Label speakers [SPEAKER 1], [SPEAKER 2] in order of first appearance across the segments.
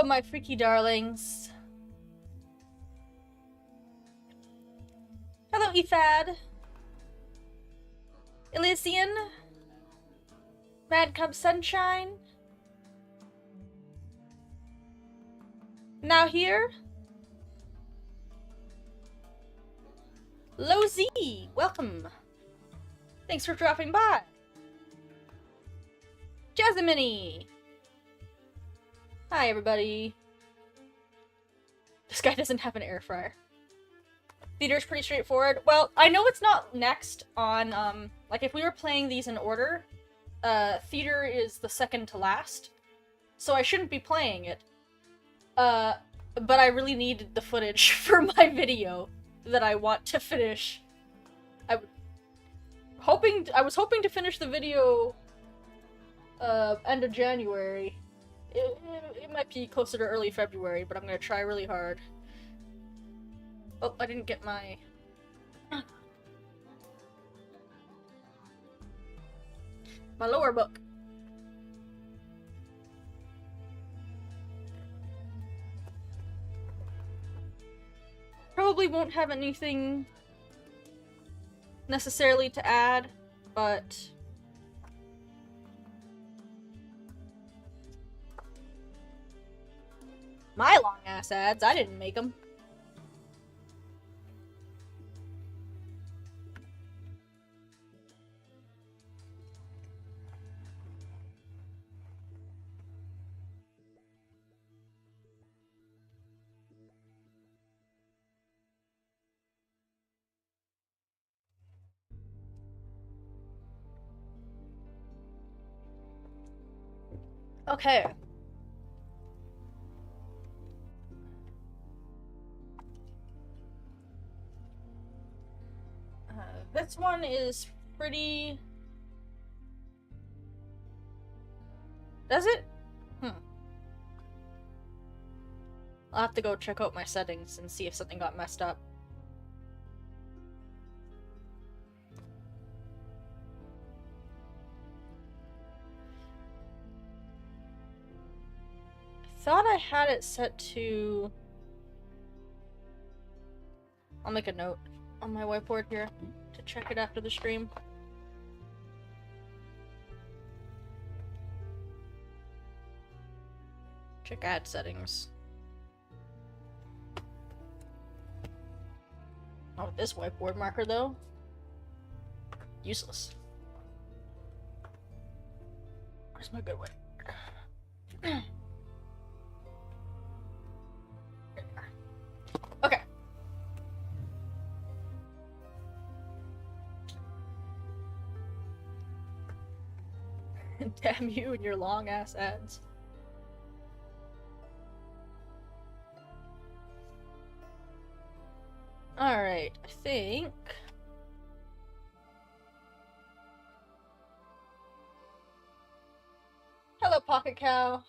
[SPEAKER 1] Hello, my freaky darlings. Hello, Ephad. Elysian. Mad Cub Sunshine. Now here. Lo Z, welcome. Thanks for dropping by. Jasmine. Hi, everybody. This guy doesn't have an air fryer. Theater's pretty straightforward. Well, I know it's not next on, like, if we were playing these in order, theater is the second to last, so I shouldn't be playing it. But I really needed the footage for my video that I want to finish. I was hoping to finish the video, end of January. It might be closer to early February, but I'm gonna try really hard. Oh, I didn't get my... my lower book. Probably won't have anything necessarily to add, but... my long-ass ads, I didn't make them. Okay. This one is pretty... does it? I'll have to go check out my settings and see if something got messed up. I thought I had it set to... I'll make a note on my whiteboard here to check it after the stream. Check ad settings. Not with this whiteboard marker though. Useless. Where's my good whiteboard? Okay. Damn you and your long ass ads. Alright, I think... hello, Pocket Cow.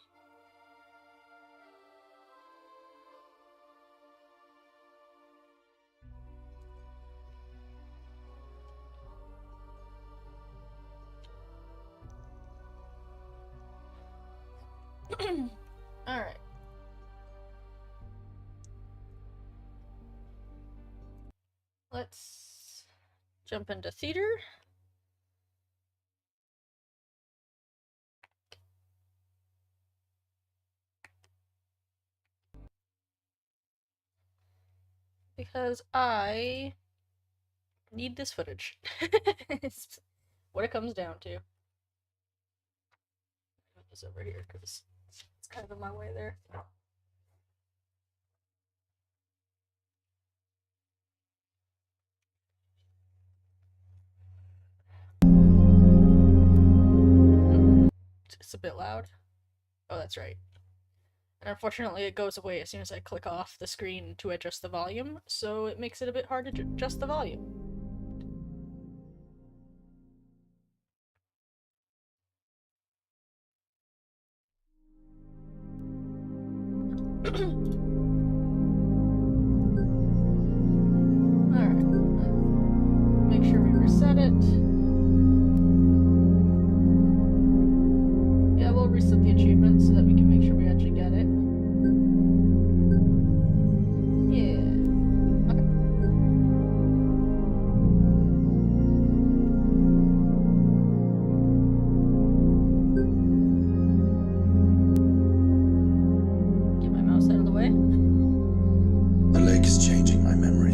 [SPEAKER 1] Alright. Let's jump into theater. Because I need this footage. It's what it comes down to. Put this over here because it's kind of in my way there. It's a bit loud. Oh, that's right. And unfortunately it goes away as soon as I click off the screen to adjust the volume, so it makes it a bit hard to adjust the volume. Alright. Make sure we reset it. Yeah, we'll reset the achievement so that we can make sure we actually get it.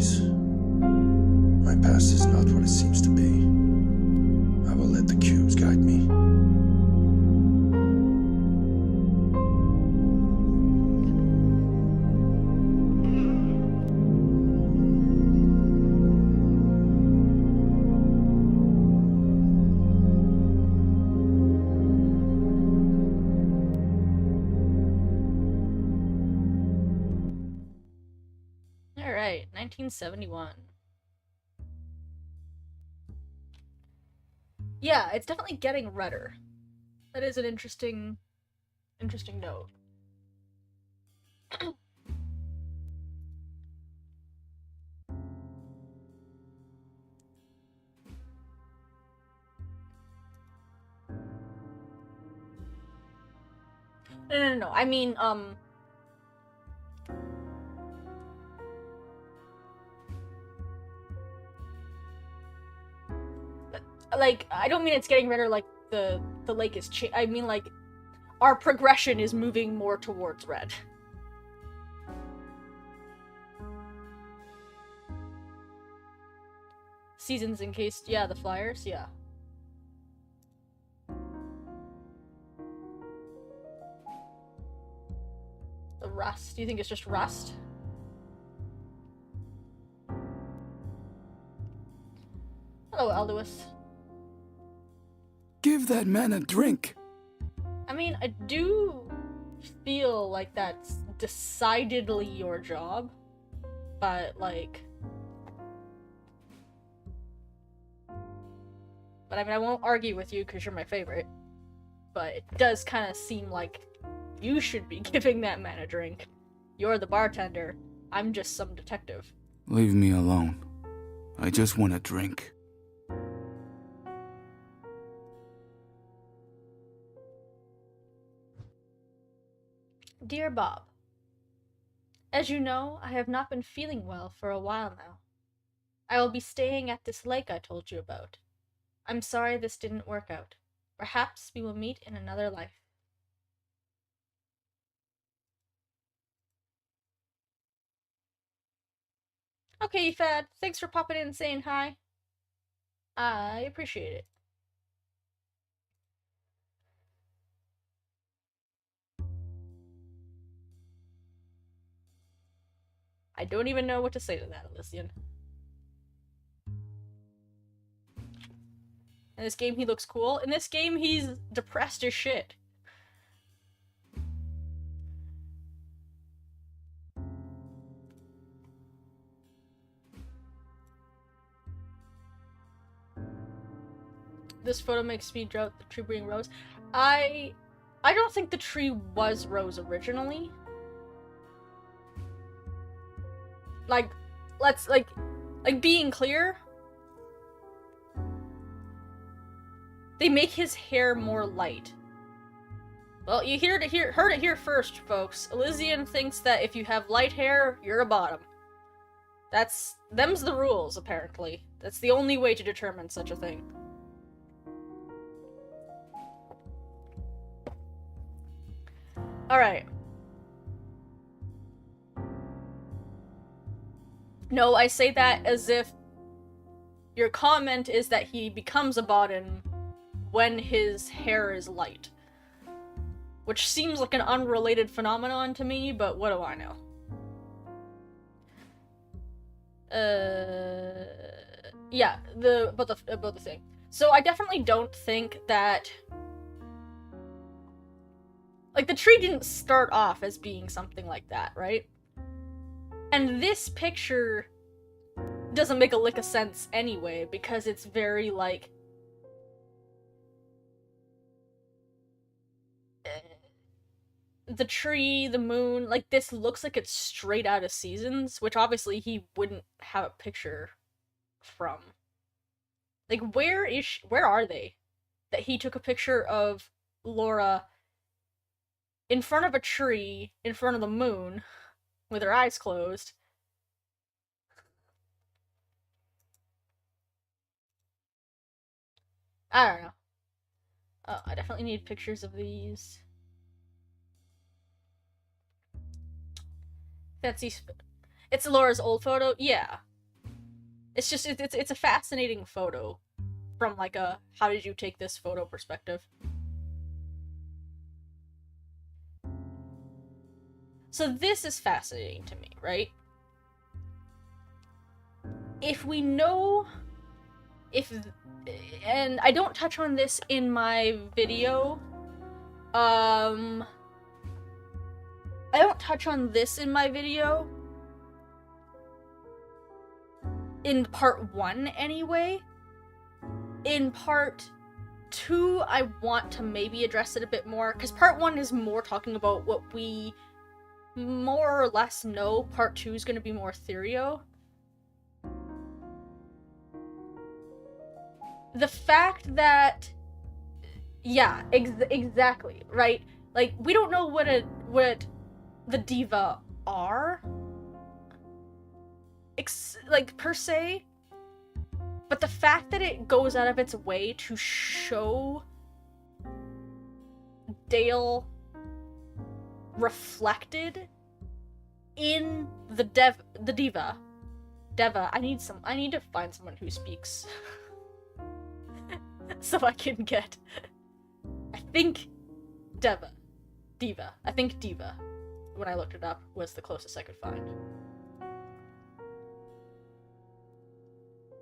[SPEAKER 2] theories. My past is not what it seems to be. I will let the cubes guide me.
[SPEAKER 1] All right, 1971. Yeah, it's definitely getting redder. That is an interesting note. No. I mean, like, I don't mean it's getting redder like the lake is I mean, like, our progression is moving more towards red. Seasons encased, yeah, the flyers, yeah. The rust, do you think it's just rust? Hello, Alduus.
[SPEAKER 3] Give that man a drink.
[SPEAKER 1] I mean, I do feel like that's decidedly your job, but, like... But, I mean, I won't argue with you because you're my favorite, but it does kind of seem like you should be giving that man a drink. You're the bartender. I'm just some detective.
[SPEAKER 3] Leave me alone. I just want a drink.
[SPEAKER 1] Dear Bob, as you know, I have not been feeling well for a while now. I will be staying at this lake I told you about. I'm sorry this didn't work out. Perhaps we will meet in another life. Okay, Fad, thanks for popping in and saying hi. I appreciate it. I don't even know what to say to that, Elysian. In this game, he looks cool. In this game, he's depressed as shit. This photo makes me doubt the tree being Rose. I don't think the tree was Rose originally. Like, let's, like being clear, they make his hair more light. Well, you heard it here first, folks. Elysian thinks that if you have light hair, you're a bottom. Them's the rules, apparently. That's the only way to determine such a thing. Alright. No, I say that as if your comment is that he becomes a bottom when his hair is light. Which seems like an unrelated phenomenon to me, but what do I know? Yeah, about the thing. So I definitely don't think that... Like, the tree didn't start off as being something like that, right? And this picture doesn't make a lick of sense anyway, because it's very, like... the tree, the moon, like, this looks like it's straight out of Seasons, which obviously he wouldn't have a picture from. Like, where are they? That he took a picture of Laura in front of a tree, in front of the moon, with her eyes closed. I don't know. Oh, I definitely need pictures of these. Fancy. It's Laura's old photo? Yeah. It's just, it's a fascinating photo from like a, how did you take this photo perspective. So this is fascinating to me, right? If we know, and I don't touch on this in my video, I don't touch on this in my video, in part 1 anyway. In part 2, I want to maybe address it a bit more, because part 1 is more talking about what we more or less know. Part 2 is going to be more theorio. The fact that, yeah, exactly, right? Like, we don't know what the diva are, like, per se, but the fact that it goes out of its way to show Dale reflected in the diva. Deva. I need to find someone who speaks so I can get. I think Diva. I think Diva, when I looked it up, was the closest I could find.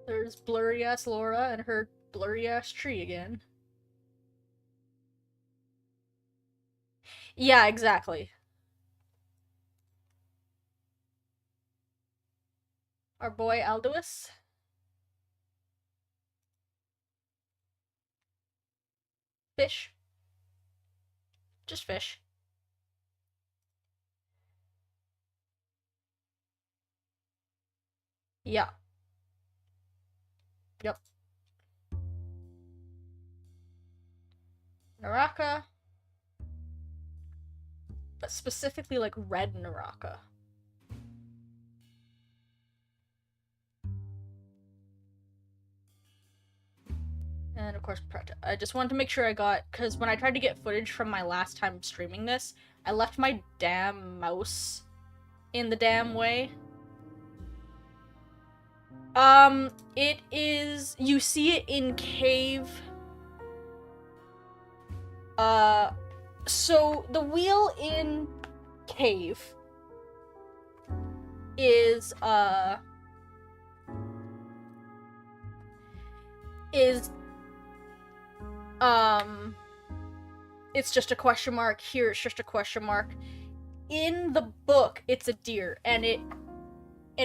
[SPEAKER 1] There's blurry ass Laura and her blurry ass tree again. Yeah, exactly. Our boy Alduus. Fish. Just fish. Yeah. Yep. Naraka. But specifically like red Naraka. And of course, I just wanted to make sure I got, because when I tried to get footage from my last time streaming this, I left my damn mouse in the damn way. It is, you see it in cave. So the wheel in cave is, it's just a question mark. Here, it's just a question mark. In the book, it's a deer, and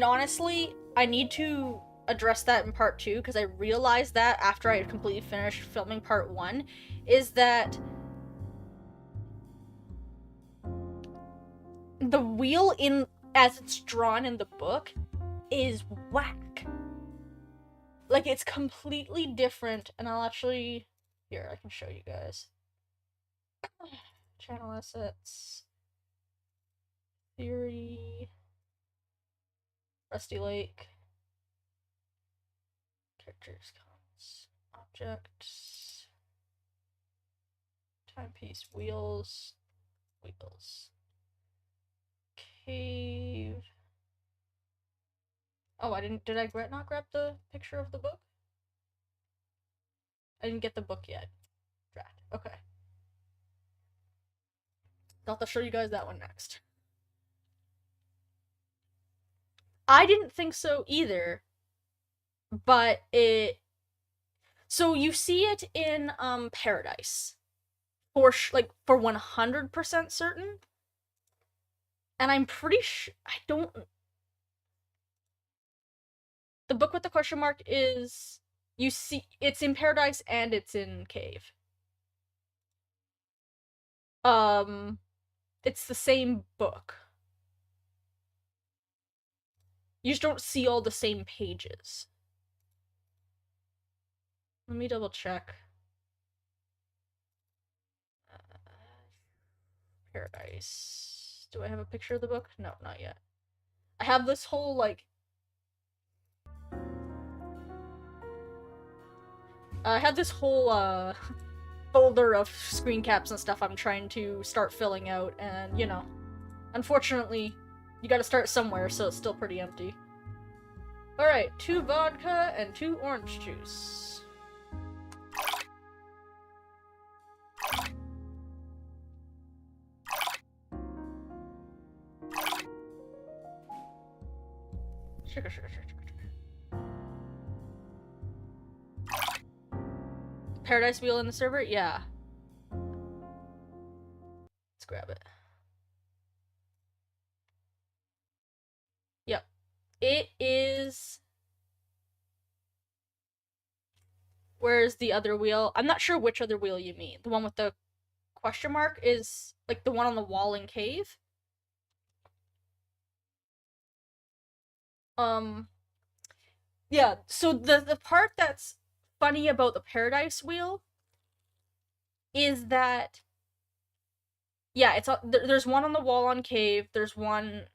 [SPEAKER 1] honestly, I need to address that in part 2, because I realized that after I had completely finished filming part 1, is that the wheel as it's drawn in the book is whack. Like, it's completely different, and I'll actually, here, I can show you guys. Channel assets, theory, Rusty Lake, characters, comments, objects, timepiece, wheels, cave. Oh, did I not grab the picture of the book? I didn't get the book yet. Drat. Okay. I'll have to show you guys that one next. I didn't think so either, but so you see it in Paradise for 100% certain, and I'm pretty sure the book with the question mark is, you see, it's in Paradise and it's in Cave. It's the same book. You just don't see all the same pages. Let me double check. Paradise. Do I have a picture of the book? No, not yet. I have this whole, like... I have this whole, folder of screen caps and stuff I'm trying to start filling out, and, you know, unfortunately, you gotta start somewhere, so it's still pretty empty. Alright, 2 vodka and 2 orange juice. Sugar, sugar, sugar, sugar, sugar. Paradise wheel in the server? Yeah. Let's grab it. Yep. It is... Where's the other wheel? I'm not sure which other wheel you mean. The one with the question mark is like the one on the wall in cave. Yeah, so the part that's funny about the paradise wheel is that yeah, it's there's one on the wall on cave, there's one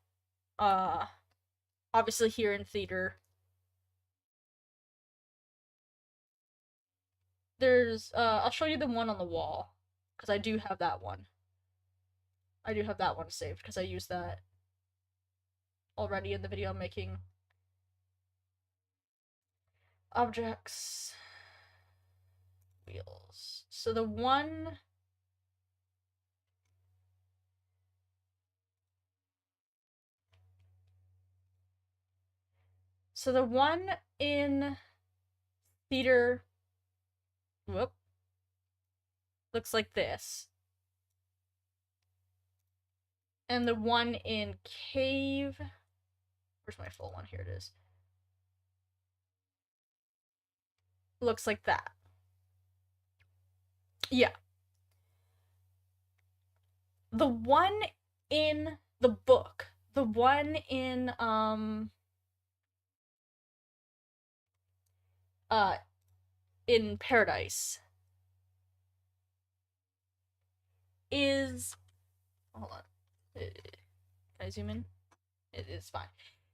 [SPEAKER 1] obviously here in theater. There's I'll show you the one on the wall because I do have that one. I do have that one saved because I used that already in the video I'm making. Objects, wheels. So the one in theater, whoop, looks like this. And the one in cave, where's my full one? Here it is. Looks like that. Yeah. The one in the book, the one in Paradise is, hold on, can I zoom in? It is fine.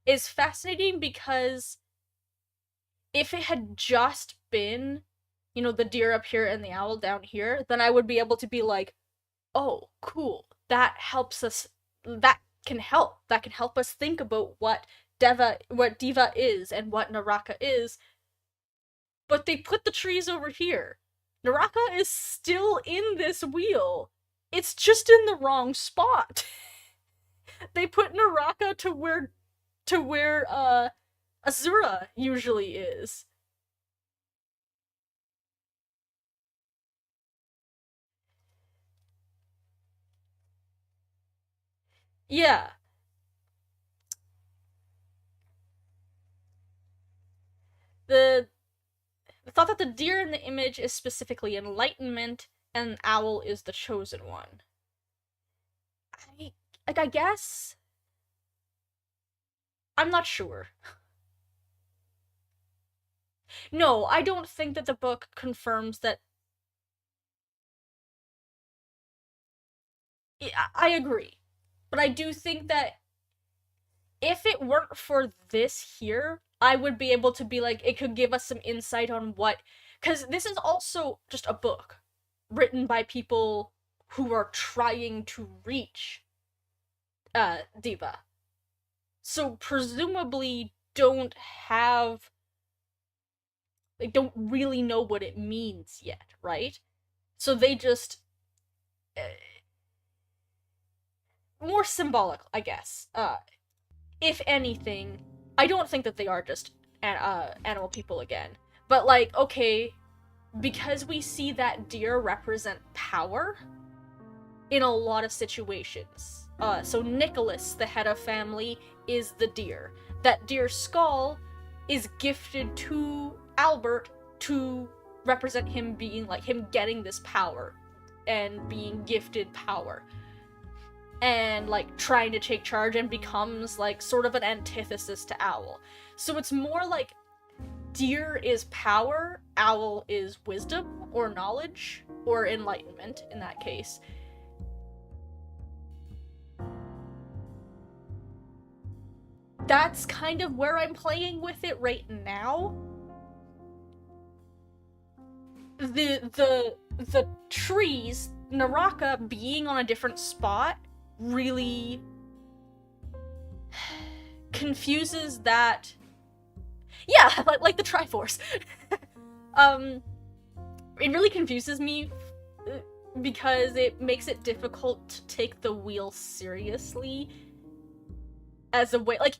[SPEAKER 1] It's fascinating because if it had just been, you know, the deer up here and the owl down here, then I would be able to be like, oh, cool, that helps us, that can help us think about what Diva is and what Naraka is. But they put the trees over here. Naraka is still in this wheel. It's just in the wrong spot. They put Naraka to where Azura usually is. Yeah. The thought that the deer in the image is specifically enlightenment and owl is the chosen one. I guess I'm not sure. No, I don't think that the book confirms that. I agree. But I do think that if it weren't for this here, I would be able to be like, it could give us some insight on what, because this is also just a book written by people who are trying to reach Diva. So presumably don't really know what it means yet, right? So they just more symbolic, I guess. If anything, I don't think that they are just animal people again. But like, okay, because we see that deer represent power in a lot of situations. So Nicholas, the head of family, is the deer. That deer skull is gifted to Albert to represent him being like him getting this power and being gifted power and like trying to take charge and becomes like sort of an antithesis to Owl. So it's more like deer is power, owl is wisdom or knowledge or enlightenment in that case. That's kind of where I'm playing with it right now. The trees, Naraka being on a different spot really confuses that Yeah, like the Triforce. It really confuses me because it makes it difficult to take the wheel seriously as a way, like,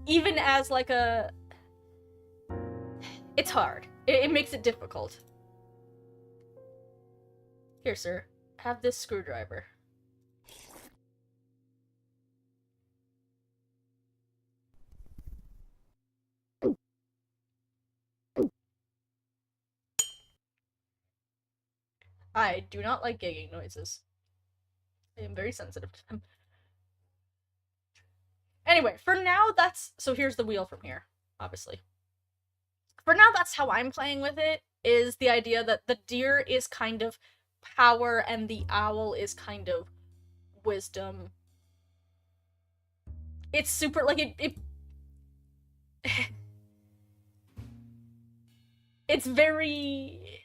[SPEAKER 1] even as like a... It's hard. It makes it difficult. Here, sir. Have this screwdriver. I do not like gigging noises. I am very sensitive to them. Anyway, for now, that's... So here's the wheel from here, obviously. For now, that's how I'm playing with it, is the idea that the deer is kind of power and the owl is kind of wisdom. It's super, like, it's very...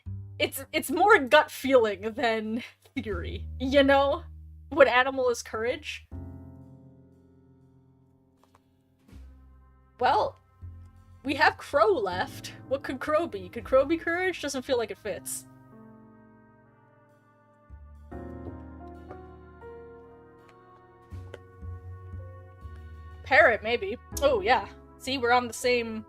[SPEAKER 1] It's more gut feeling than theory, you know? What animal is courage? Well, we have Crow left. What could Crow be? Could Crow be courage? Doesn't feel like it fits. Parrot, maybe. Oh, yeah. See, we're on the same...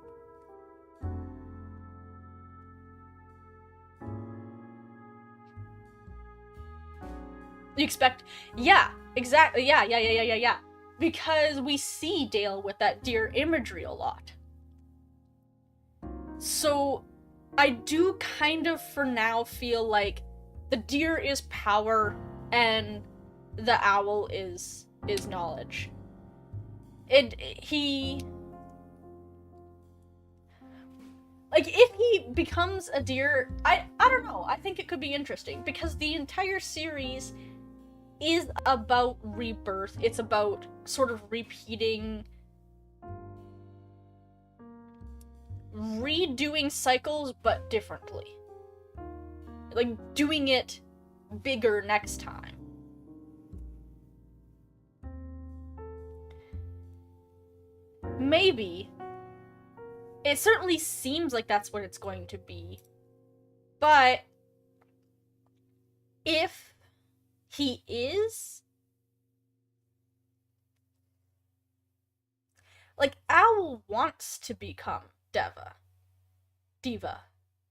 [SPEAKER 1] You expect... Yeah, exactly. Yeah. Because we see Dale with that deer imagery a lot. So, I do kind of, for now, feel like the deer is power and the owl is knowledge. Like, if he becomes a deer, I don't know, I think it could be interesting, because the entire series is about rebirth. It's about sort of repeating, redoing cycles, but differently. Like, doing it bigger next time. Maybe. It certainly seems like that's what it's going to be. But if he is... Like, Owl wants to become Diva.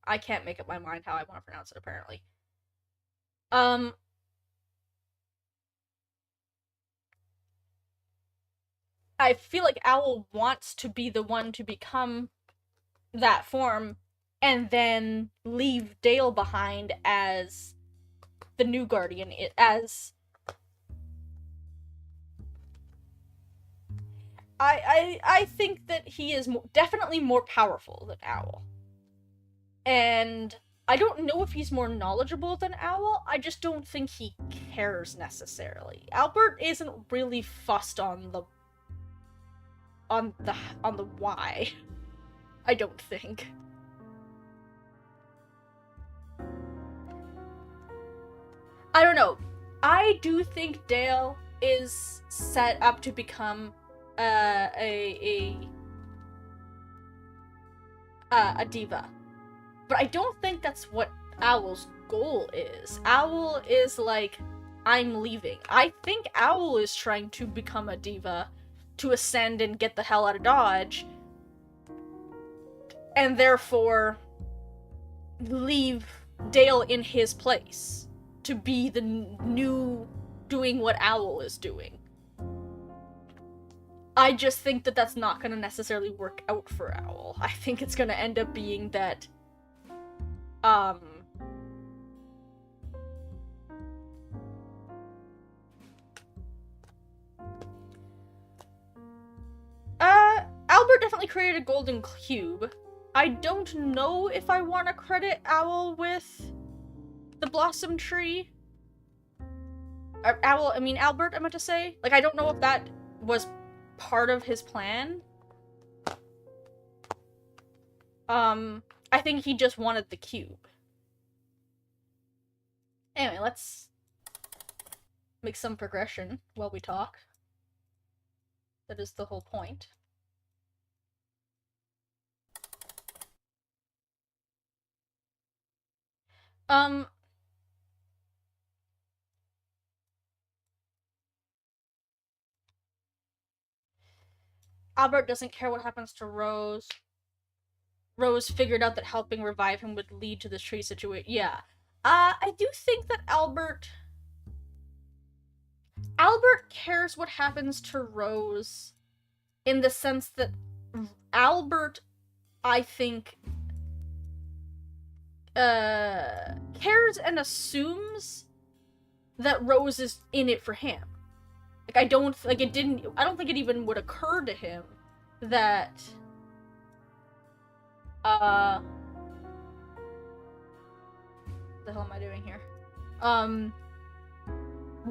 [SPEAKER 1] I can't make up my mind how I want to pronounce it, apparently. I feel like Owl wants to be the one to become that form and then leave Dale behind as the new guardian, as... I think that he is definitely more powerful than Owl. And I don't know if he's more knowledgeable than Owl, I just don't think he cares necessarily. Albert isn't really fussed on the why. I don't think. I don't know. I do think Dale is set up to become a diva. But I don't think that's what Owl's goal is. Owl is like, I'm leaving. I think Owl is trying to become a diva, to ascend and get the hell out of Dodge, and therefore leave Dale in his place to be the new, doing what Owl is doing. I just think that that's not gonna necessarily work out for Owl. I think it's gonna end up being that, Albert definitely created a golden cube. I don't know if I want to credit Owl with the Blossom Tree. Albert, I meant to say. Like, I don't know if that was part of his plan. I think he just wanted the cube. Anyway, let's make some progression while we talk. That is the whole point. Um, Albert doesn't care what happens to Rose. Rose figured out that helping revive him would lead to this tree situation. Yeah. I do think that Albert cares what happens to Rose in the sense that Albert, I think, cares and assumes that Rose is in it for him. Like, I don't think it even would occur to him that, what the hell am I doing here?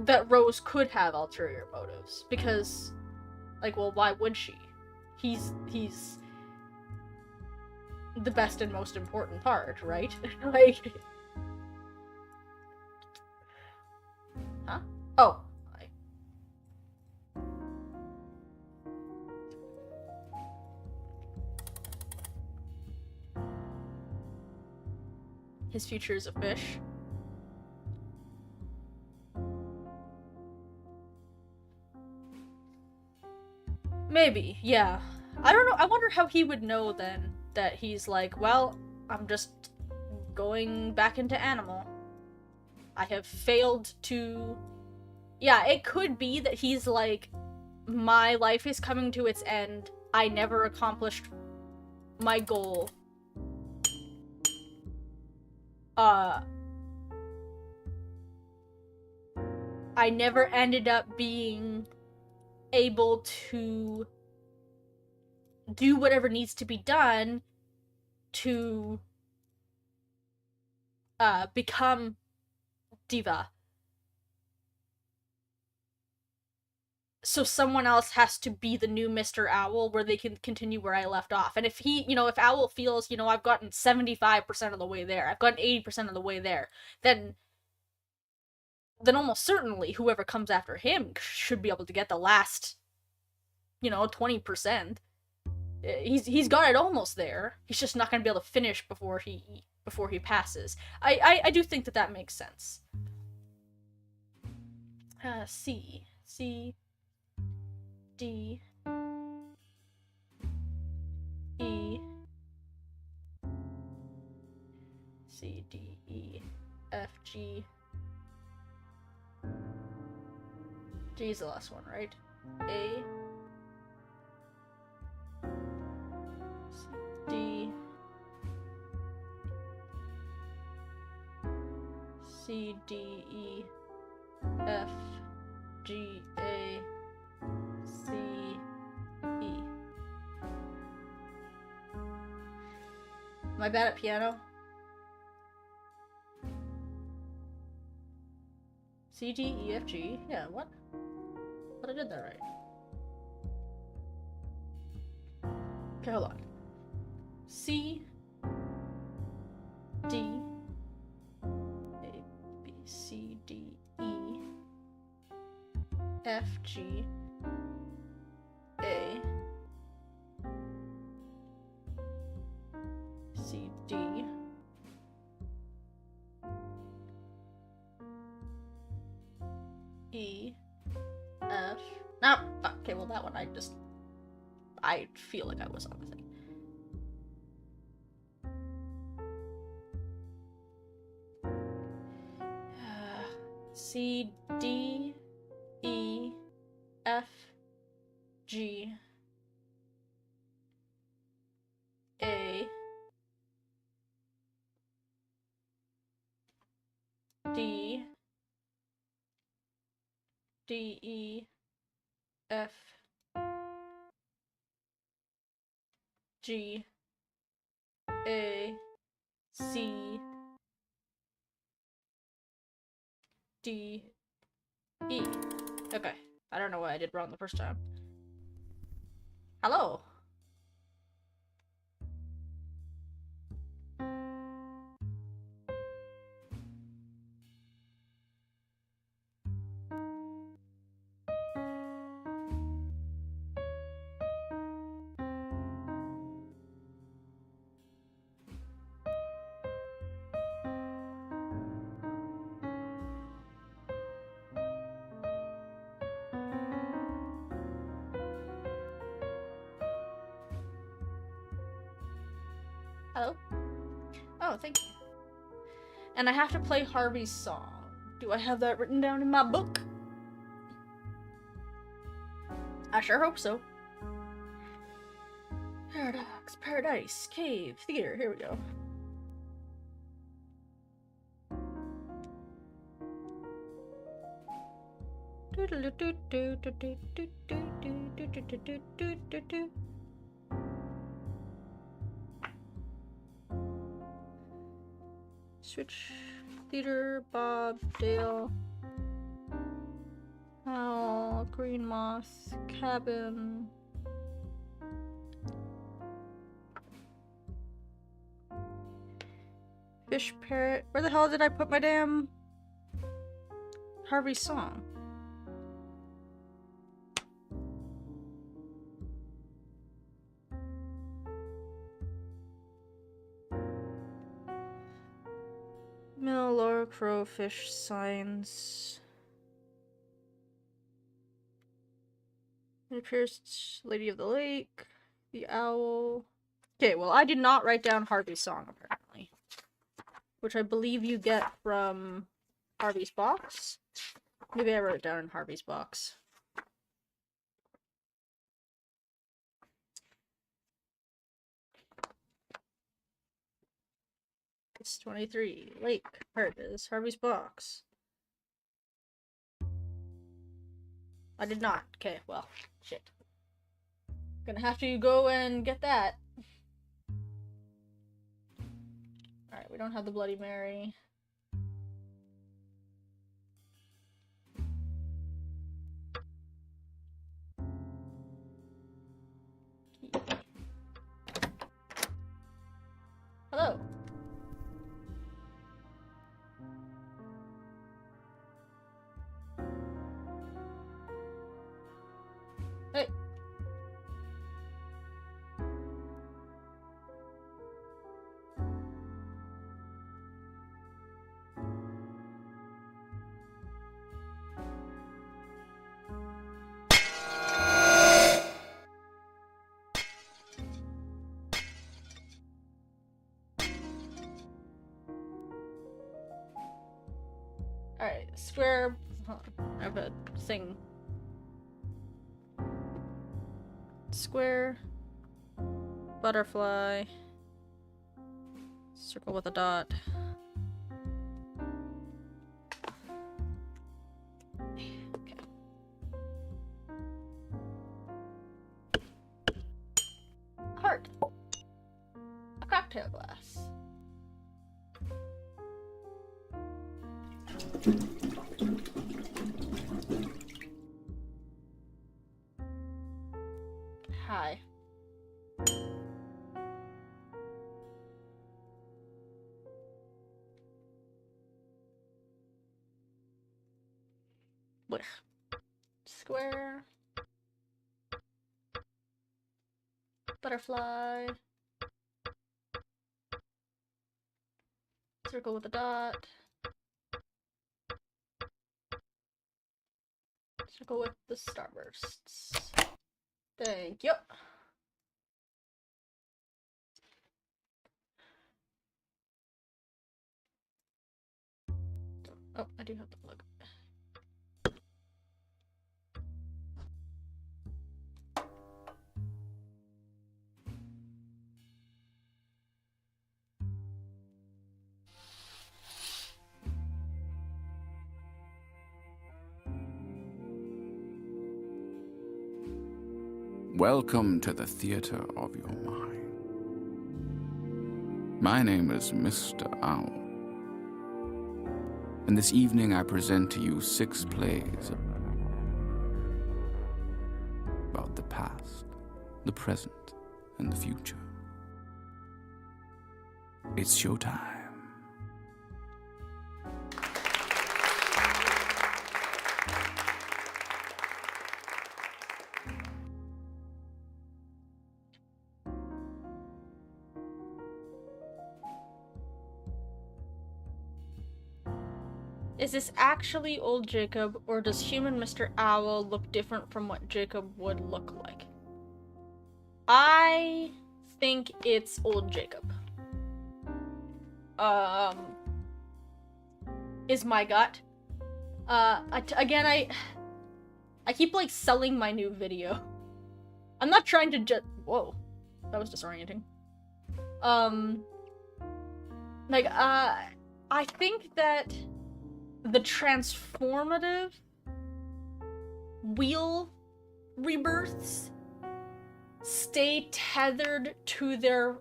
[SPEAKER 1] That Rose could have ulterior motives, because, like, well, why would she? He's the best and most important part, right? Like, huh? Oh. His future is a fish. Maybe, yeah. I don't know. I wonder how he would know then that he's like, well, I'm just going back into animal. I have failed to... Yeah, it could be that he's like, my life is coming to its end. I never accomplished my goal. I never ended up being able to do whatever needs to be done to become Diva. So someone else has to be the new Mr. Owl where they can continue where I left off. And if he, if Owl feels, I've gotten 75% of the way there, I've gotten 80% of the way there, then almost certainly whoever comes after him should be able to get the last, 20%. He's got it almost there. He's just not going to be able to finish before he passes. I do think that makes sense. C D E C D E F G. G is the last one, right? A C D C D E F G A C E. Am I bad at piano? C, D, E, F, G? Yeah, what? But I did that right. Okay, hold on. C, D, A, B, C, D, E, F, G, A, C, D, E, F. No, okay, well that one I feel like I was on the thing. C, D, E, F, G, A, D, D, E, F, G, A, C, D, E. Okay. I don't know what I did wrong the first time. Hello. Hello? Oh, thank you. And I have to play Harvey's song. Do I have that written down in my book? I sure hope so. Paradox, Paradise, Cave, Theater. Here we go. Switch. Theater, Bob, Dale. Owl, Green Moss, Cabin. Fish Parrot. Where the hell did I put my damn Harvey song? Mill, Laura Crow, Fish, Signs. It appears Lady of the Lake, the Owl. Okay, well, I did not write down Harvey's song, apparently. Which I believe you get from Harvey's box. Maybe I wrote it down in Harvey's box. It's 23. Lake. Purpose. Harvey's box. I did not. Okay, well, shit. Gonna have to go and get that. Alright, we don't have the Bloody Mary. Hello. Hey. Alright, square. Hold on, I have a thing. Square. Butterfly. Circle with a dot. Okay. Heart. A cocktail glass. Hi. Blech. Square. Butterfly. Circle with a dot. Circle with the starbursts. Thank you. Oh, I do have the plug.
[SPEAKER 3] Welcome to the theater of your mind. My name is Mr. Owl, and this evening I present to you 6 plays about the past, the present, and the future. It's showtime.
[SPEAKER 1] Is this actually old Jacob, or does human Mr. Owl look different from what Jacob would look like? I think it's old Jacob. is my gut. Again, I keep, like, selling my new video. I'm not trying to just- whoa. That was disorienting. Like, I think that the transformative wheel rebirths stay tethered to their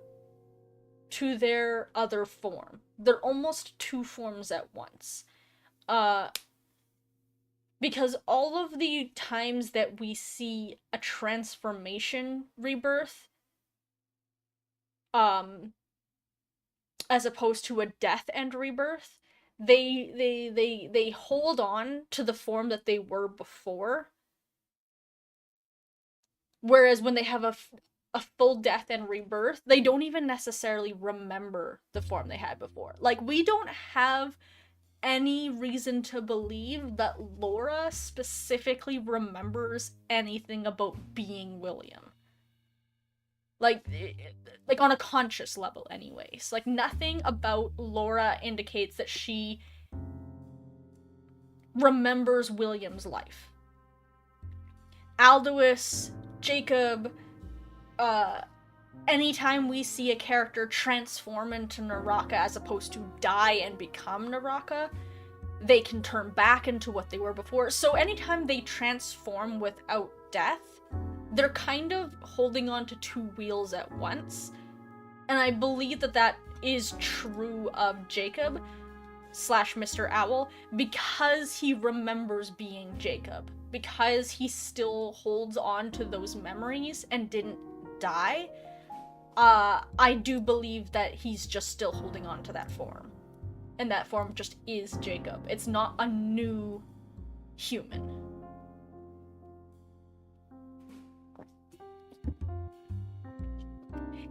[SPEAKER 1] other form. They're almost two forms at once. Because all of the times that we see a transformation rebirth, as opposed to a death and rebirth, they hold on to the form that they were before. Whereas when they have a full death and rebirth, they don't even necessarily remember the form they had before. Like, we don't have any reason to believe that Laura specifically remembers anything about being William. Like on a conscious level anyways. Like, nothing about Laura indicates that she remembers William's life. Alduis, Jacob, anytime we see a character transform into Naraka as opposed to die and become Naraka, they can turn back into what they were before. So anytime they transform without death, they're kind of holding on to two wheels at once. And I believe that that is true of Jacob / Mr. Owl, because he remembers being Jacob. Because he still holds on to those memories and didn't die, I do believe that he's just still holding on to that form. And that form just is Jacob. It's not a new human.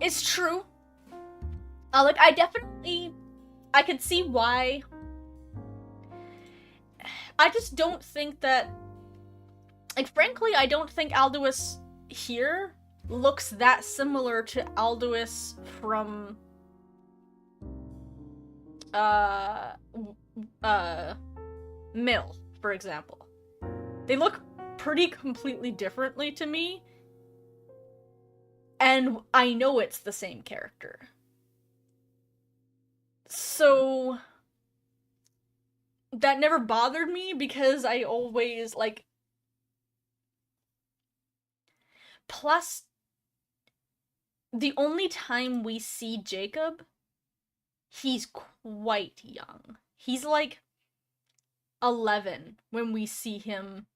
[SPEAKER 1] It's true. Like, I could see why. I just don't think that, like, frankly, I don't think Alduis here looks that similar to Alduis from Mill, for example. They look pretty completely differently to me, and I know it's the same character. So that never bothered me, because I always, like, plus, the only time we see Jacob, he's quite young. He's like 11 when we see him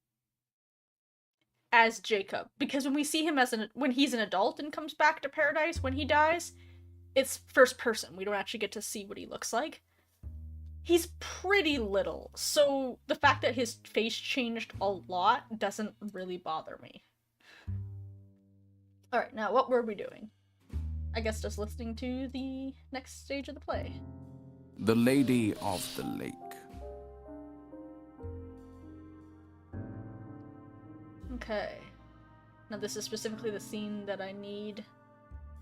[SPEAKER 1] as Jacob. Because when we see him when he's an adult and comes back to paradise when he dies, it's first person. We don't actually get to see what he looks like. He's pretty little, so the fact that his face changed a lot doesn't really bother me. Alright, now what were we doing? I guess just listening to the next stage of the play.
[SPEAKER 3] The Lady of the Lake.
[SPEAKER 1] Okay. Now this is specifically the scene that I need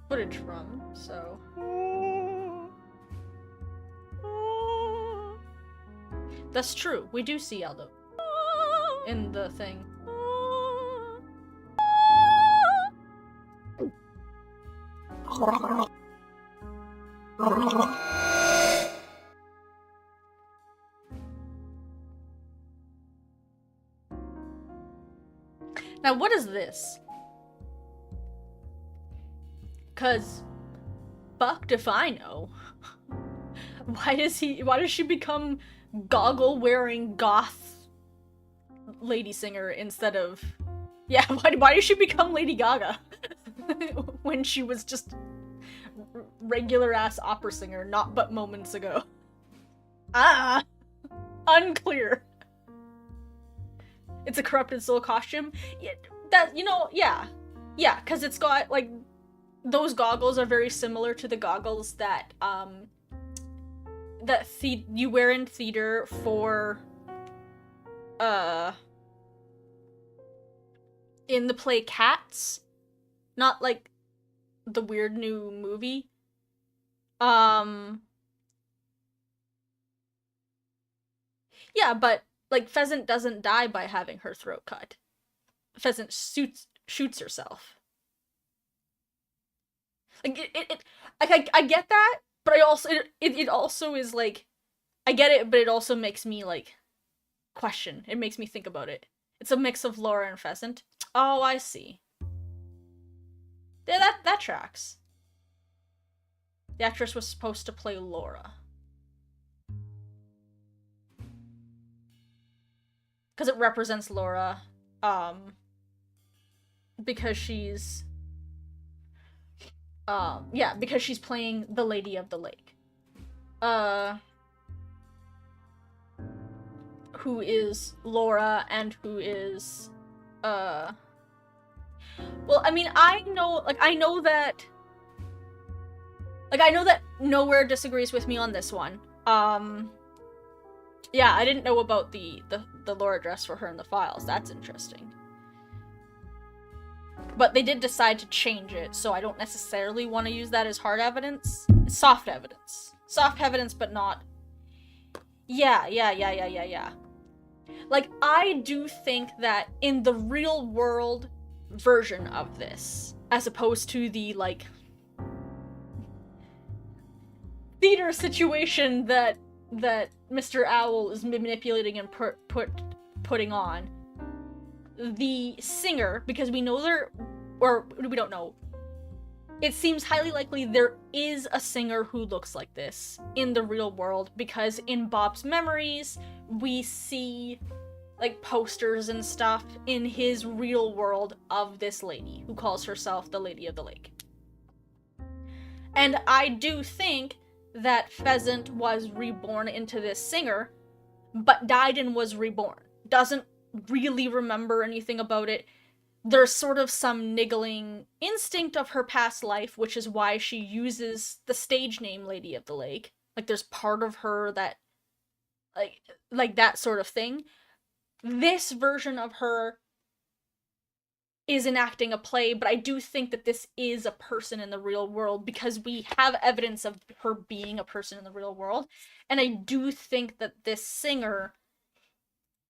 [SPEAKER 1] footage from, so... That's true, we do see Aldo in the thing. Now, what is this? 'Cause fucked if I know. Why does she become goggle-wearing goth lady singer instead of... Yeah, why did she become Lady Gaga? When she was just regular-ass opera singer not but moments ago. Unclear. It's a corrupted soul costume? Yeah, that, yeah. Yeah, because it's got, like, those goggles are very similar to the goggles that, you wear in theater for, in the play Cats. Not, like, the weird new movie. Yeah, but, like, Pheasant doesn't die by having her throat cut. Pheasant shoots herself. Like, I get that, but it also is, like, I get it, but it also makes me, like, question. It makes me think about it. It's a mix of Laura and Pheasant. Oh, I see. Yeah, that tracks. The actress was supposed to play Laura. Because it represents Laura, because she's, yeah, because she's playing the Lady of the Lake. Who is Laura and who is, well, I mean, I know that Nowhere disagrees with me on this one. Yeah, I didn't know about the lore address for her in the files. That's interesting. But they did decide to change it, so I don't necessarily want to use that as hard evidence. It's soft evidence. Soft evidence, but not... Yeah. Like, I do think that in the real world version of this, as opposed to the, like, theater situation that Mr. Owl is manipulating and putting on, the singer, because we know or we don't know, it seems highly likely there is a singer who looks like this in the real world, because in Bob's memories, we see, like, posters and stuff in his real world of this lady, who calls herself the Lady of the Lake. And I do think that Pheasant was reborn into this singer, but died and was reborn. Doesn't really remember anything about it. There's sort of some niggling instinct of her past life, which is why she uses the stage name Lady of the Lake. Like, there's part of her that, like that sort of thing. This version of her is enacting a play, but I do think that this is a person in the real world, because we have evidence of her being a person in the real world, and I do think that this singer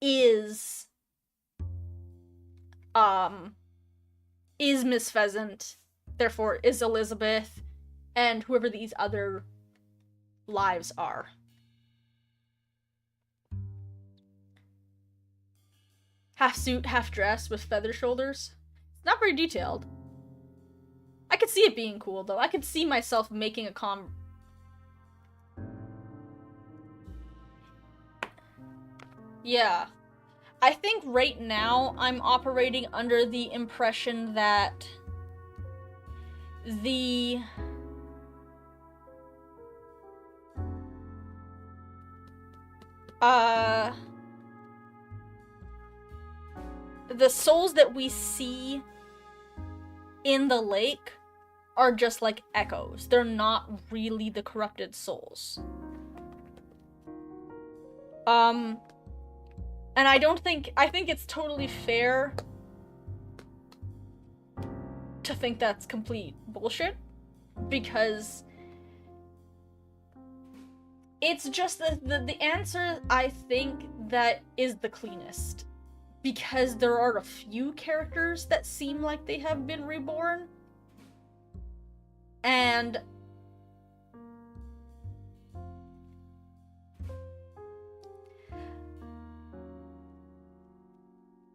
[SPEAKER 1] is Miss Pheasant, therefore is Elizabeth, and whoever these other lives are. Half suit, half dress with feather shoulders. It's not very detailed. I could see it being cool, though. I could see myself making a Yeah. I think right now I'm operating under the impression that the souls that we see in the lake are just like echoes. They're not really the corrupted souls. And I think it's totally fair to think that's complete bullshit, because it's just the answer, I think, that is the cleanest. Because there are a few characters that seem like they have been reborn. And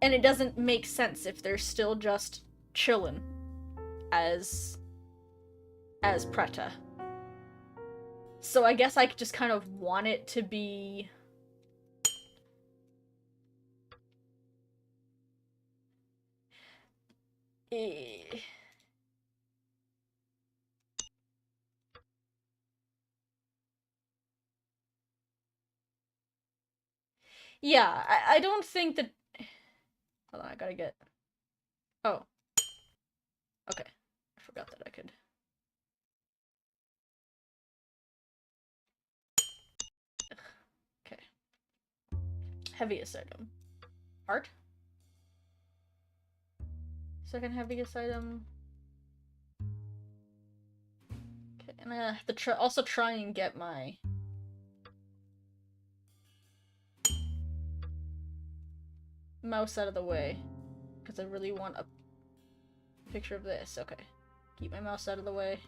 [SPEAKER 1] it doesn't make sense if they're still just chillin' as Preta. So I guess I just kind of want it to be... Yeah, I don't think that... Hold on, I gotta get... Oh. Okay. I forgot that I could... Ugh. Okay. Heaviest item. Art? Second heaviest item. Okay, and I have to also try and get my... mouse out of the way. Because I really want a picture of this. Okay. Keep my mouse out of the way.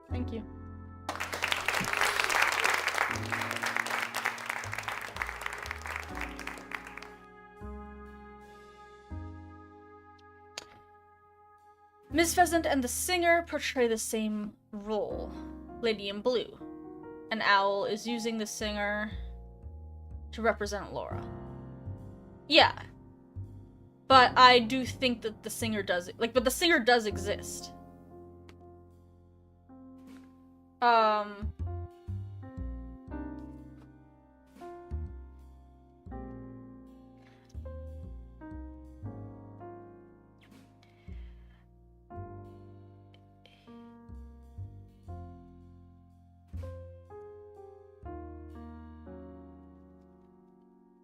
[SPEAKER 1] Thank you. Miss Pheasant and the singer portray the same role, Lady in Blue. An owl is using the singer to represent Laura. Yeah. But I do think that the singer does, but the singer does exist.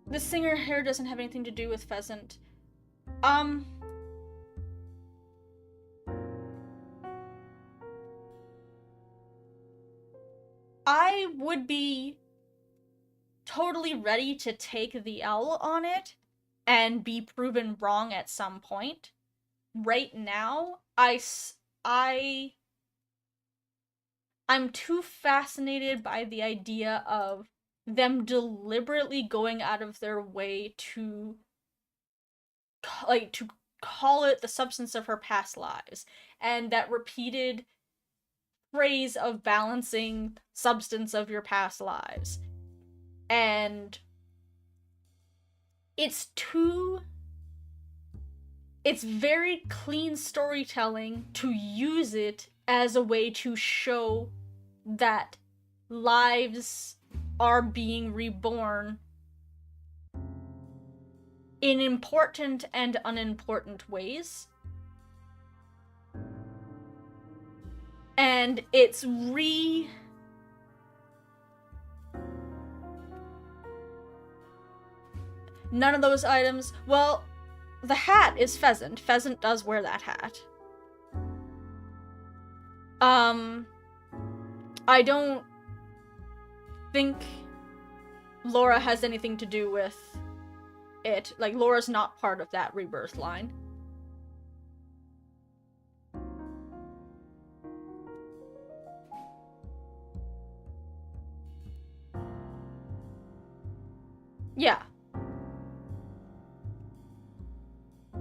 [SPEAKER 1] The singer hair doesn't have anything to do with Pheasant. I would be totally ready to take the L on it and be proven wrong at some point. Right now, I'm too fascinated by the idea of them deliberately going out of their way to call it the substance of her past lives, and that repeated phrase of balancing substance of your past lives. And it's very clean storytelling to use it as a way to show that lives are being reborn in important and unimportant ways. And it's none of those items. Well, the hat is Pheasant. Pheasant does wear that hat. I don't think Laura has anything to do with it. Like, Laura's not part of that rebirth line. Yeah.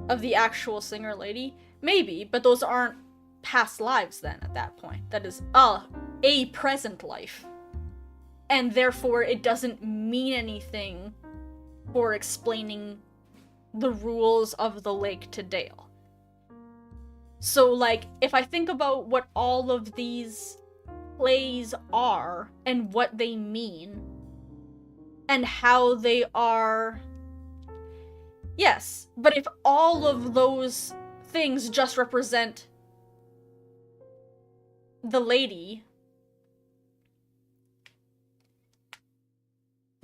[SPEAKER 1] Of the actual singer lady? Maybe, but those aren't past lives then at that point. That is, a present life. And therefore it doesn't mean anything for explaining the rules of the lake to Dale. So, like, if I think about what all of these plays are and what they mean and how they are... Yes, but if all of those things just represent the lady...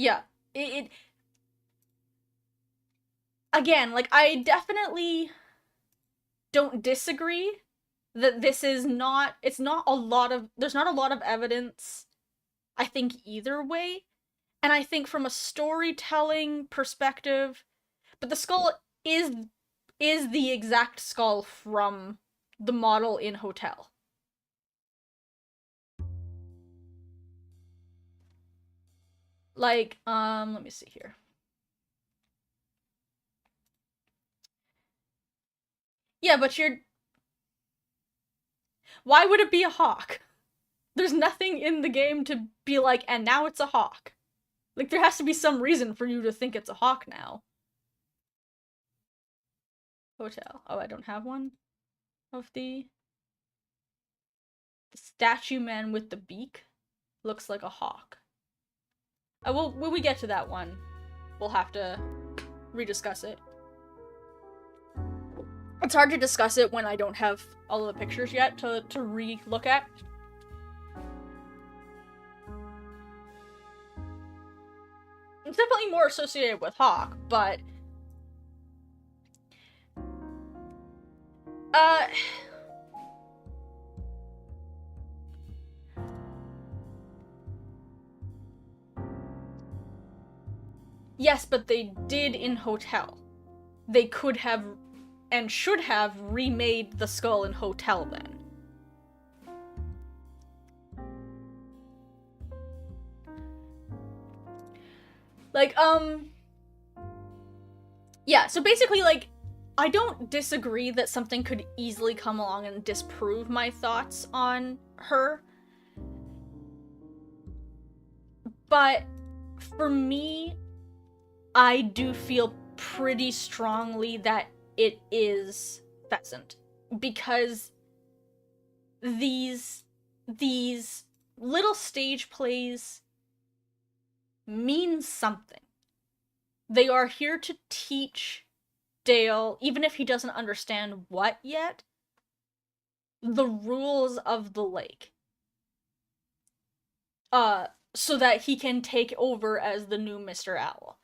[SPEAKER 1] Yeah, it again, like, I definitely don't disagree that this is not, there's not a lot of evidence, I think, either way. And I think from a storytelling perspective, but the skull is the exact skull from the model in Hotel. Like, let me see here. Yeah, but why would it be a hawk? There's nothing in the game to be like, and now it's a hawk. Like, there has to be some reason for you to think it's a hawk now. Hotel. Oh, I don't have one of the statue man with the beak. Looks like a hawk. When we get to that one, we'll have to rediscuss it. It's hard to discuss it when I don't have all of the pictures yet to re-look at. It's definitely more associated with hawk, but Yes, but they did in Hotel. They could have and should have remade the skull in Hotel then. Like, yeah, so basically, like, I don't disagree that something could easily come along and disprove my thoughts on her. But for me, I do feel pretty strongly that it is Pheasant. Because these little stage plays mean something. They are here to teach Dale, even if he doesn't understand what yet, the rules of the lake. So that he can take over as the new Mr. Owl.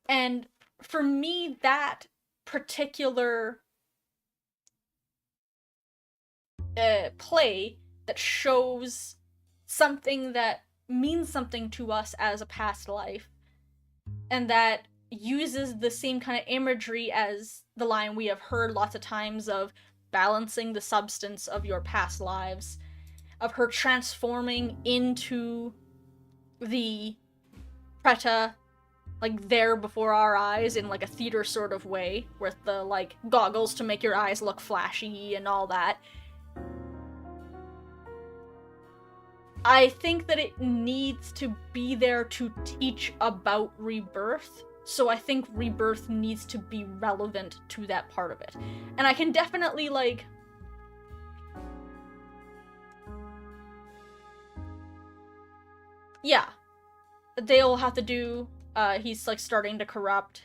[SPEAKER 1] And for me, that particular play that shows something that means something to us as a past life, and that uses the same kind of imagery as the line we have heard lots of times of balancing the substance of your past lives, of her transforming into the Preta, like, there before our eyes in, like, a theater sort of way, with the, like, goggles to make your eyes look flashy and all that. I think that it needs to be there to teach about rebirth, so I think rebirth needs to be relevant to that part of it. And I can definitely, like, yeah, Dale will have to do, he's, like, starting to corrupt.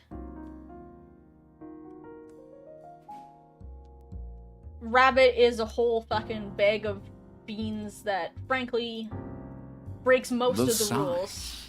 [SPEAKER 1] Rabbit is a whole fucking bag of beans that, frankly, breaks most of the rules.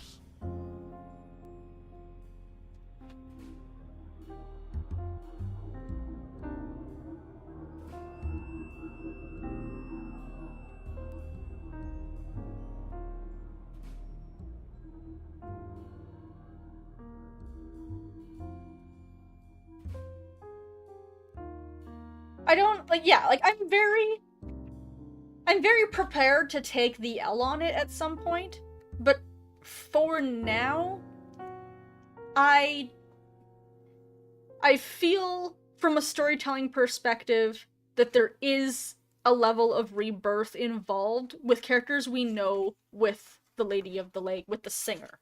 [SPEAKER 1] I don't, like, yeah, like, I'm very prepared to take the L on it at some point, but for now, I feel, from a storytelling perspective, that there is a level of rebirth involved with characters we know, with the Lady of the Lake, with the singer.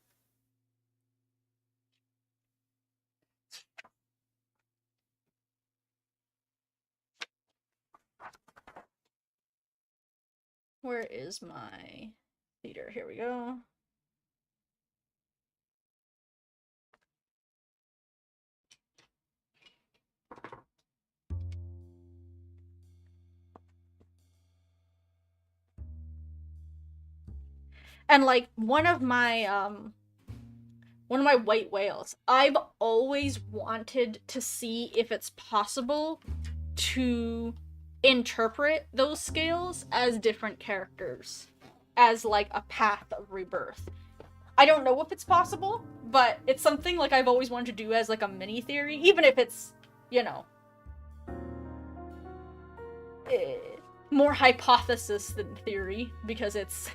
[SPEAKER 1] Where is my theater? Here we go. And, like, one of my white whales, I've always wanted to see if it's possible to interpret those scales as different characters, as, like, a path of rebirth. I don't know if it's possible, but it's something, like, I've always wanted to do as, like, a mini theory, even if it's, you know, more hypothesis than theory, because it's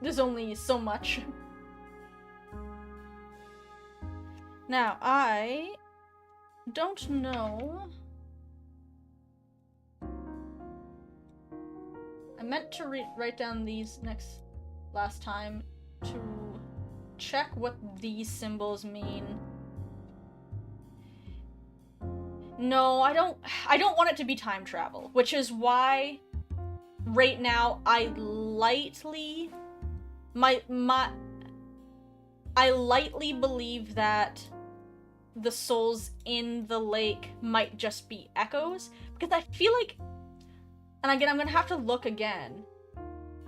[SPEAKER 1] there's only so much. Now, I don't know. I meant to write down these last time to check what these symbols mean. No, I don't want it to be time travel, which is why right now I lightly believe that the souls in the lake might just be echoes, because I feel like, and again, I'm gonna have to look again,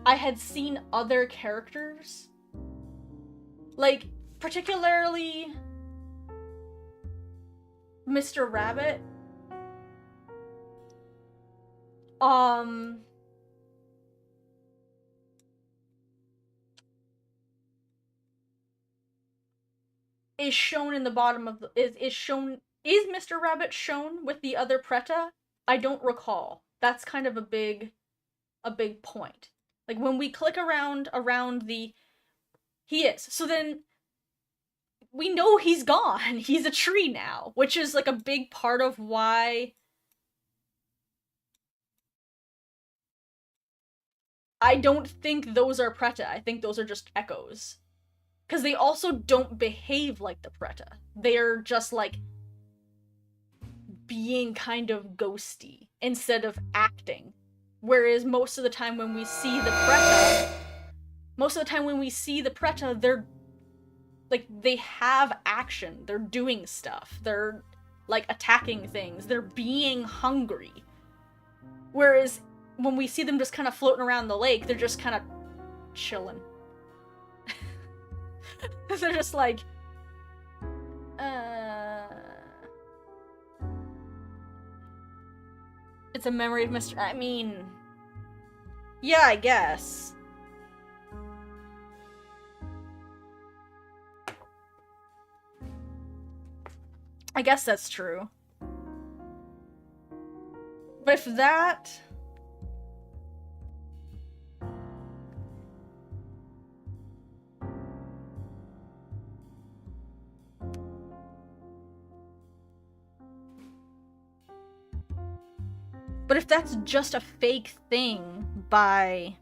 [SPEAKER 1] I had seen other characters, Like, particularly Mr. Rabbit. Is shown in the bottom of the is shown is Mr. Rabbit shown with the other Preta? I don't recall. That's kind of a big point. Like when we click around the he is. So then we know he's gone. He's a tree now, which is like a big part of why I don't think those are Preta. I think those are just echoes. Because they also don't behave like the Preta. They're just like being kind of ghosty instead of acting. Whereas most of the time when we see the Preta, they're like, they have action. They're doing stuff. They're like attacking things. They're being hungry. Whereas when we see them just kind of floating around the lake, they're just kind of chilling. They're just like, it's a memory of Mr. I mean, yeah, I guess. I guess that's true. But if that... But if that's just a fake thing by...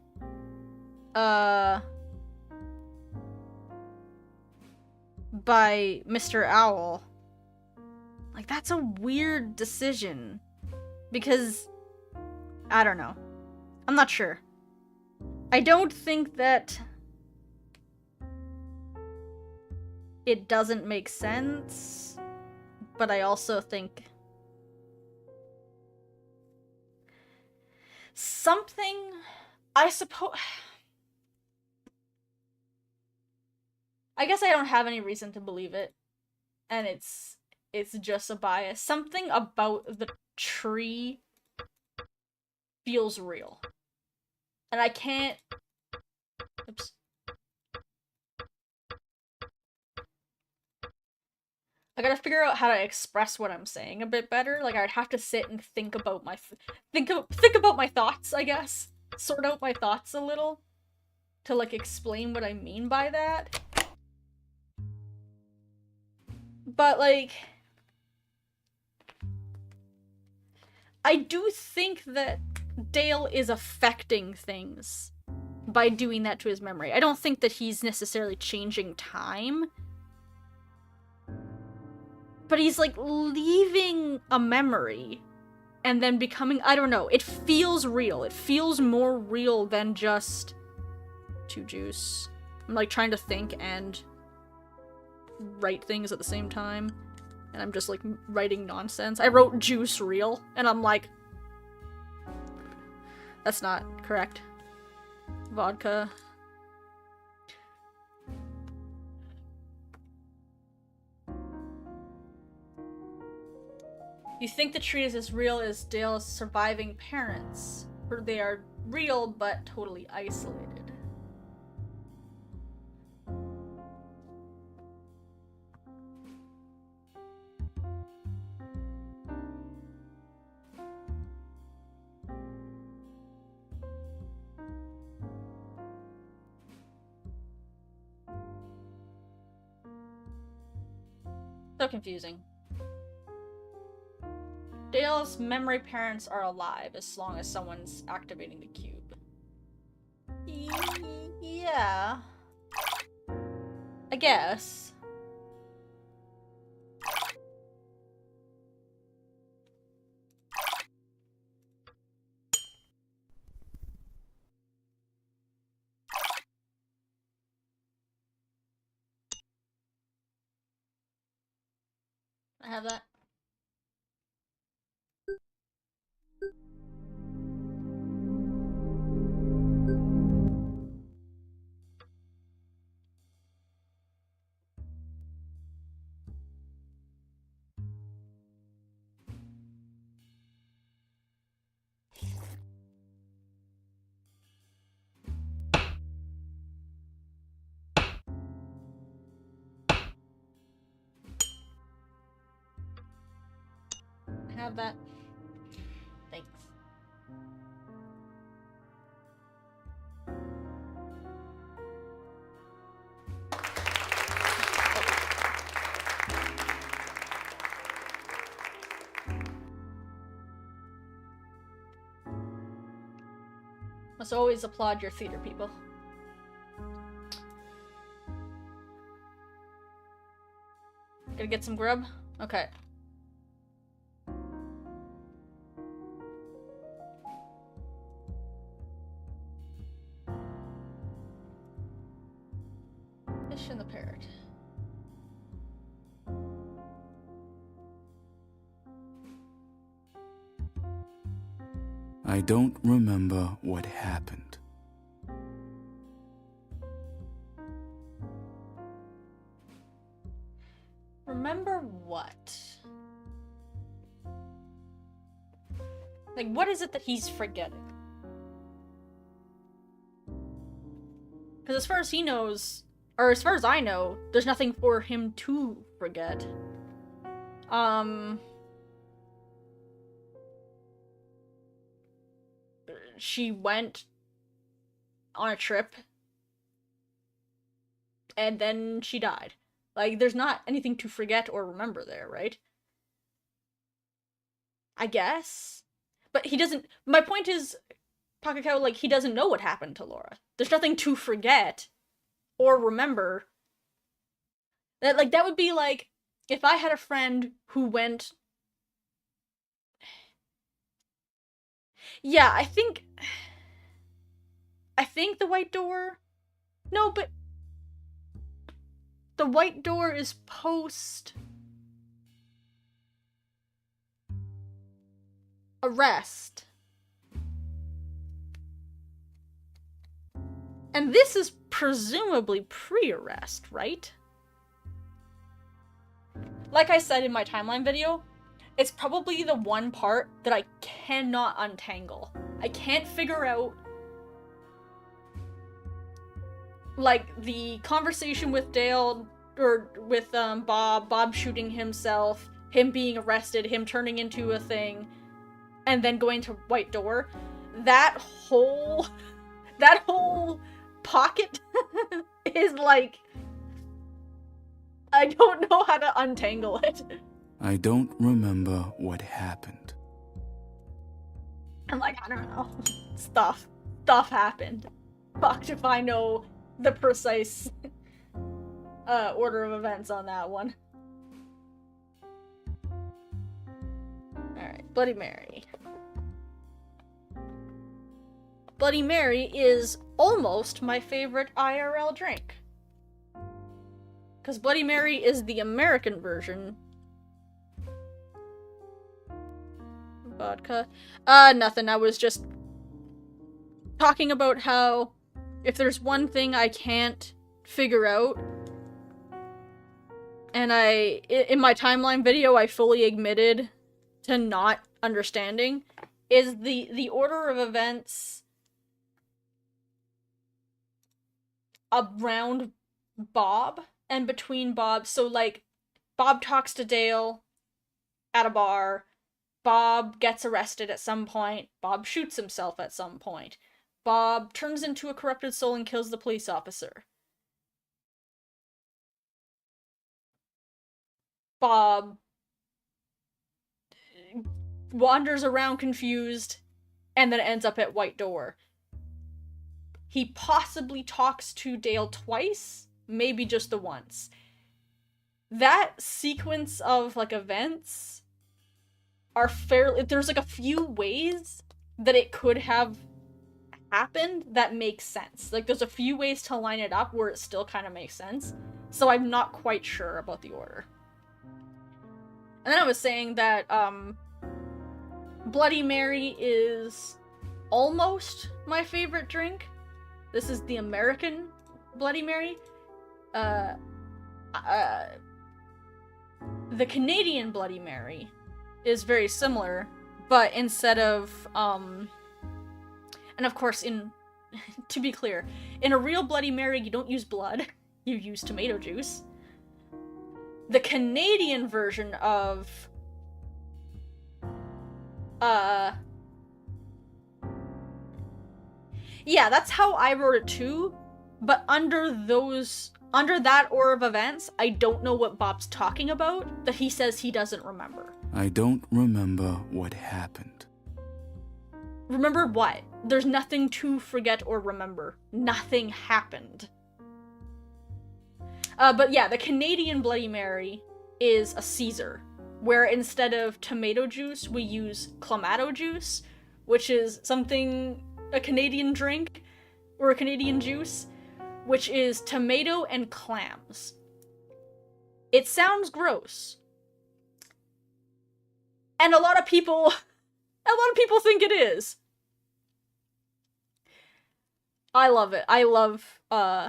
[SPEAKER 1] by Mr. Owl, like, that's a weird decision. Because... I don't know. I'm not sure. I don't think that... it doesn't make sense, but I also think... something... I suppose... I guess I don't have any reason to believe it. And it's just a bias. Something about the tree feels real. And I can't... Oops. I gotta figure out how to express what I'm saying a bit better. Like, I'd have to sit and think about my... think about my thoughts, I guess. Sort out my thoughts a little. To, like, explain what I mean by that. But, like... I do think that Dale is affecting things by doing that to his memory. I don't think that he's necessarily changing time. But he's, like, leaving a memory and then becoming... I don't know. It feels real. It feels more real than just... two juice. I'm, like, trying to think and write things at the same time. And I'm just, like, writing nonsense. I wrote juice real, and I'm like... that's not correct. Vodka. You think the tree is as real as Dale's surviving parents, or they are real but totally isolated. So confusing. Dale's memory parents are alive as long as someone's activating the cube. Yeah. I guess. I have that. have that? Thanks. Must always applaud your theater people. Gonna get some grub? Okay. Fish and the parrot.
[SPEAKER 3] I don't remember what happened.
[SPEAKER 1] Remember what? Like, what is it that he's forgetting? Because as far as he knows, or as far as I know, there's nothing for him to forget. She went on a trip, and then she died. Like, there's not anything to forget or remember there, right? I guess? But he doesn't... My point is, Pocket Cow, like, he doesn't know what happened to Laura. There's nothing to forget or remember. That would be like, if I had a friend who went... Yeah, I think the White Door... No, but... The White Door is post... arrest. And this is presumably pre-arrest, right? Like I said in my timeline video, it's probably the one part that I cannot untangle. I can't figure out, like, the conversation with Dale, or with Bob shooting himself, him being arrested, him turning into a thing, and then going to White Door. That whole pocket is like, I don't know how to untangle it.
[SPEAKER 3] I don't remember what happened.
[SPEAKER 1] I'm like, I don't know. Stuff happened. Fucked if I know the precise order of events on that one. Alright, Bloody Mary. Bloody Mary is almost my favorite IRL drink. Because Bloody Mary is the American version. Vodka. Nothing. I was just talking about how if there's one thing I can't figure out, and in my timeline video, I fully admitted to not understanding, is the order of events around Bob and between Bob. So, like, Bob talks to Dale at a bar. Bob gets arrested at some point. Bob shoots himself at some point. Bob turns into a corrupted soul and kills the police officer. Bob wanders around confused and then ends up at White Door. He possibly talks to Dale twice, maybe just the once. That sequence of, like, events are fairly... There's, like, a few ways that it could have happened that makes sense. Like, there's a few ways to line it up where it still kind of makes sense. So I'm not quite sure about the order. And then I was saying that, Bloody Mary is almost my favorite drink. This is the American Bloody Mary. The Canadian Bloody Mary is very similar, but instead of, and of course, to be clear, in a real Bloody Mary, you don't use blood, you use tomato juice. The Canadian version of Yeah, that's how I wrote it too, but under that order of events, I don't know what Bob's talking about, that he says he doesn't remember.
[SPEAKER 3] I don't remember what happened.
[SPEAKER 1] Remember what? There's nothing to forget or remember. Nothing happened. But yeah, the Canadian Bloody Mary is a Caesar, where instead of tomato juice, we use clamato juice, which is a Canadian drink, or a Canadian juice, which is tomato and clams. It sounds gross. And a lot of people think it is. I love it. I love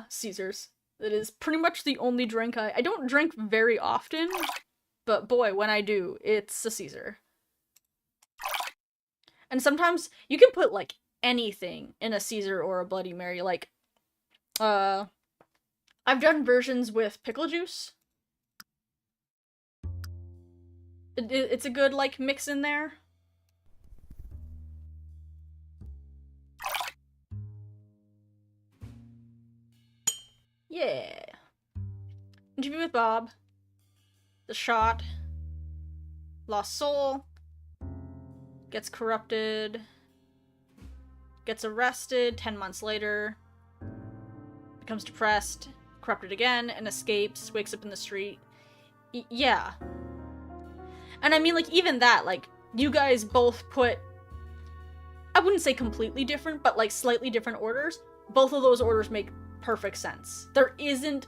[SPEAKER 1] Caesars. It is pretty much the only drink I don't drink very often, but boy, when I do, it's a Caesar. And sometimes you can put like anything in a Caesar or a Bloody Mary. Like, I've done versions with pickle juice. It's a good like mix in there. Yeah. Interview with Bob. The Shot. Lost Soul. Gets corrupted. Gets arrested 10 months later. Becomes depressed. Corrupted again and escapes. Wakes up in the street. Yeah. And I mean, like, even that, like, you guys both put, I wouldn't say completely different, but like slightly different orders. Both of those orders make perfect sense. There isn't,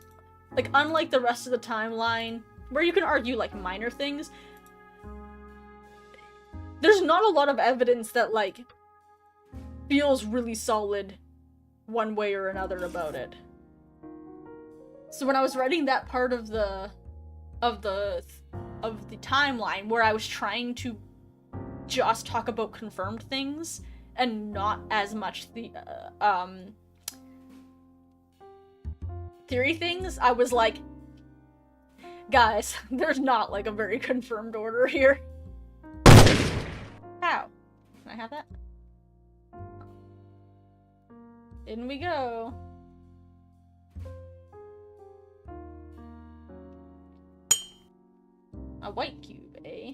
[SPEAKER 1] like, unlike the rest of the timeline, where you can argue, like, minor things, there's not a lot of evidence that, like, feels really solid one way or another about it. So when I was writing that part of the timeline where I was trying to just talk about confirmed things and not as much the theory things, I was like, guys, there's not like a very confirmed order here. How? Can I have that? In we go. A white cube, eh?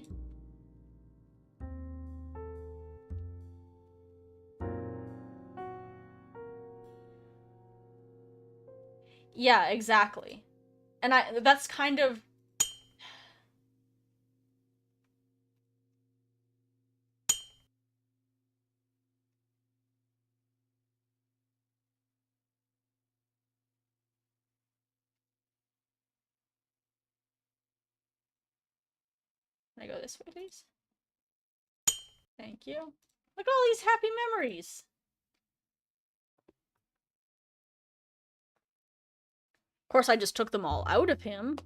[SPEAKER 1] Yeah, exactly. And that's kind of... Can I go this way, please? Thank you. Look at all these happy memories. Of course, I just took them all out of him.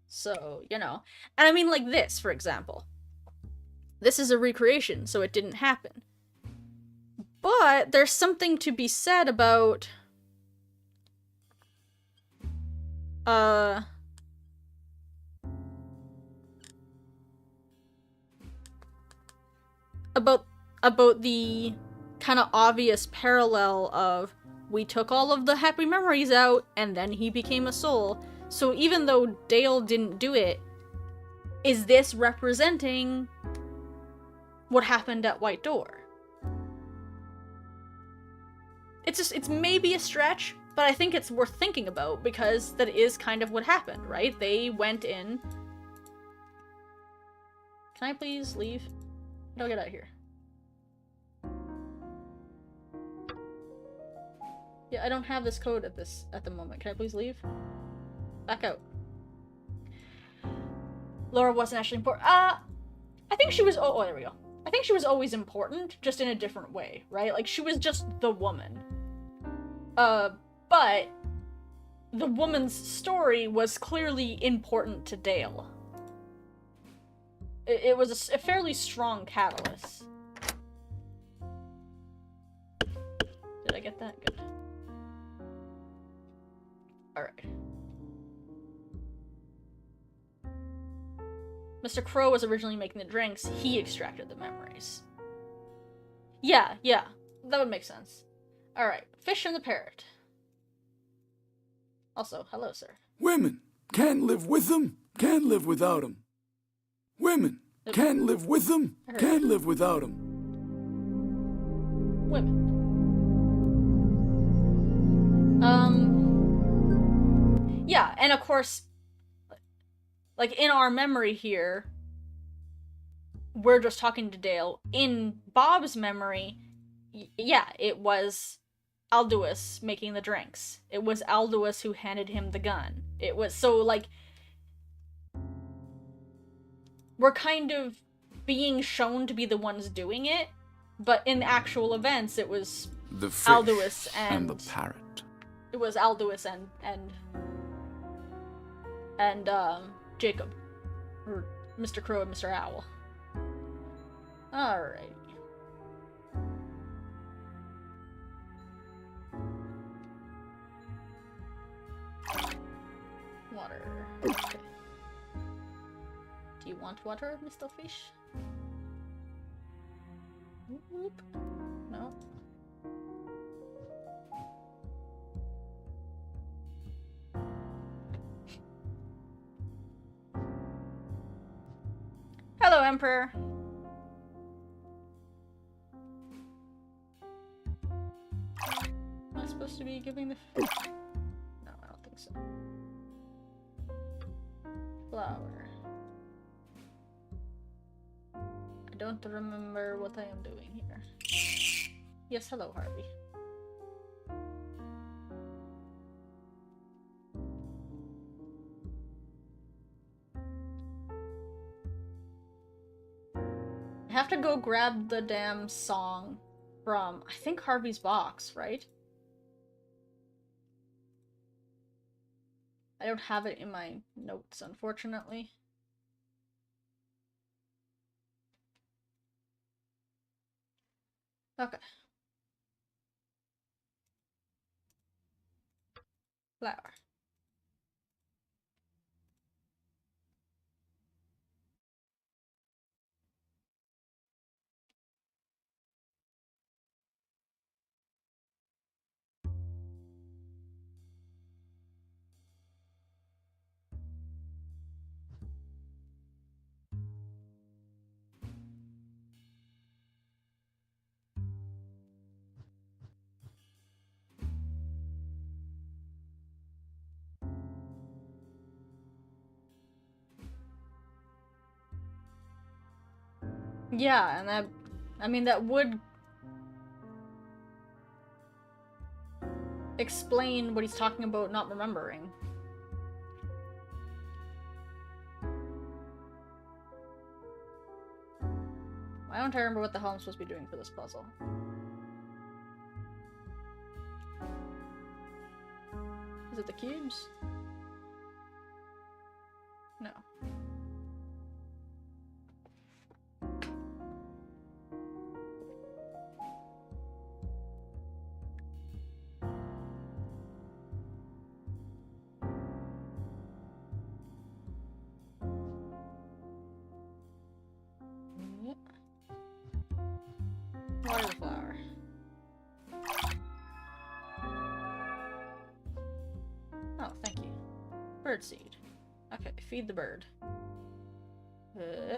[SPEAKER 1] So, you know. And I mean, like this, for example. This is a recreation, so it didn't happen. But there's something to be said about... About the kind of obvious parallel of we took all of the happy memories out and then he became a soul. So even though Dale didn't do it, is this representing what happened at White Door? It's maybe a stretch, but I think it's worth thinking about because that is kind of what happened, right? They went in. Can I please leave? Don't get out of here. Yeah, I don't have this code at the moment. Can I please leave? Back out. Laura wasn't actually important. I think she was. Oh, there we go. I think she was always important, just in a different way, right? Like she was just the woman. But the woman's story was clearly important to Dale. It was a fairly strong catalyst. Did I get that? Good. Alright. Mr. Crow was originally making the drinks, he extracted the memories. Yeah, that would make sense. Alright, Fish and the Parrot. Also, hello, sir.
[SPEAKER 3] Women can't live with them, can't live without them. Women can't live with them, can't live without them.
[SPEAKER 1] Women. Yeah, and of course, like, in our memory here, we're just talking to Dale. In Bob's memory, yeah, it was Alduus making the drinks. It was Alduus who handed him the gun. It was, so, like, we're kind of being shown to be the ones doing it, but in actual events, it was
[SPEAKER 3] The fish
[SPEAKER 1] Alduus
[SPEAKER 3] and the parrot.
[SPEAKER 1] It was Alduus and Jacob. Or Mr. Crow and Mr. Owl. Alright. Water. Okay. Do you want water, Mr. Fish? Whoop. No. Hello, Emperor. Am I supposed to be giving the... No, I don't think so. Flower. I don't remember what I am doing here. Yes, hello, Harvey. I have to go grab the damn song from, I think, Harvey's box, right? I don't have it in my notes, unfortunately. Okay. Flower. Yeah, and that, I mean, that would explain what he's talking about not remembering. Why don't I remember what the hell I'm supposed to be doing for this puzzle? Is it the cubes? No. Water the flower. Oh, thank you. Bird seed. Okay, feed the bird. Uh.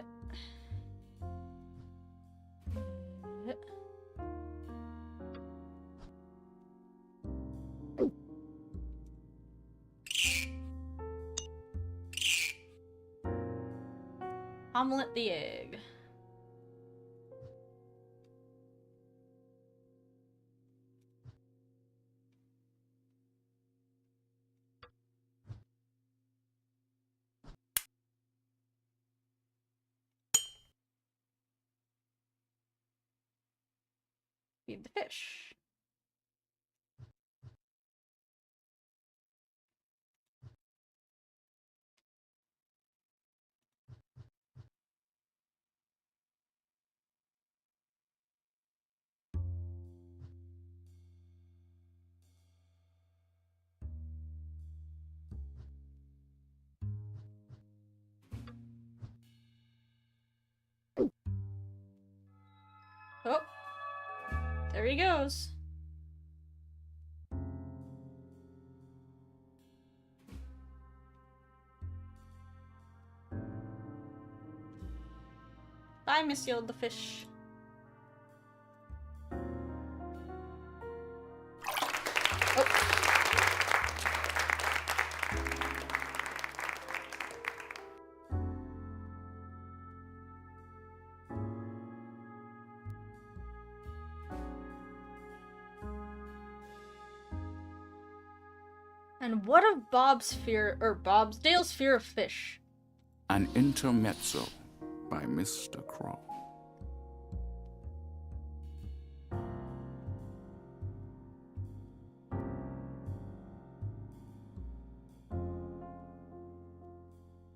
[SPEAKER 1] Omelette the egg. Feed the fish. There he goes. Bye, Monsieur the fish. Oh. And what of Dale's fear of fish?
[SPEAKER 3] An Intermezzo by Mr. Crow.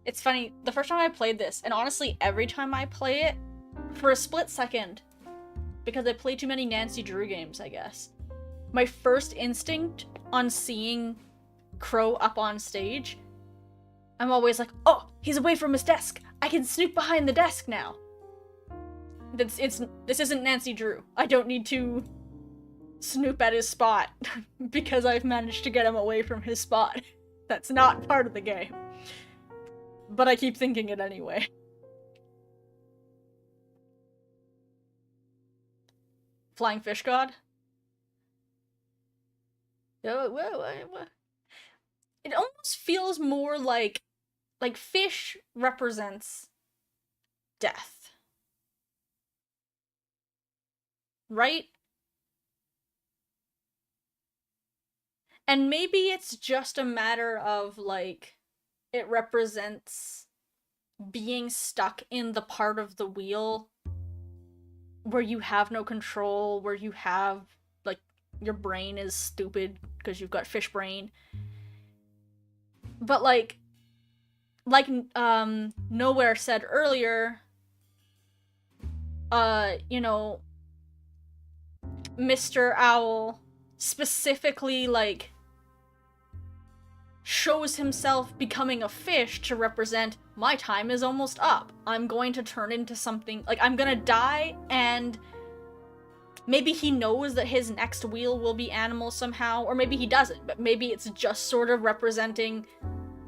[SPEAKER 1] It's funny, the first time I played this, and honestly every time I play it, for a split second, because I play too many Nancy Drew games, I guess, my first instinct on seeing Crow up on stage, I'm always like, oh, he's away from his desk. I can snoop behind the desk now. This isn't Nancy Drew. I don't need to snoop at his spot because I've managed to get him away from his spot. That's not part of the game. But I keep thinking it anyway. Flying Fish God? It almost feels more like fish represents death. Right? And maybe it's just a matter of, like, it represents being stuck in the part of the wheel where you have no control, where you have, like, your brain is stupid because you've got fish brain. But, like Nowhere said earlier, you know, Mr. Owl specifically, like, shows himself becoming a fish to represent, my time is almost up. I'm going to turn into something, like, I'm gonna die, and maybe he knows that his next wheel will be animal somehow, or maybe he doesn't, but maybe it's just sort of representing,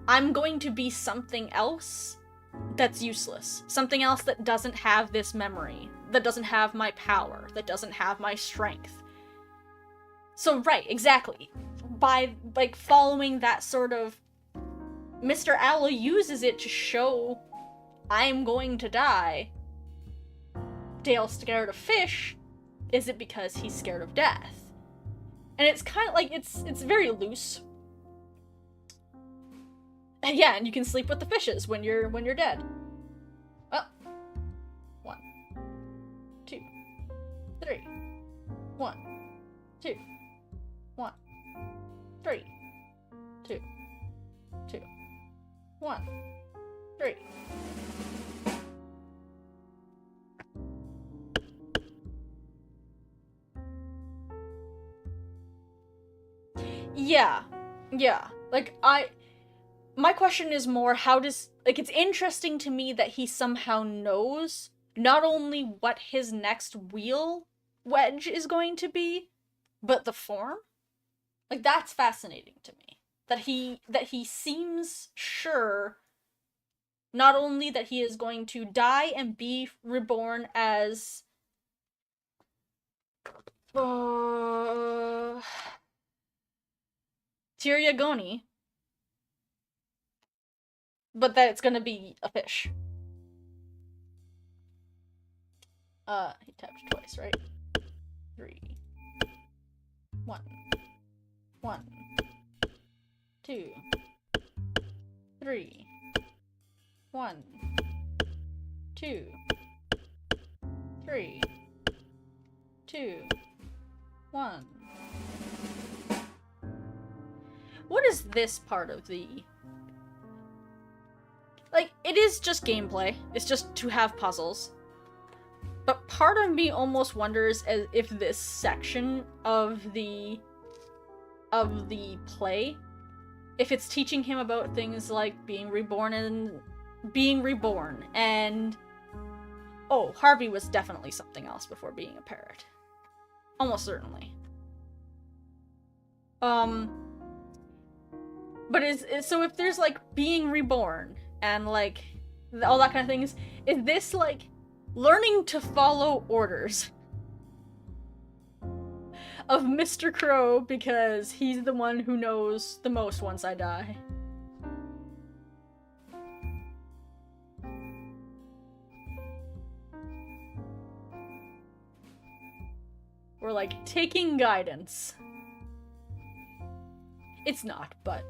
[SPEAKER 1] I'm going to be something else that's useless. Something else that doesn't have this memory, that doesn't have my power, that doesn't have my strength. So, right, exactly. By, like, following that sort of... Mr. Owl uses it to show, I'm going to die. Dale's scared of fish. Is it because he's scared of death? And it's kind of like, it's very loose. Yeah, and you can sleep with the fishes when you're dead. Well, 1, 2, 3. 1, 2, 1, 3, 2, 2, 1, 3. Yeah. Like, my question is more, how does... Like, it's interesting to me that he somehow knows not only what his next wheel wedge is going to be, but the form. Like, that's fascinating to me. That he seems sure not only that he is going to die and be reborn as... Tyriagoni, but that it's gonna be a fish. He tapped twice, right? 3. 1. 1. 2. 3. 1. 2. 3. 2. 1. What is this part of the... Like, it is just gameplay. It's just to have puzzles. But part of me almost wonders if this section of the play, if it's teaching him about things like being reborn, and oh, Harvey was definitely something else before being a parrot. Almost certainly. But so if there's like being reborn and like all that kind of things, is this like learning to follow orders of Mr. Crow because he's the one who knows the most once I die? Or like taking guidance. It's not, but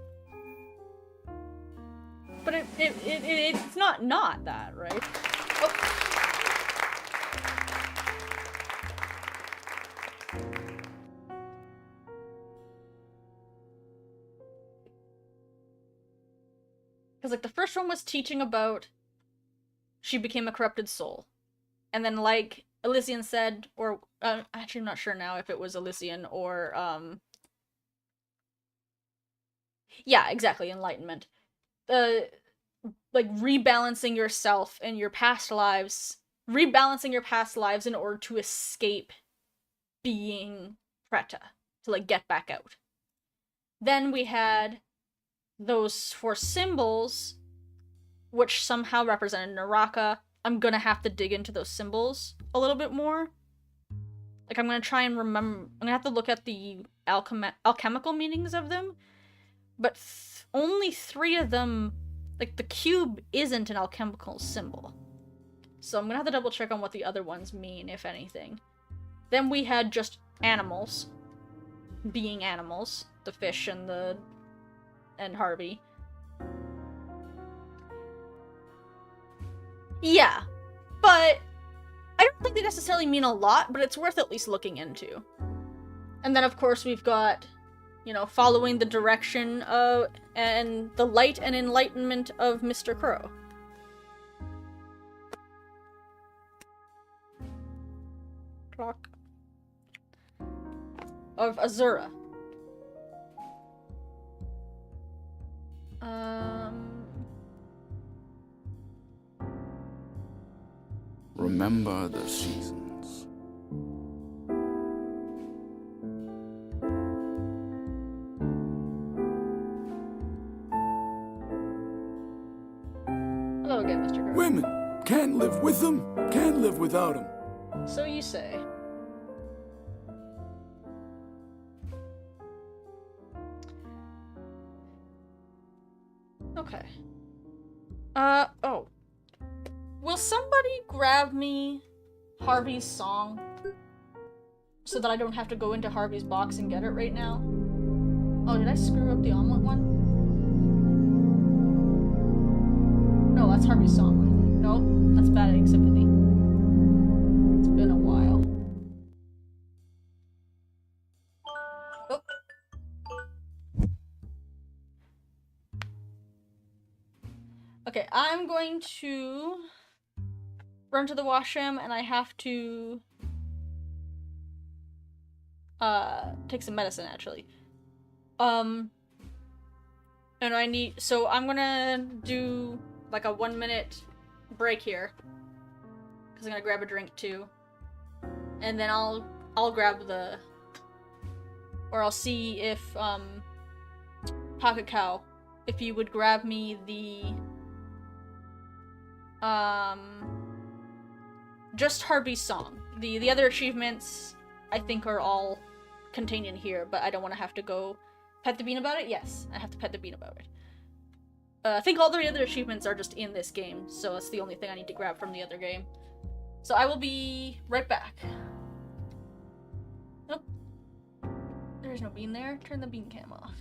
[SPEAKER 1] it's not that, right? Oh. Because like the first one was teaching about she became a corrupted soul, and then like Elysian said, or actually I'm not sure now if it was Elysian or yeah, exactly, enlightenment. Like rebalancing yourself and your past lives, rebalancing your past lives in order to escape being Preta, to like get back out. Then we had those 4 symbols, which somehow represented Naraka. I'm gonna have to dig into those symbols a little bit more. Like, I'm gonna try and remember. I'm gonna have to look at the alchemical meanings of them. But only 3 of them, like, the cube isn't an alchemical symbol. So I'm gonna have to double check on what the other ones mean, if anything. Then we had just animals. Being animals. The fish and Harvey. Yeah, but I don't think they necessarily mean a lot, but it's worth at least looking into. And then, of course, we've got, you know, following the direction of, and the light and enlightenment of Mr. Crow. Clock. Of Azura.
[SPEAKER 3] Remember the seasons.
[SPEAKER 1] Hello again, Mr. Crow.
[SPEAKER 3] Women can't live with them, can't live without them.
[SPEAKER 1] So you say. Okay. Oh. Will somebody grab me Harvey's song? So that I don't have to go into Harvey's box and get it right now? Oh, did I screw up the omelet one? No, that's Harvey's song, I think. No, that's Bad Egg Sympathy. It's been a while. Oh. Okay, I'm going to run to the washroom, and I have to take some medicine, actually. And so I'm gonna do like a 1-minute break here, because I'm gonna grab a drink too, and then I'll grab I'll see if Pocket Cow, if you would grab me the just Harvey's song. The other achievements I think are all contained in here, but I don't want to have to go pet the bean about it. Yes, I have to pet the bean about it. I think all the other achievements are just in this game, so that's the only thing I need to grab from the other game. So I will be right back. Nope. There's no bean there. Turn the bean cam off.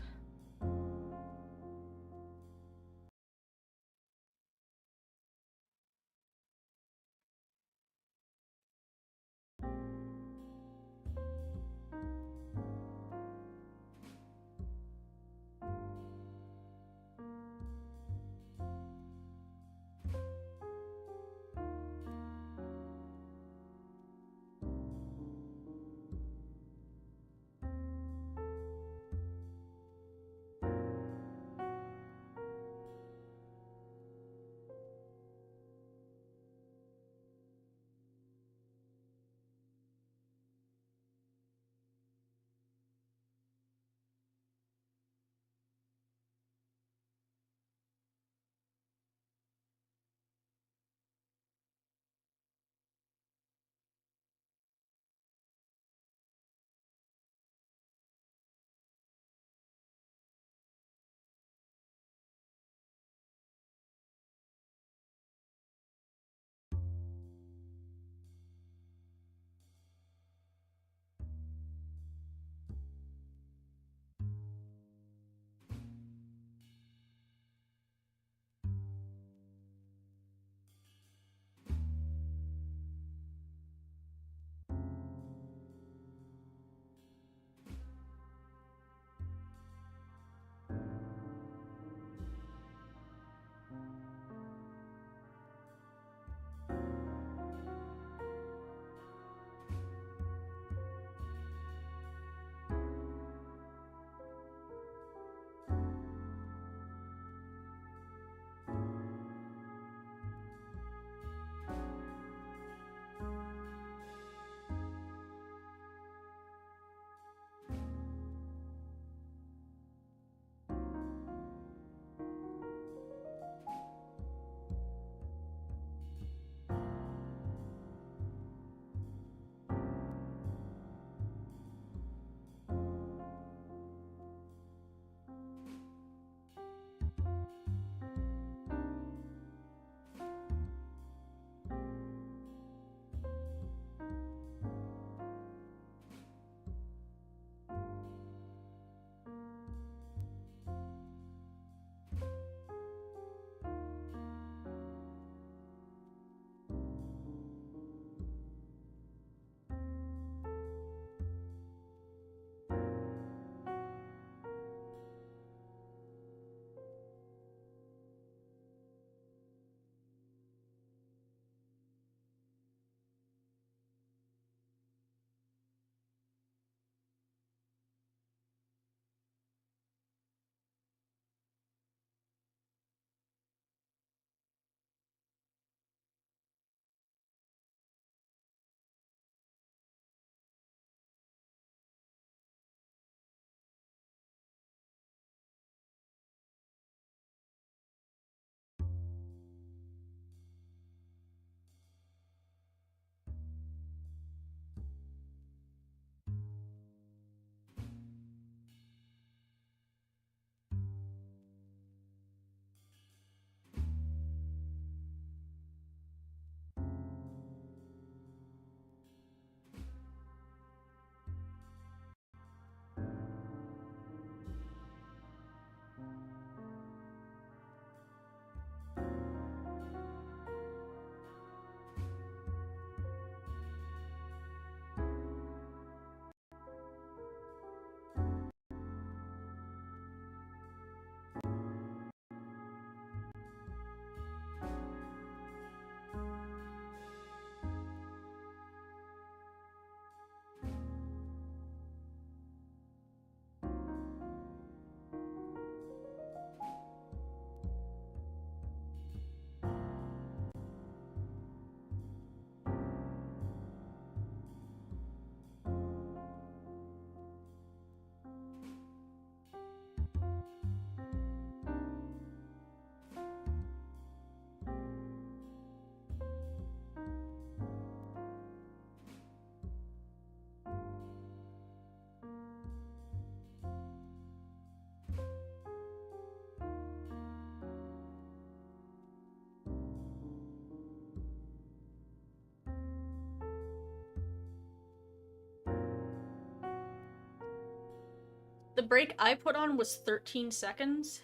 [SPEAKER 1] the break I put on was 13 seconds.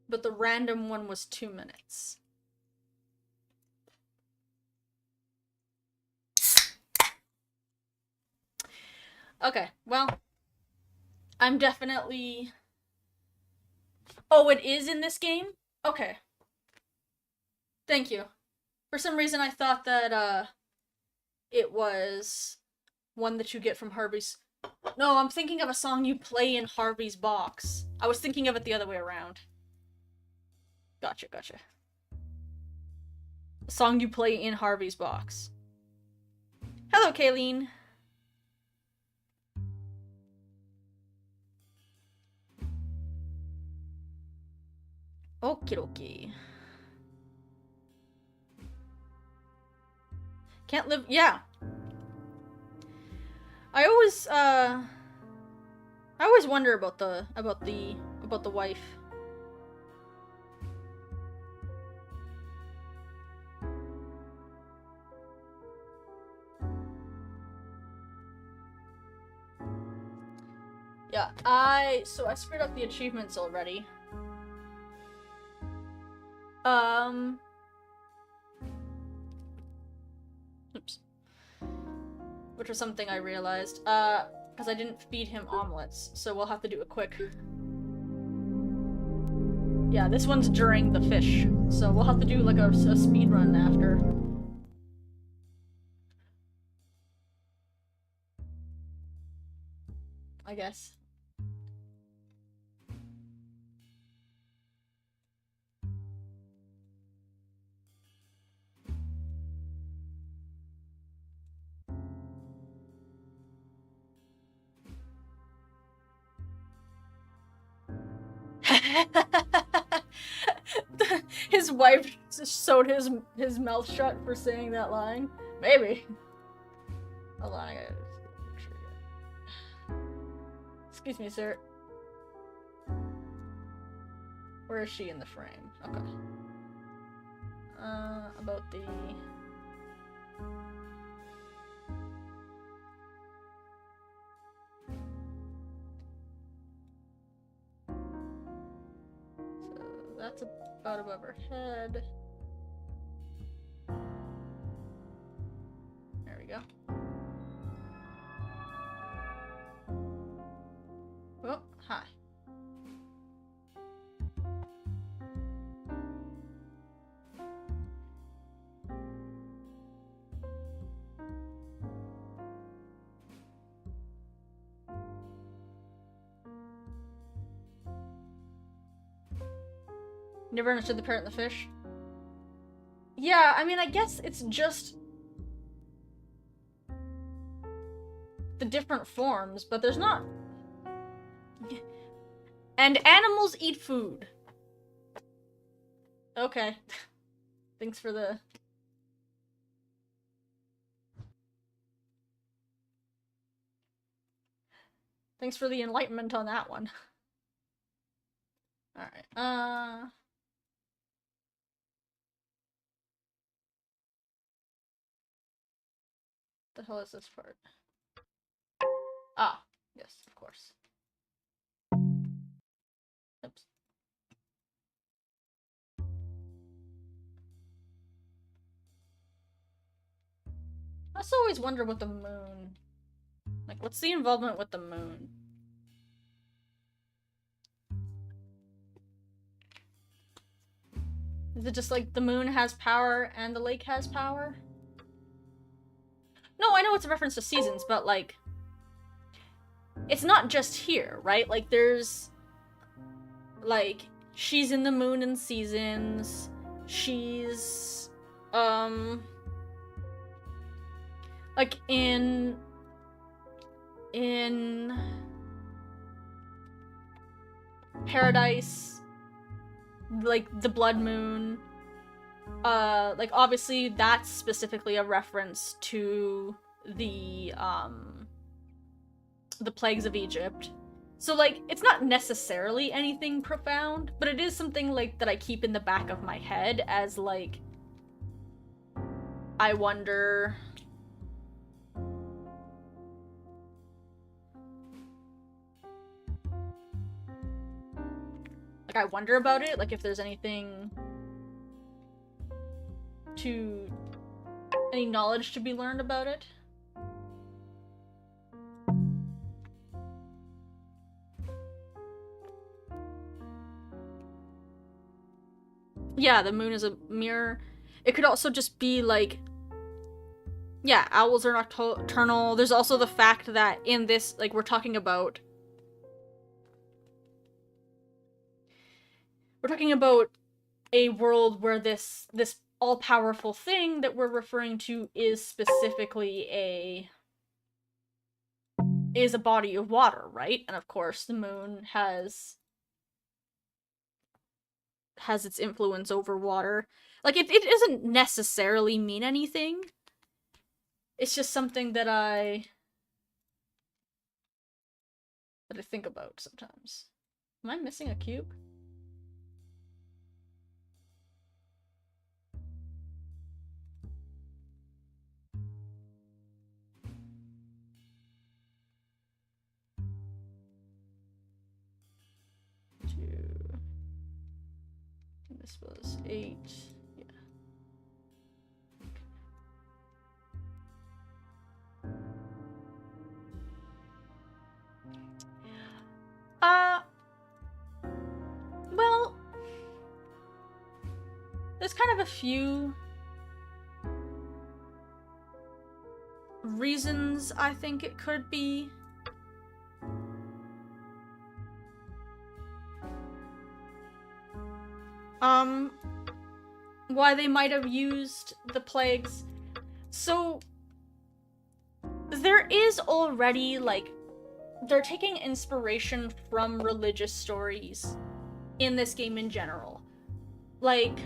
[SPEAKER 1] But the random one was 2 minutes. Okay, well, I'm definitely... Oh, it is in this game? Okay. Thank you. For some reason I thought that, it was one that you get from Harvey's... No, I'm thinking of a song you play in Harvey's box. I was thinking of it the other way around. Gotcha, gotcha. A song you play in Harvey's box. Hello, Kayleen. Okie dokie. Can't live- yeah. I always wonder about the wife. Yeah, so I screwed up the achievements already. Oops. Which was something I realized, because I didn't feed him omelets, so we'll have to do a quick... Yeah, this one's during the fish, so we'll have to do, like, a speed run after. I guess. His wife just sewed his mouth shut for saying that line. Maybe. Hold on, I gotta make sure. Excuse me, sir. Where is she in the frame? Okay. About the... So that's about above her head. There we go. Oh, hi. Never understood the parrot and the fish? Yeah, I mean, I guess it's just the different forms, but there's not... And animals eat food. Okay. Thanks for the... Thanks for the enlightenment on that one. Alright, the hell is this part? Ah, yes, of course. Oops. I also always wonder what the moon... Like, what's the involvement with the moon? Is it just like the moon has power and the lake has power? No, I know it's a reference to seasons, but like... It's not just here, right? Like, there's... Like, she's in the moon in seasons. She's... Like, in Paradise, like, the blood moon, like, obviously that's specifically a reference to the plagues of Egypt. So, like, it's not necessarily anything profound, but it is something, like, that I keep in the back of my head as, like, I wonder... Like, I wonder about it, like if there's anything any knowledge to be learned about it. Yeah, the moon is a mirror. It could also just be like, yeah, owls are nocturnal. There's also the fact that in this, like, we're talking about a world where this all-powerful thing that we're referring to is specifically a body of water, right? And of course, the moon has its influence over water. Like, it doesn't necessarily mean anything. It's just something that I think about sometimes. Am I missing a cube? This was 8. Yeah. Well, there's kind of a few reasons I think it could be. Why they might have used the plagues. So, there is already, like, they're taking inspiration from religious stories in this game in general. Like,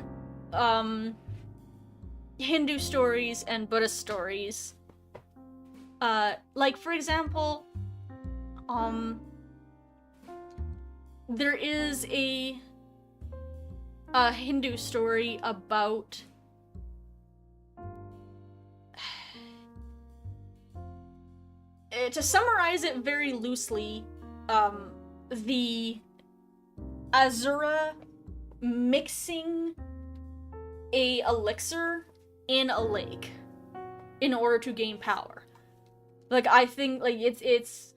[SPEAKER 1] Hindu stories and Buddhist stories. Like, for example, there is a Hindu story about to summarize it very loosely, the Azura mixing a elixir in a lake in order to gain power. Like, I think, like, it's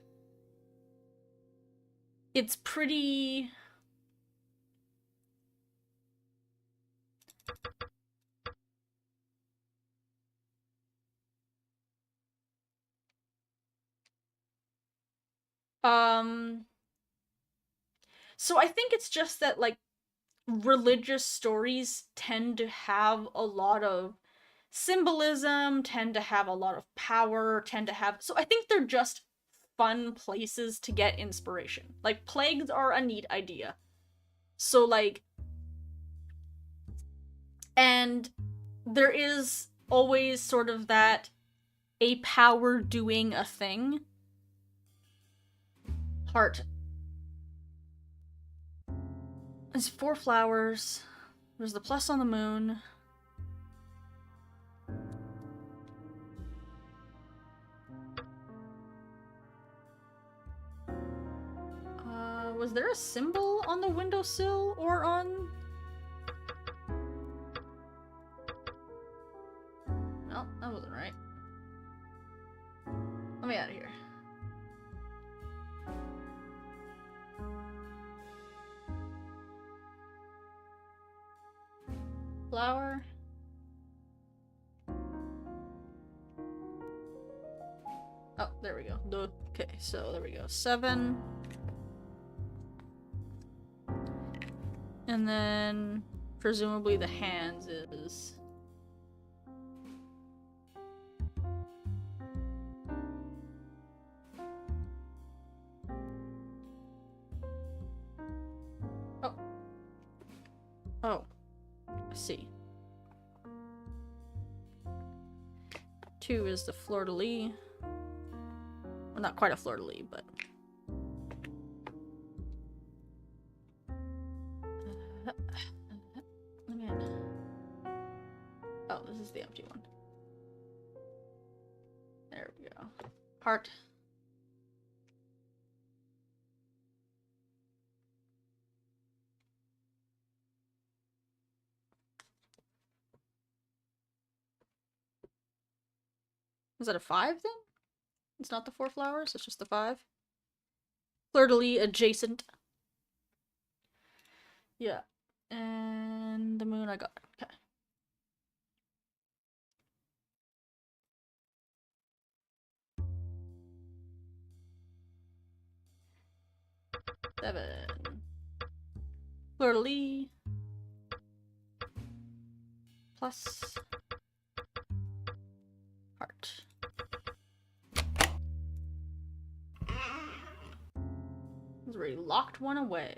[SPEAKER 1] pretty... So I think it's just that, like, religious stories tend to have a lot of symbolism, tend to have a lot of power, so I think they're just fun places to get inspiration. Like, plagues are a neat idea. So, like, and there is always sort of that a power doing a thing part. There's 4 flowers. There's the plus on the moon. Was there a symbol on the windowsill or on... No, that wasn't right. Let me out of here. Flower. Oh, there we go. Okay, so there we go. 7. And then, presumably the hands is... Oh. Oh. I see. 2 is the fleur-de-lis. Well, not quite a fleur-de-lis, but... Let me in. Oh, this is the empty one. There we go. Heart. Is that a 5 then? It's not the 4 flowers, it's just the 5. Fleur-de-lis adjacent. Yeah. And the moon I got. Okay. Seven. Fleur-de-lis. Plus. Heart. He's already locked one away.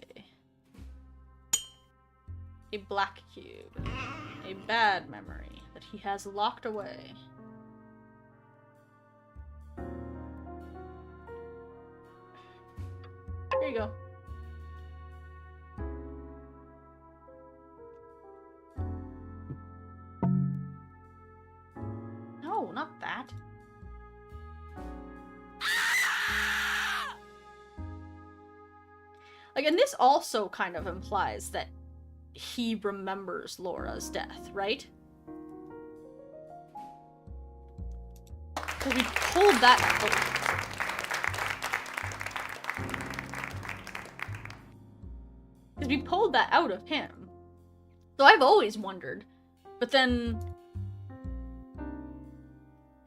[SPEAKER 1] A black cube. A bad memory that he has locked away. There you go. No, not that. Like, and this also kind of implies that he remembers Laura's death, right? Because we pulled that out. Because we pulled that out of him. So I've always wondered. But then...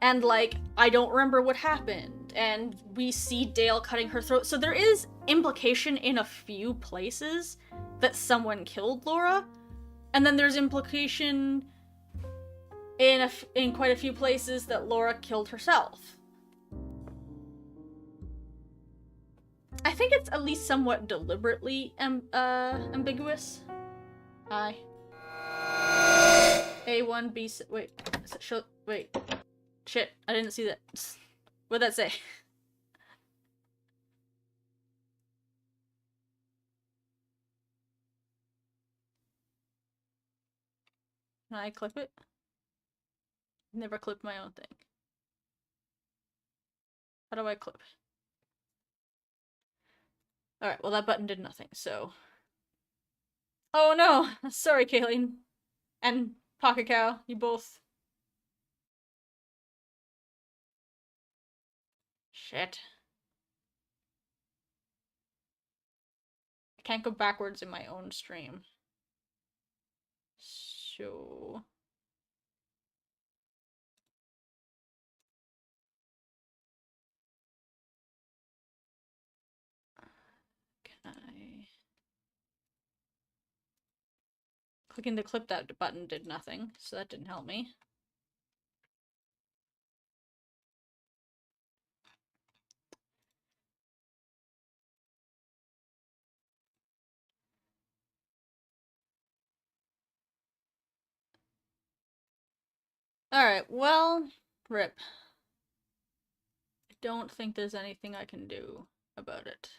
[SPEAKER 1] And, like, I don't remember what happened. And we see Dale cutting her throat. So there is implication in a few places that someone killed Laura. And then there's implication in quite a few places that Laura killed herself. I think it's at least somewhat deliberately ambiguous. Hi. A1, B... Wait. Wait. Shit. I didn't see that. What'd that say? Can I clip it? Never clipped my own thing. How do I clip? Alright, well that button did nothing, so... Oh no! Sorry, Kayleen. And Pocket Cow, you both... Shit. I can't go backwards in my own stream. So... Can I... Clicking the clip that button did nothing, so that didn't help me. Alright, well, rip. I don't think there's anything I can do about it.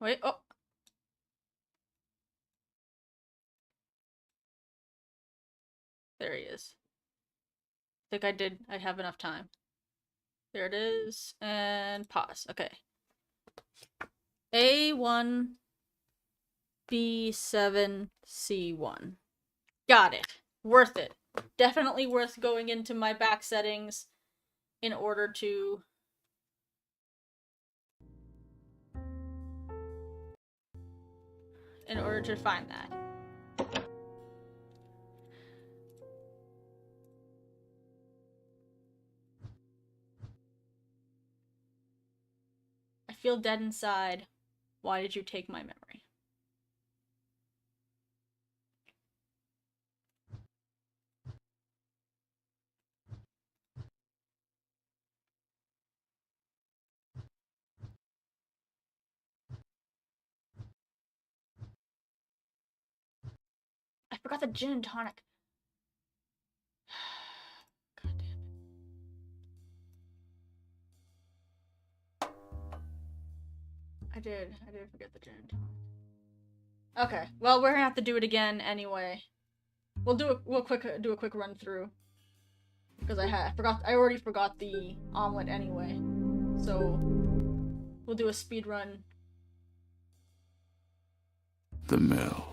[SPEAKER 1] Wait, oh! There he is. I think I have enough time. There it is, and pause. Okay. A1, B7, C1. Got it. Worth it. Definitely worth going into my back settings in order to... find that. I feel dead inside. Why did you take my memory? I forgot the gin and tonic. God damn it. I did forget the gin and tonic. Okay, well, we're gonna have to do it again anyway. We'll do a quick run through because I already forgot the omelet anyway. So We'll do a speed run.
[SPEAKER 3] The mill.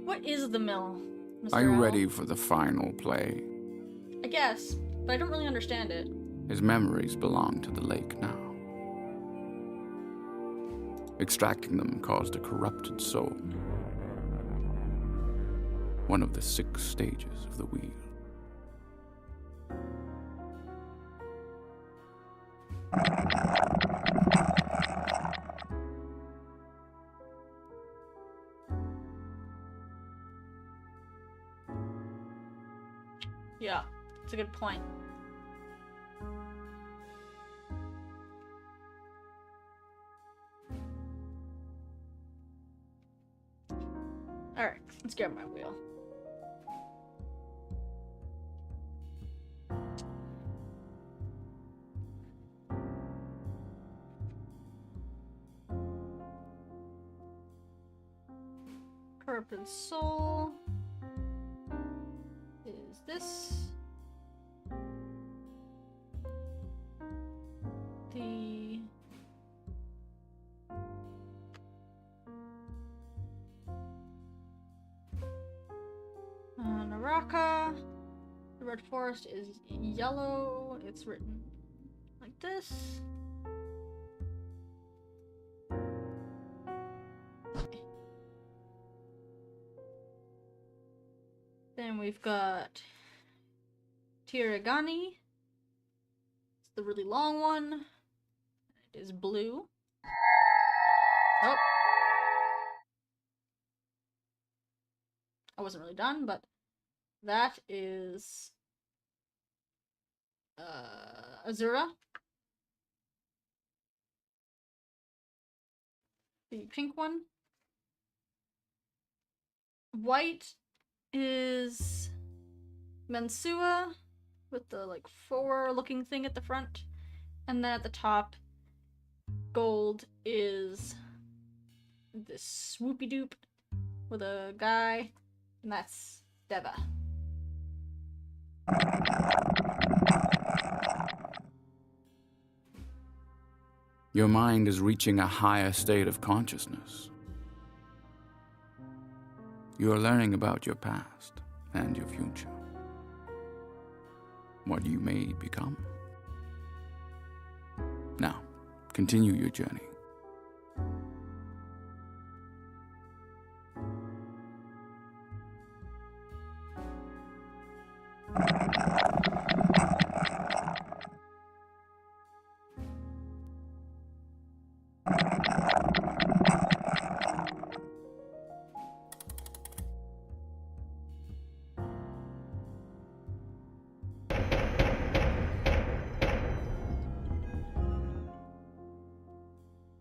[SPEAKER 1] What is the mill, Mr.
[SPEAKER 3] Are you
[SPEAKER 1] Owl?
[SPEAKER 3] ready for the final play?
[SPEAKER 1] I guess, but I don't really understand it.
[SPEAKER 3] His memories belong to the lake now. Extracting them caused a corrupted soul. One of the 6 stages of the wheel.
[SPEAKER 1] Yeah, it's a good point. Alright, let's grab my wheel. Corrupted soul is this. The Naraka. The red forest is yellow. It's written like this. Then we've got Tiragani. It's the really long one. It is blue. Oh. I wasn't really done, but that is Azura. The pink one. White is Mansua with the like 4 looking thing at the front. And then at the top, gold is this swoopy doop with a guy, and that's Deva.
[SPEAKER 3] Your mind is reaching a higher state of consciousness. You are learning about your past and your future. What you may become. Now, continue your journey.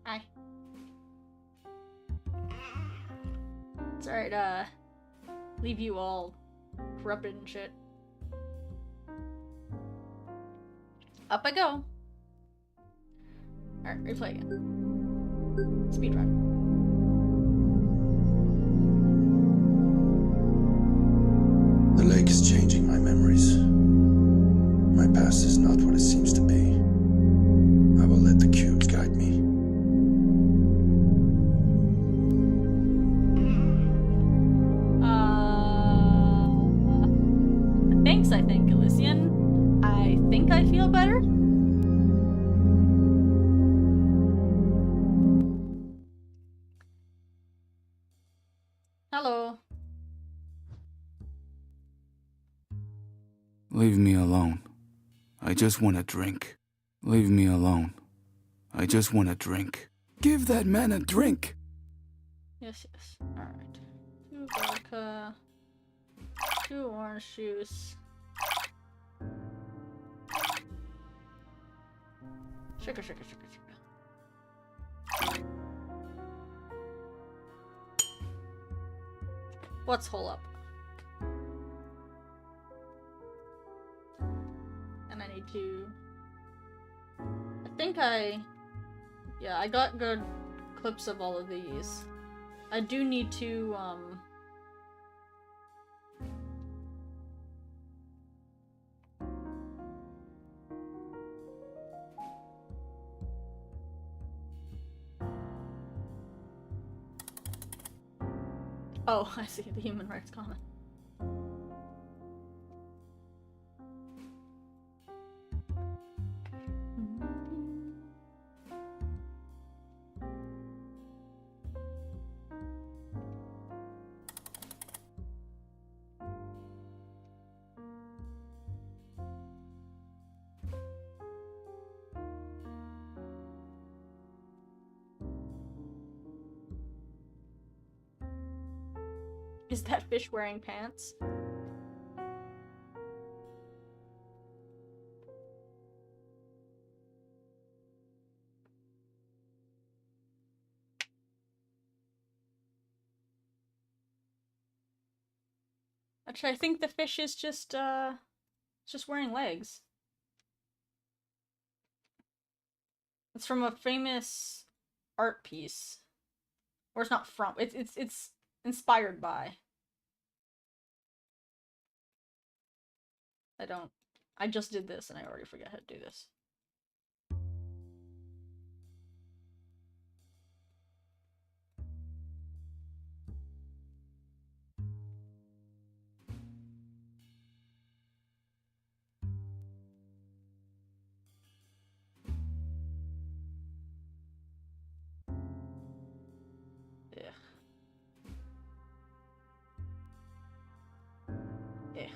[SPEAKER 1] Hi. It's alright, leave you all corrupted and shit. Up I go. Alright, replay again. Speedrun.
[SPEAKER 2] The lake is changing my memories. My past is not what it seems to be. I will let the cubes guide me.
[SPEAKER 1] Thanks, I think, Elysian. I think I feel better. Hello.
[SPEAKER 3] Leave me alone. I just want a drink. Leave me alone. I just want a drink. Give that man a drink.
[SPEAKER 1] Yes, yes. Alright. 2 vodka. 2 orange juice. Sugar, sugar, sugar, sugar. What's hole up? And I need to... Yeah, I got good clips of all of these. I do need to, Oh, I see. The human rights comment. Is that fish wearing pants? Actually, I think the fish is just wearing legs. It's from a famous art piece. Or it's not from, it's inspired by. I just did this and I already forget how to do this. Ugh. Ugh.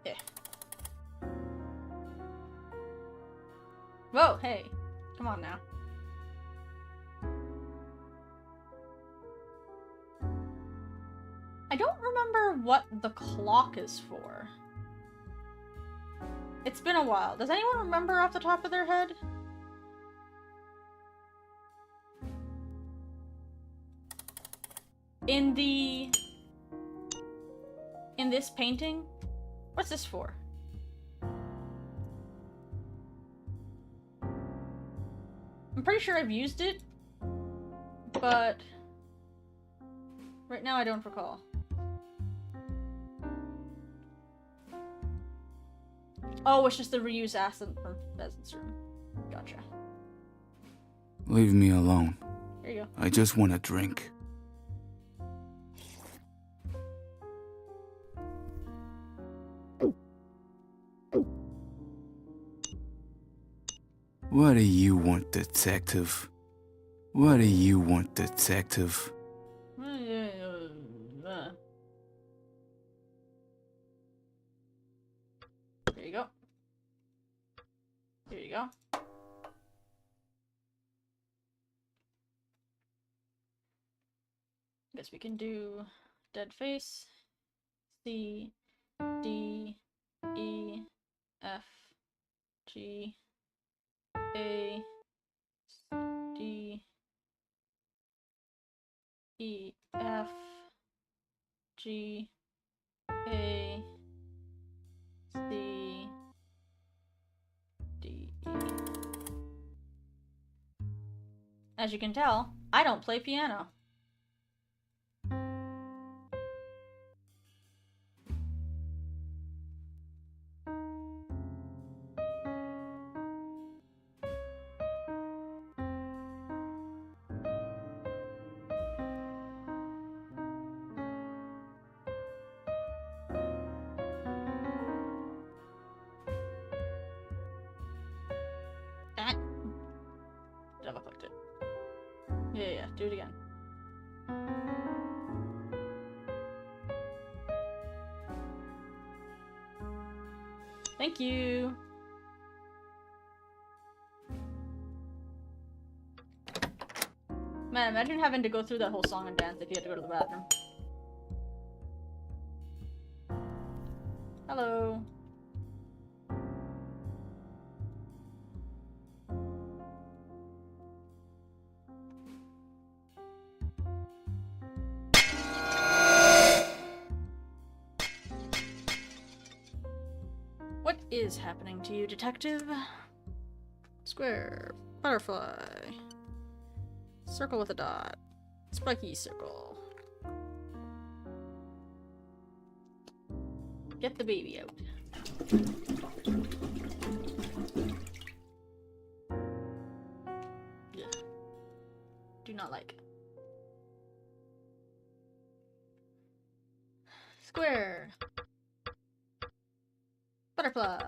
[SPEAKER 1] Ugh. Whoa, hey. Come on now. I don't remember what the clock is for. It's been a while. Does anyone remember off the top of their head? In this painting? What's this for? I'm pretty sure I've used it, but right now I don't recall. Oh, it's just the reuse acid from Pheasant's Room. Gotcha.
[SPEAKER 3] Leave me alone.
[SPEAKER 1] There you go.
[SPEAKER 3] I just want a drink. What do you want, detective? What do you want, detective?
[SPEAKER 1] There you go. Here you go. Guess we can do dead face. C, D, E, F, G, A, D, E, F, G, A, C, D, E. As you can tell, I don't play piano. Double clicked it. Yeah, do it again. Thank you. Man, imagine having to go through that whole song and dance if you had to go to the bathroom. Hello. What is happening to you, detective? Square, butterfly, circle with a dot, spiky circle. Get the baby out. Ugh. Do not like. Square. Butterfly.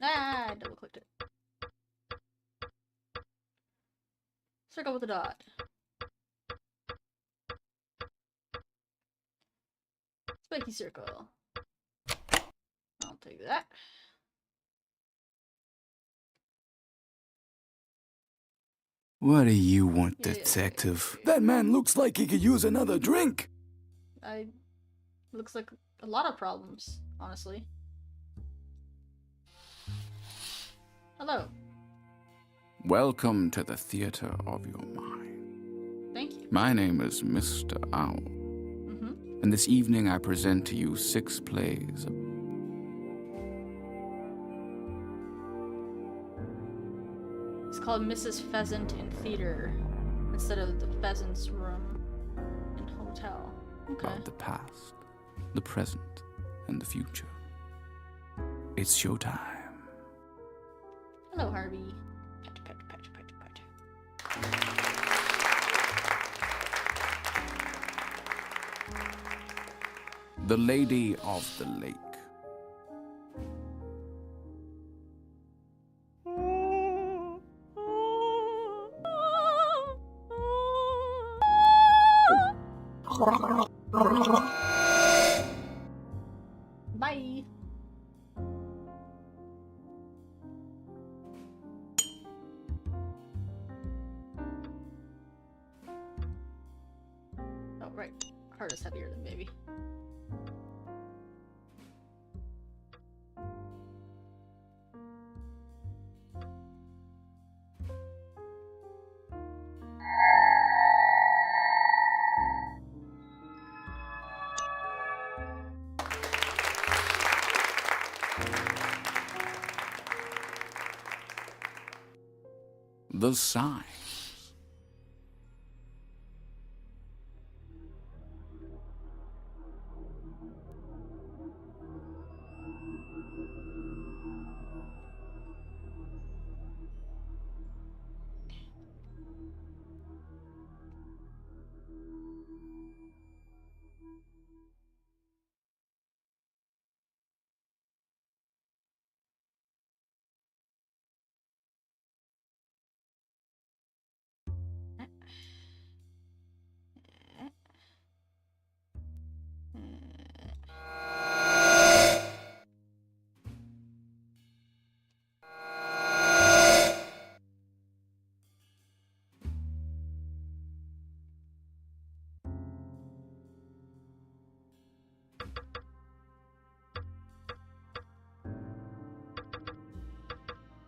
[SPEAKER 1] Ah, I double clicked it. Circle with a dot. Spiky circle. I'll take that.
[SPEAKER 3] What do you want,
[SPEAKER 1] Yeah.
[SPEAKER 3] detective? That man looks like he could use another drink.
[SPEAKER 1] Looks like a lot of problems, honestly. Hello.
[SPEAKER 3] Welcome to the theater of your mind.
[SPEAKER 1] Thank you.
[SPEAKER 3] My name is Mr. Owl, and this evening I present to you 6 plays.
[SPEAKER 1] It's called Mrs. Pheasant in Theater instead of the Pheasant's Room in Hotel. Okay.
[SPEAKER 3] About the past, the present, and the future. It's showtime.
[SPEAKER 1] Hello, Harvey. Pet, pet, pet, pet, pet.
[SPEAKER 3] The Lady of the Lake.
[SPEAKER 1] Bye. Oh, right. Heart is heavier than baby.
[SPEAKER 3] The Signs.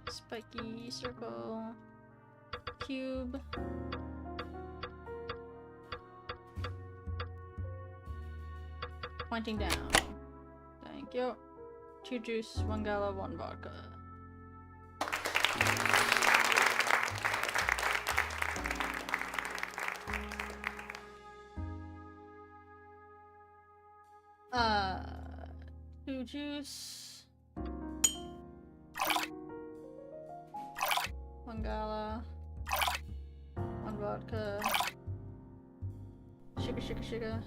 [SPEAKER 1] Spiky circle. Cube. Pointing down. Thank you. 2 juice, 1 gala, 1 vodka. Uh, 2 juice. 1 gala. 1 vodka. Shika shika shika.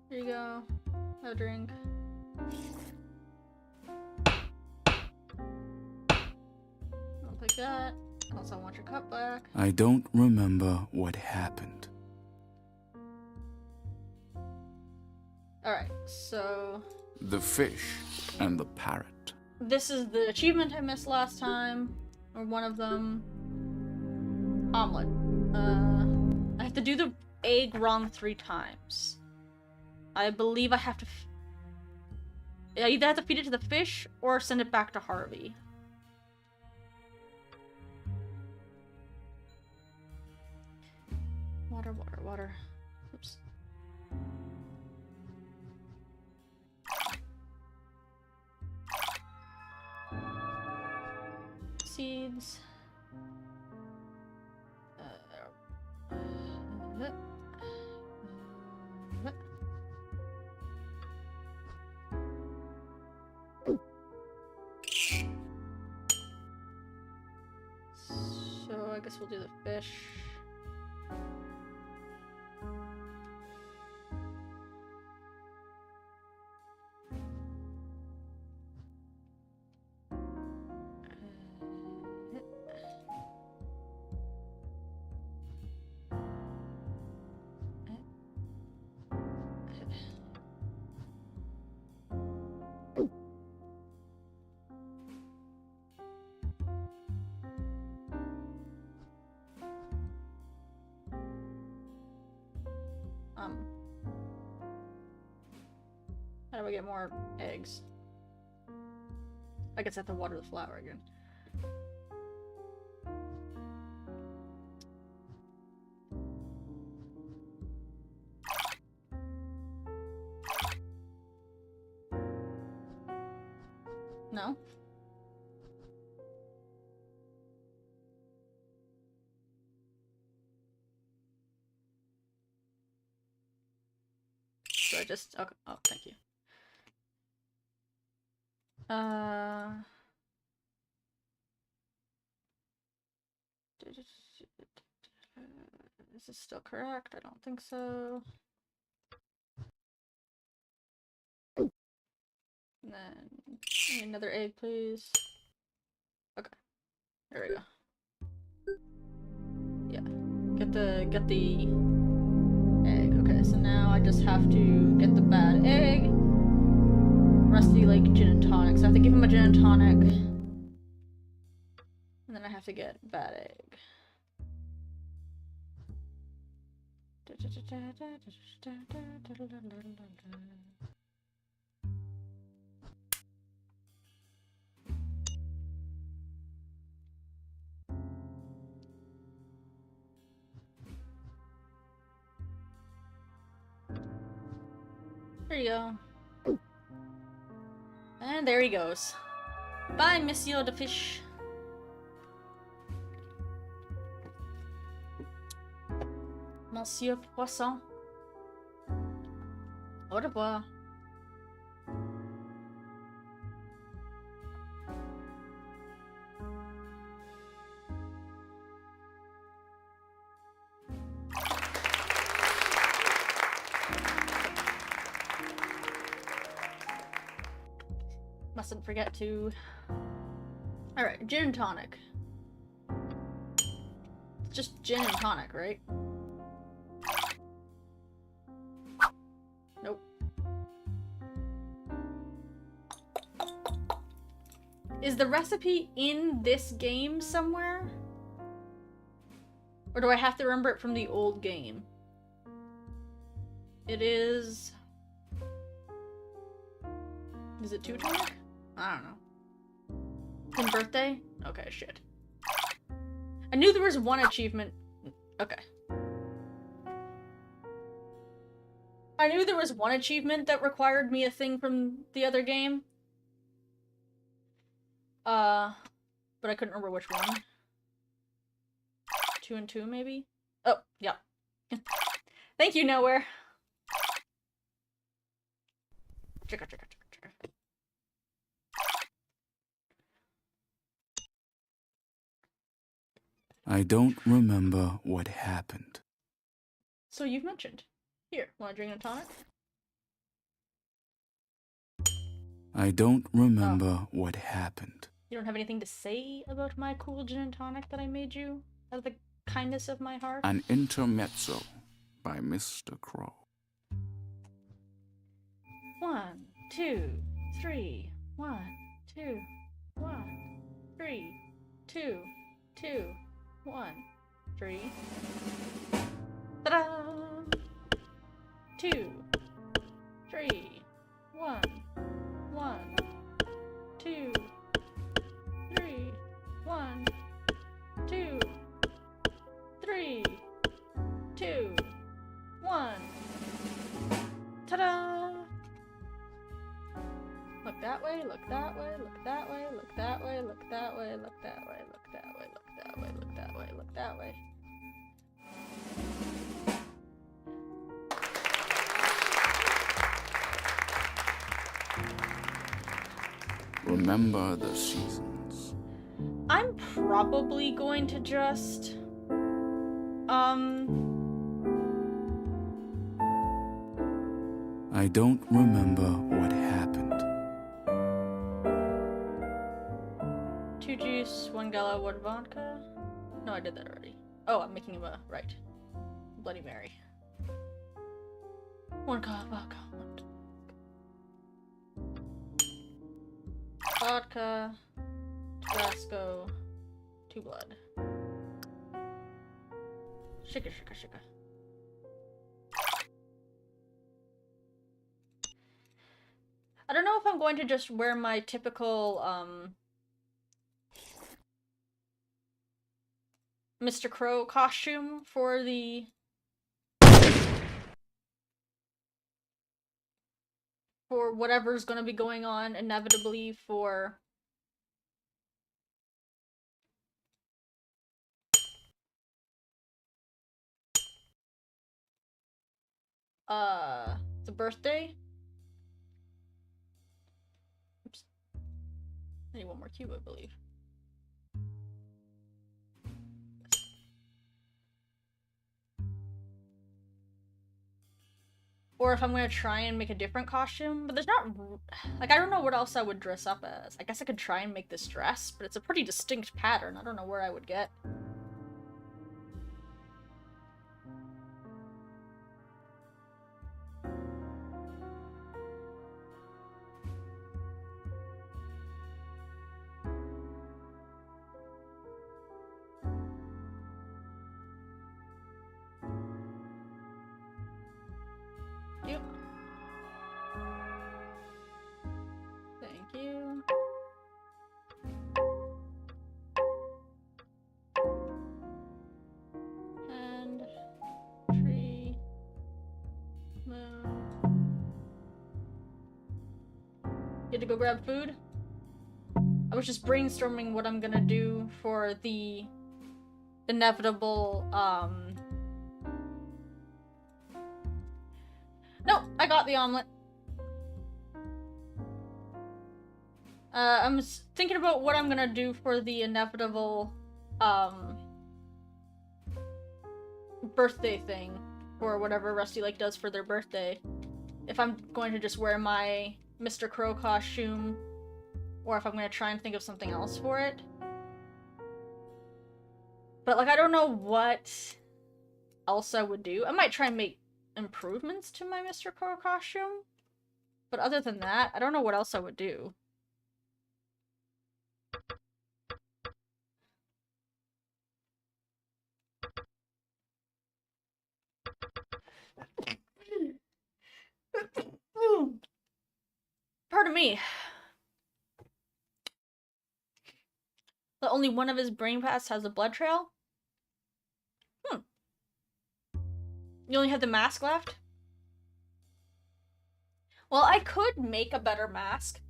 [SPEAKER 1] Here you go. Have a drink. I'll take that. Also want your cup back.
[SPEAKER 3] I don't remember what happened.
[SPEAKER 1] Alright, so
[SPEAKER 3] The fish and the parrot.
[SPEAKER 1] this is the achievement I missed last time. Or one of them. Omelet. I have to do the egg wrong 3 times. I believe I have to I either have to feed it to the fish or send it back to Harvey. Water, water, water. Oops. Seeds. So I guess we'll do the fish. How do I get more eggs? I guess I have to water the flower again. No? So I just... Okay. Oh, thank you. Is this still correct? I don't think so. And then another egg, please. Okay. There we go. Yeah. Get the egg. Okay, so now I just have to get the bad egg. Rusty like gin and tonic. So I have to give him a gin and tonic. And then I have to get bad egg. There you go. And there he goes. Bye, Monsieur the Fish. Monsieur Poisson. Au revoir. Mustn't forget to... Alright, gin and tonic. It's just gin and tonic, right? Nope. Is the recipe in this game somewhere? Or do I have to remember it from the old game? It is... Is it 2 tonic? I don't know. In birthday? Okay, shit. I knew there was one achievement. Okay. I knew there was one achievement that required me a thing from the other game. But I couldn't remember which one. 2 and 2, maybe? Oh, yeah. Thank you, Nowhere. Chicka, chicka, chicka, chicka.
[SPEAKER 3] I don't remember what happened.
[SPEAKER 1] So you've mentioned. Here, wanna drink a tonic?
[SPEAKER 3] I don't remember what happened.
[SPEAKER 1] You don't have anything to say about my cool gin and tonic that I made you? Out of the kindness of my heart?
[SPEAKER 3] An intermezzo by Mr. Crow.
[SPEAKER 1] 1, 2, 3. 1, 2, 1, 3, 2, 2, 1, 3. Ta-da! 2, 3, 1, 1, 2, 3, 1, 2, 3, 2, 1. Ta-da! Look that way, look that way, look that way, look that way, look that way, look that way, look that way, look that way, look that way, look that way.
[SPEAKER 3] Remember the seasons.
[SPEAKER 1] I'm probably going to just
[SPEAKER 3] I don't remember what happened.
[SPEAKER 1] 2 juice, 1 gala, 1 vodka. No, I did that already. Oh, I'm making him a right. Bloody Mary. 1 gala, vodka, 1 vodka, Tabasco, 2 blood. Shika, shika, shika. I don't know if I'm going to just wear my typical, Mr. Crow costume for the... for whatever's gonna be going on inevitably for... the birthday? Oops. I need 1 more cube, I believe. Or if I'm gonna try and make a different costume, but there's not... like, I don't know what else I would dress up as. I guess I could try and make this dress, but it's a pretty distinct pattern. I don't know where I would get. Yep. Thank you. And tree, moon. Get to go grab food? I was just brainstorming what I'm gonna do for the inevitable, No, I got the omelet. I'm thinking about what I'm gonna do for the inevitable, birthday thing. Or whatever Rusty Lake does for their birthday. If I'm going to just wear my Mr. Crow costume, or if I'm gonna try and think of something else for it. But, like, I don't know what else I would do. I might try and make improvements to my Mr. Crow costume. But other than that, I don't know what else I would do. Pardon me. But only one of his brain paths has a blood trail? You only have the mask left? Well, I could make a better mask.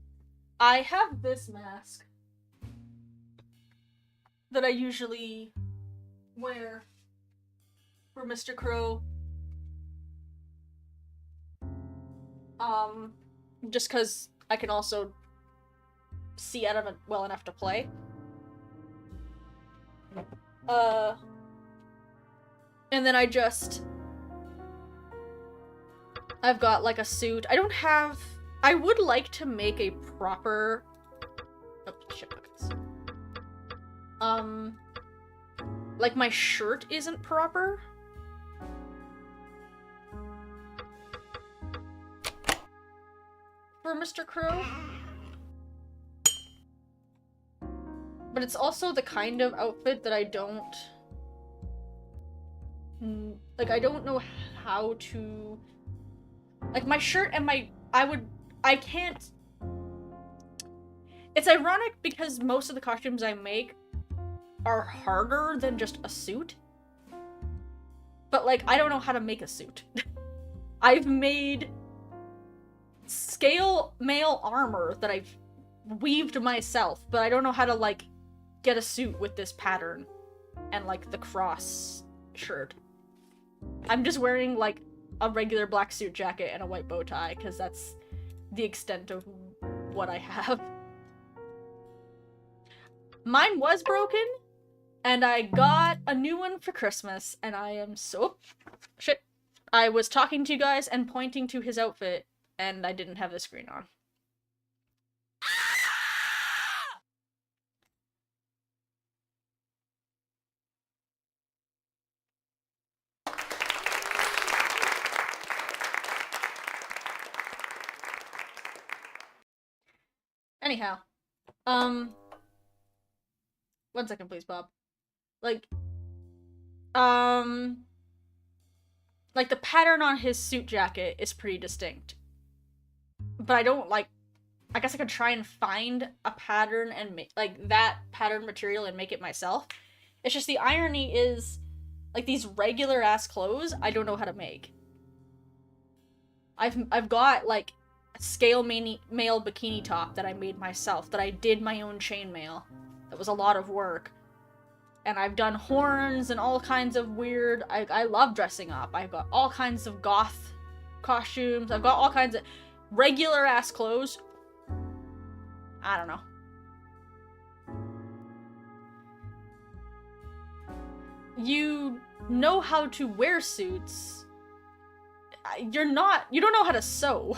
[SPEAKER 1] I have this mask that I usually wear for Mr. Crow. Just because I can also see out of it well enough to play. And then I've got, like, a suit. I would like to make a proper... oh, shit buckets. Like, my shirt isn't proper. For Mr. Crow. But it's also the kind of outfit that I don't... like, I don't know how to... like, my shirt and I can't... It's ironic because most of the costumes I make are harder than just a suit. But, like, I don't know how to make a suit. I've made scale mail armor that I've weaved myself, but I don't know how to, like, get a suit with this pattern and, like, the cross shirt. I'm just wearing, like, a regular black suit jacket and a white bow tie, because that's the extent of what I have. Mine was broken, And I got a new one for Christmas, and I am so... Shit. I was talking to you guys and pointing to his outfit, and I didn't have the screen on. Anyhow, 1 second, please, Bob. Like the pattern on his suit jacket is pretty distinct. But I don't, like, I guess I could try and find a pattern and make, like, that pattern material and make it myself. It's just the irony is, like, these regular-ass clothes, I don't know how to make. I've got, like, a scale male bikini top that I made myself, that I did my own chainmail. That was a lot of work. And I've done horns and all kinds of weird... I love dressing up. I've got all kinds of goth costumes. I've got all kinds of regular-ass clothes. I don't know. You know how to wear suits. You don't know how to sew.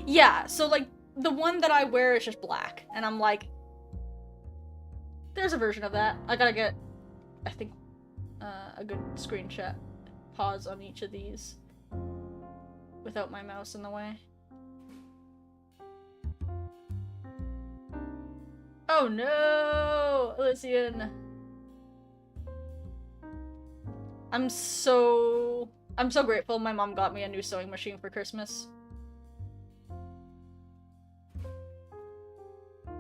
[SPEAKER 1] Yeah, so, like, the one that I wear is just black. And I'm like... There's a version of that. I gotta get, I think, a good screenshot. Pause on each of these. Without my mouse in the way. Oh no! Elysian. I'm so grateful my mom got me a new sewing machine for Christmas.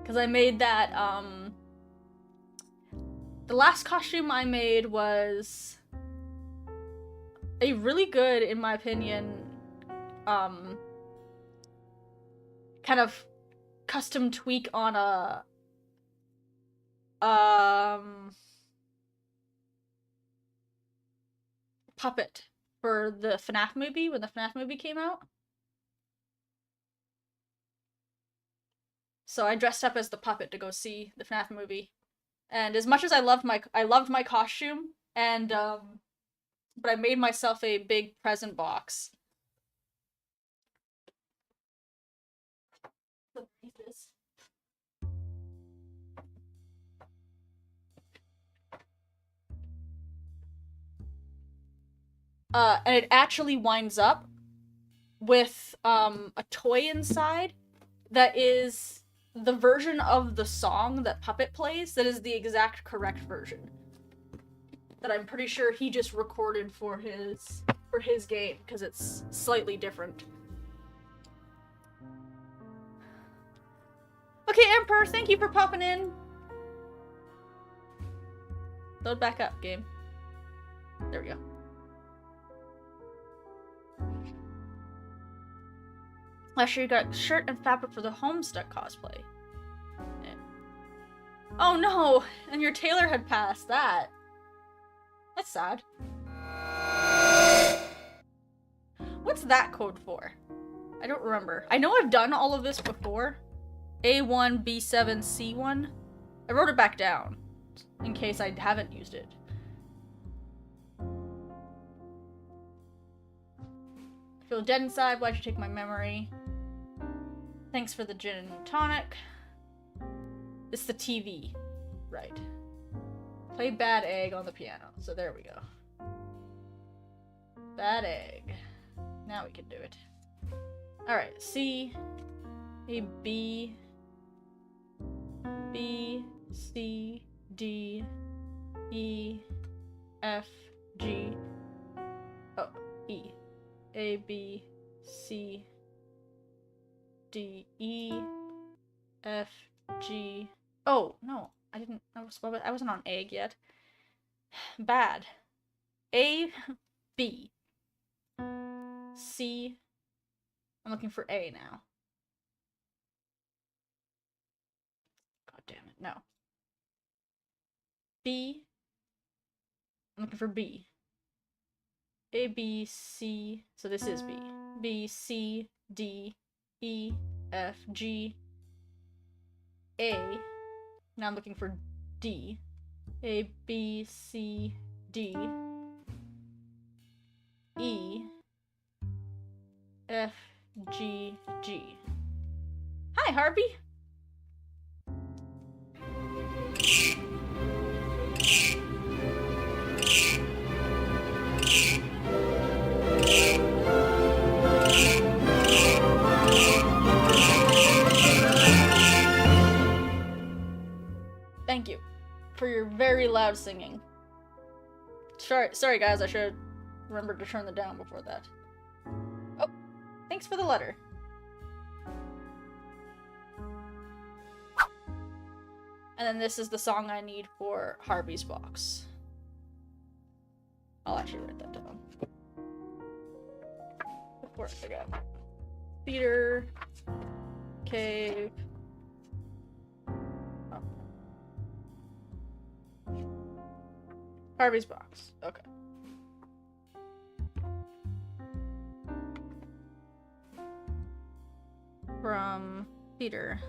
[SPEAKER 1] Because I made that, the last costume I made was a really good, in my opinion, kind of custom tweak on a, puppet for the FNAF movie, when the FNAF movie came out. So I dressed up as the puppet to go see the FNAF movie. And as much as I loved my costume, and, but I made myself a big present box. And it actually winds up with, a toy inside that is the version of the song that Puppet plays that is the exact correct version. That I'm pretty sure he just recorded for his game, because it's slightly different. Okay, Emperor, thank you for popping in. Load back up, game. There we go. Last year you got shirt and fabric for the Homestuck cosplay. Yeah. Oh no! And your tailor had passed that. That's sad. What's that code for? I don't remember. I know I've done all of this before. A1, B7, C1. I wrote it back down, in case I haven't used it. I feel dead inside, why'd you take my memory? Thanks for the gin and tonic. It's the TV. Right. Play Bad Egg on the piano. So there we go. Bad Egg. Now we can do it. Alright, C, A, B, B, C, D, E, F, G, oh, E. A, B, C, D, E, F, G. Oh, no. I wasn't on egg yet. Bad. A, B, C. I'm looking for A now. God damn it, no. B. I'm looking for B. A, B, C. So this is B. B, C, D, E, F, G, A. Now I'm looking for D. A, B, C, D. E. F, G, G. Hi, Harvey! Thank you for your very loud singing. Sorry guys, I should remember to turn the down before that. Oh, thanks for the letter. And then this is the song I need for Harvey's box. I'll actually write that down before I forget. Theater, cave. Oh. Harvey's box. Okay. From theater.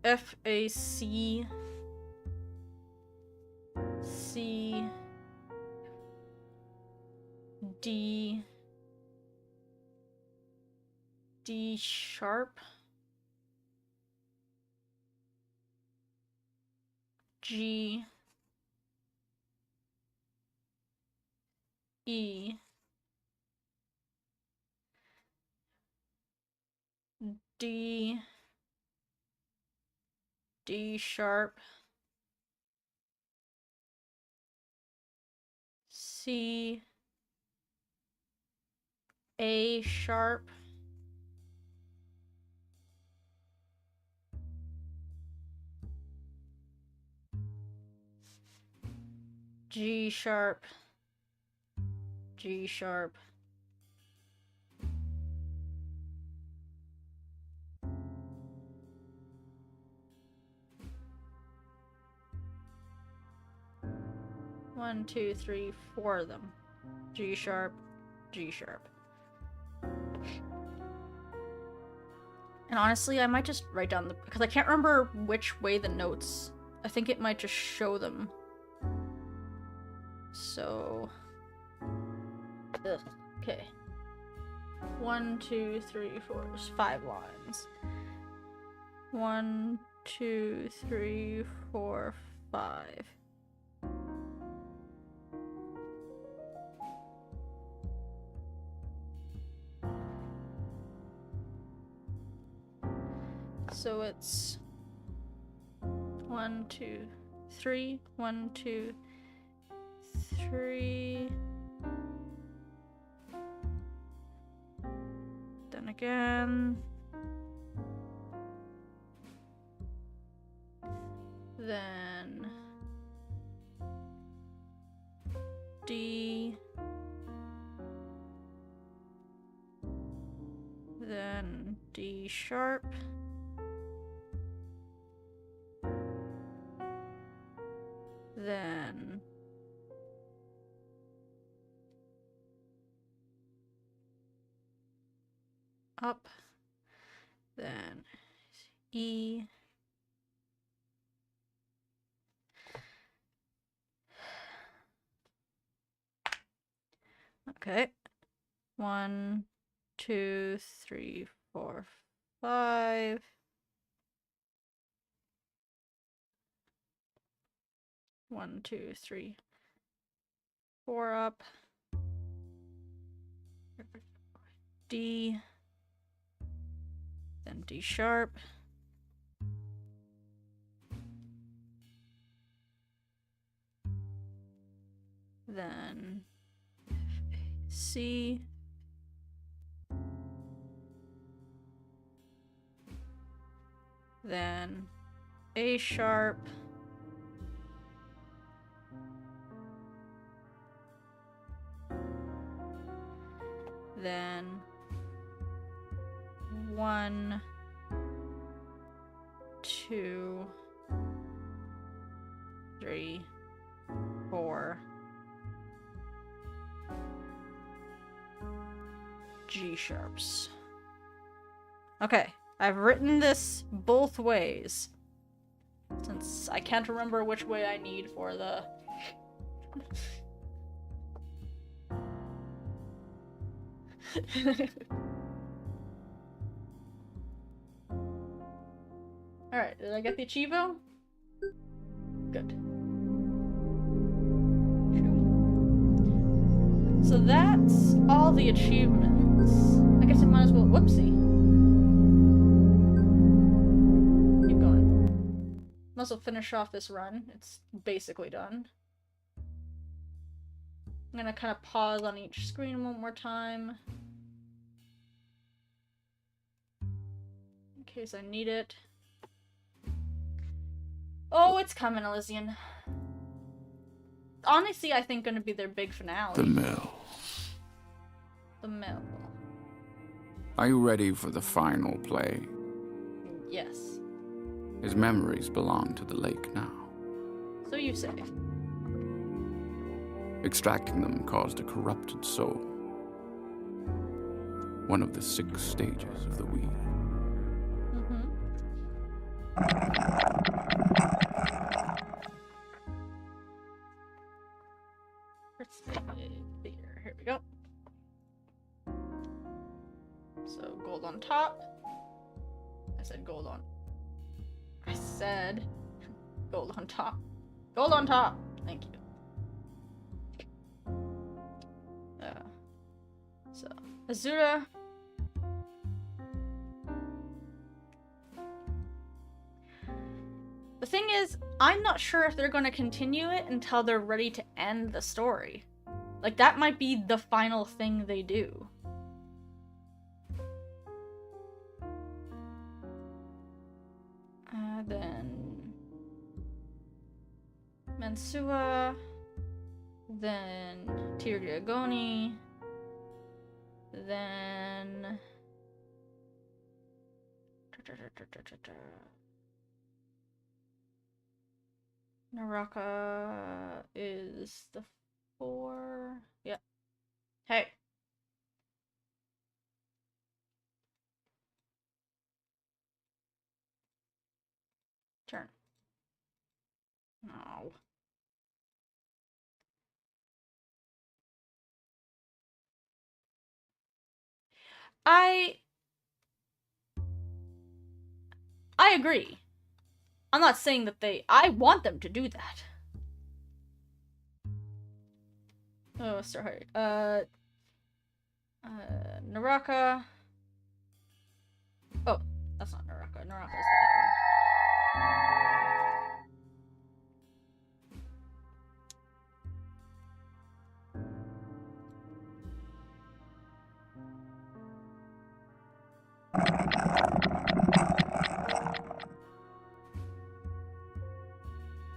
[SPEAKER 1] F-A-C C D D sharp G E D D sharp C A sharp G sharp G sharp One, two, three, four of them. G sharp, G sharp. And honestly, I might just write down the, because I can't remember which way the notes. I think it might just show them. So, ugh, okay. 1, 2, 3, 4. There's 5 lines. 1, 2, 3, 4, 5. So it's 1, 2, 3, 1, 2, 3. Then again. Then D. Then D sharp. Then up, then E, okay, 1, 2, 3, 4, 5. One, two, three, 4 up. D. Then D sharp. Then C. Then A sharp. Then 1, 2, 3, 4. G sharps. Okay, I've written this both ways. Since I can't remember which way I need for the... Alright, did I get the Achievo? Good. So that's all the achievements. I guess I might as well... Whoopsie. Keep going. Might as well finish off this run. It's basically done. I'm gonna kind of pause on each screen one more time. In case I need it. Oh, it's coming, Elysian. Honestly, I think gonna be their big finale.
[SPEAKER 3] The mill.
[SPEAKER 1] The mill.
[SPEAKER 3] Are you ready for the final play?
[SPEAKER 1] Yes.
[SPEAKER 3] His memories belong to the lake now.
[SPEAKER 1] So you say.
[SPEAKER 3] Extracting them caused a corrupted soul. One of the 6 stages of the wheel.
[SPEAKER 1] Theater. Here we go. So gold on top. I said gold on. I said gold on top. Gold on top. Thank you. So Azura. The thing is, I'm not sure if they're going to continue it until they're ready to end the story. Like, that might be the final thing they do. Then... Mansua. Then... Tirdiagoni. Then... Naraka is the 4. Yeah. Hey. Turn. No. I agree. I'm not saying that I want them to do that. Oh, sorry. Naraka. Oh, that's not Naraka. Naraka is that one.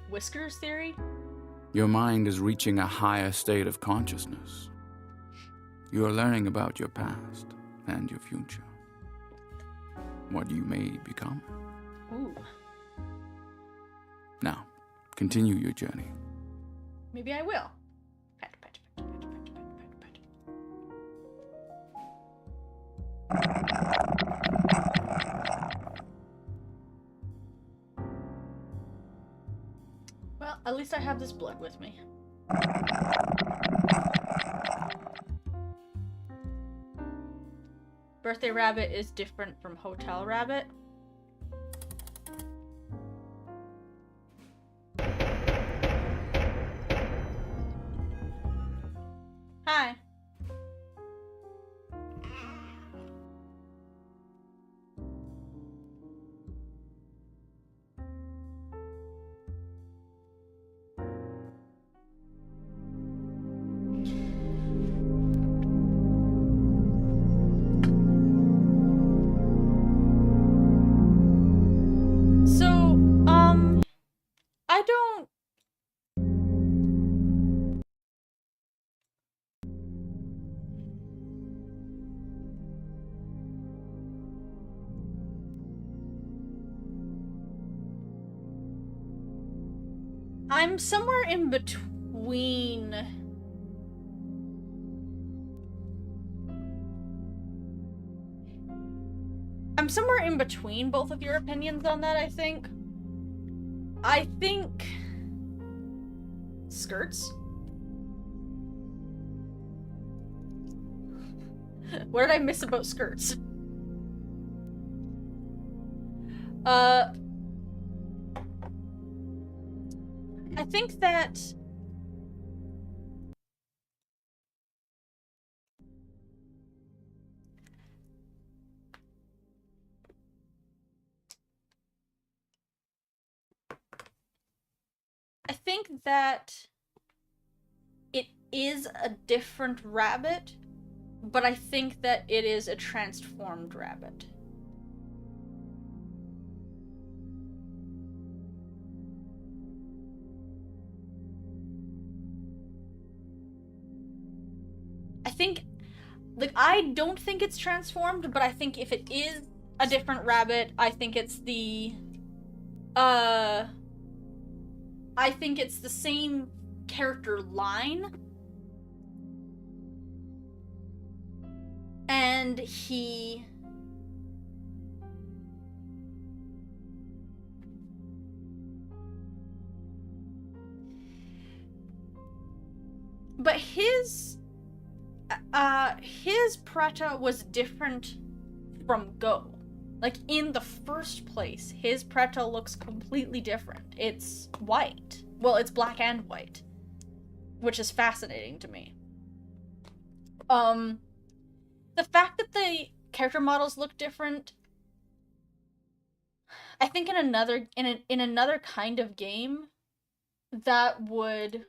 [SPEAKER 1] Whiskers theory?
[SPEAKER 3] Your mind is reaching a higher state of consciousness. You are learning about your past and your future. What you may become.
[SPEAKER 1] Ooh.
[SPEAKER 3] Now, continue your journey.
[SPEAKER 1] Maybe I will. Pat, pat, pat, pat, pat, pat, pat, pat. Well, at least I have this blood with me. Birthday Rabbit is different from Hotel Rabbit. Hi. I'm somewhere in between. I'm somewhere in between both of your opinions on that, I think. I think... skirts? What did I miss about skirts? I think that... I think that it is a different rabbit, but I think that it is a transformed rabbit. I think, like, I don't think it's transformed, but I think if it is a different rabbit, I think it's the, I think it's the same character line. And he... But his Preta was different from Go. Like, in the first place, his Preta looks completely different. It's white. Well, it's black and white. Which is fascinating to me. The fact that the character models look different, I think in another kind of game, that would...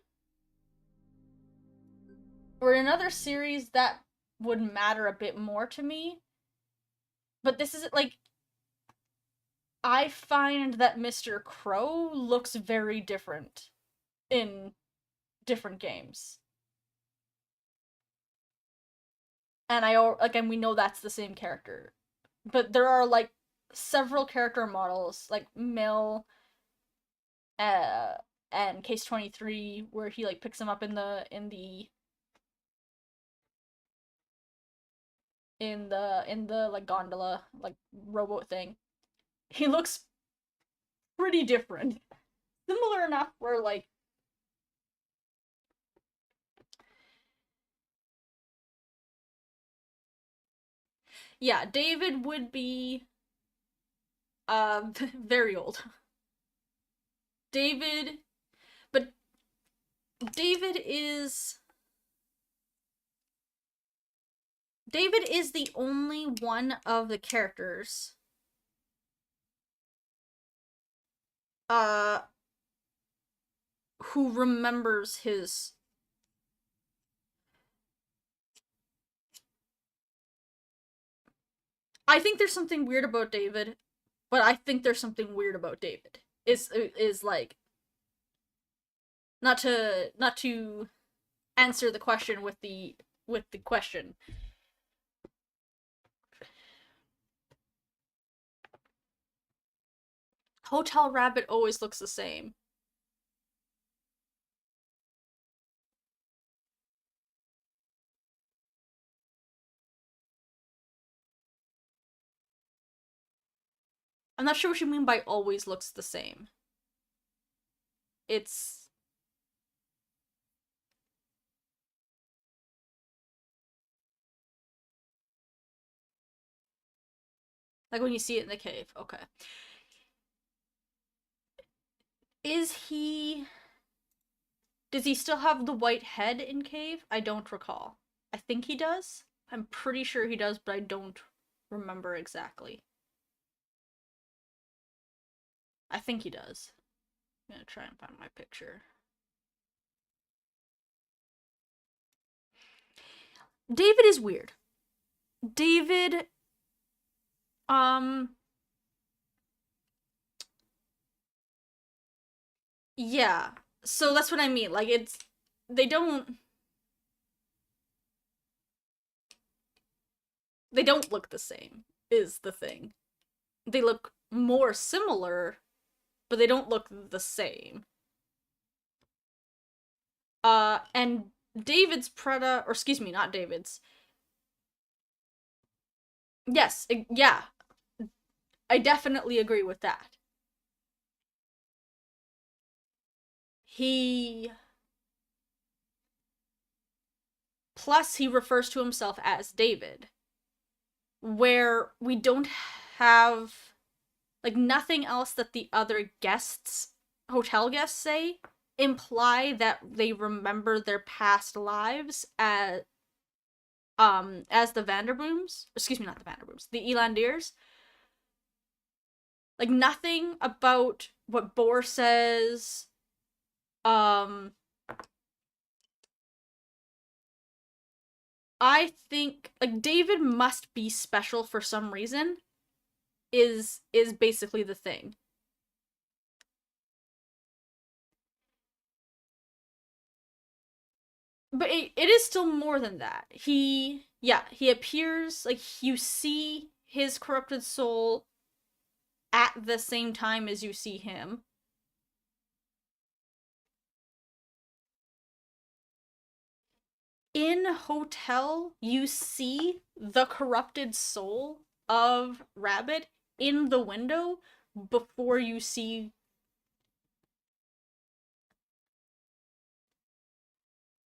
[SPEAKER 1] or in another series, that would matter a bit more to me. But this is, like... I find that Mr. Crow looks very different in different games. And we know that's the same character. But there are, like, several character models, like Mill, and Case 23, where he, like, picks him up in the like, gondola, like, rowboat thing. He looks pretty different. Similar enough where, like, yeah, David would be very old. David is the only one of the characters who remembers his... I think there's something weird about David, but I think there's something weird about David. Is like, not to answer the question with the question. Hotel Rabbit always looks the same. I'm not sure what you mean by always looks the same. It's... like when you see it in the cave. Okay. Is he... does he still have the white head in cave? I don't recall. I think he does. I'm pretty sure he does, but I don't remember exactly. I think he does. I'm gonna try and find my picture. David is weird. David, yeah. So that's what I mean. Like, it's... they don't look the same, is the thing. They look more similar, but they don't look the same. And David's Preda, or excuse me, not David's. Yes, yeah, I definitely agree with that. He plus he refers to himself as David, where we don't have like nothing else that the other guests, hotel guests say imply that they remember their past lives as the Vanderbooms. Excuse me, not the Vanderbooms, the Elandiers. Like nothing about what Boar says. I think like David must be special for some reason. Is basically the thing. But it is still more than that. He appears like you see his corrupted soul at the same time as you see him. In Hotel, you see the corrupted soul of Rabbit in the window before you see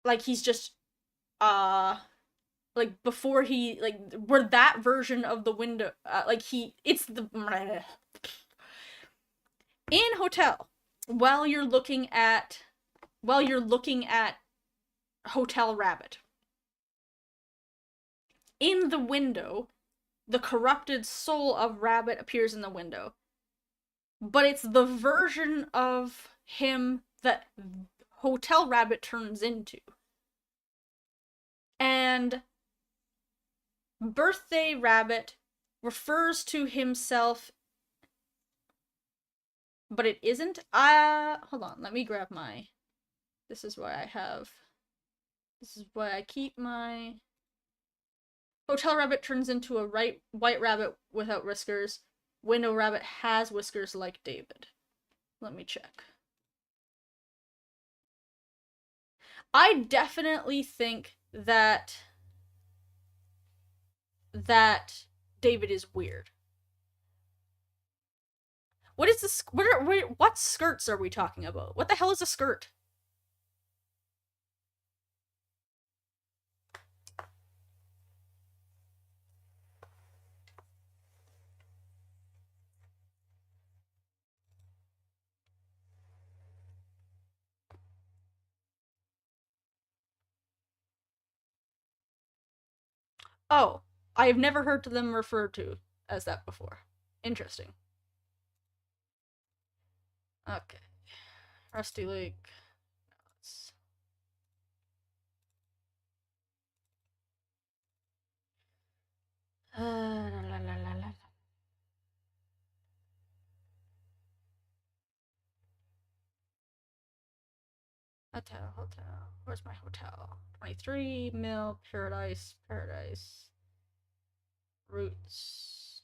[SPEAKER 1] like he's just like before he like where that version of the window like he it's the in Hotel while you're looking at Hotel Rabbit in the window, the corrupted soul of Rabbit appears in the window, but it's the version of him that Hotel Rabbit turns into. And Birthday Rabbit refers to himself, but it isn't. Hold on, let me grab my. This is why I keep my. Hotel Rabbit turns into a white rabbit without whiskers. Window Rabbit has whiskers like David. Let me check. I definitely think that David is weird. What is this? What skirts are we talking about? What the hell is a skirt? Oh, I have never heard them referred to as that before. Interesting. Okay. Rusty Lake. La, la, la, la. Hotel. Where's my hotel? 23, Mill, Paradise. Roots.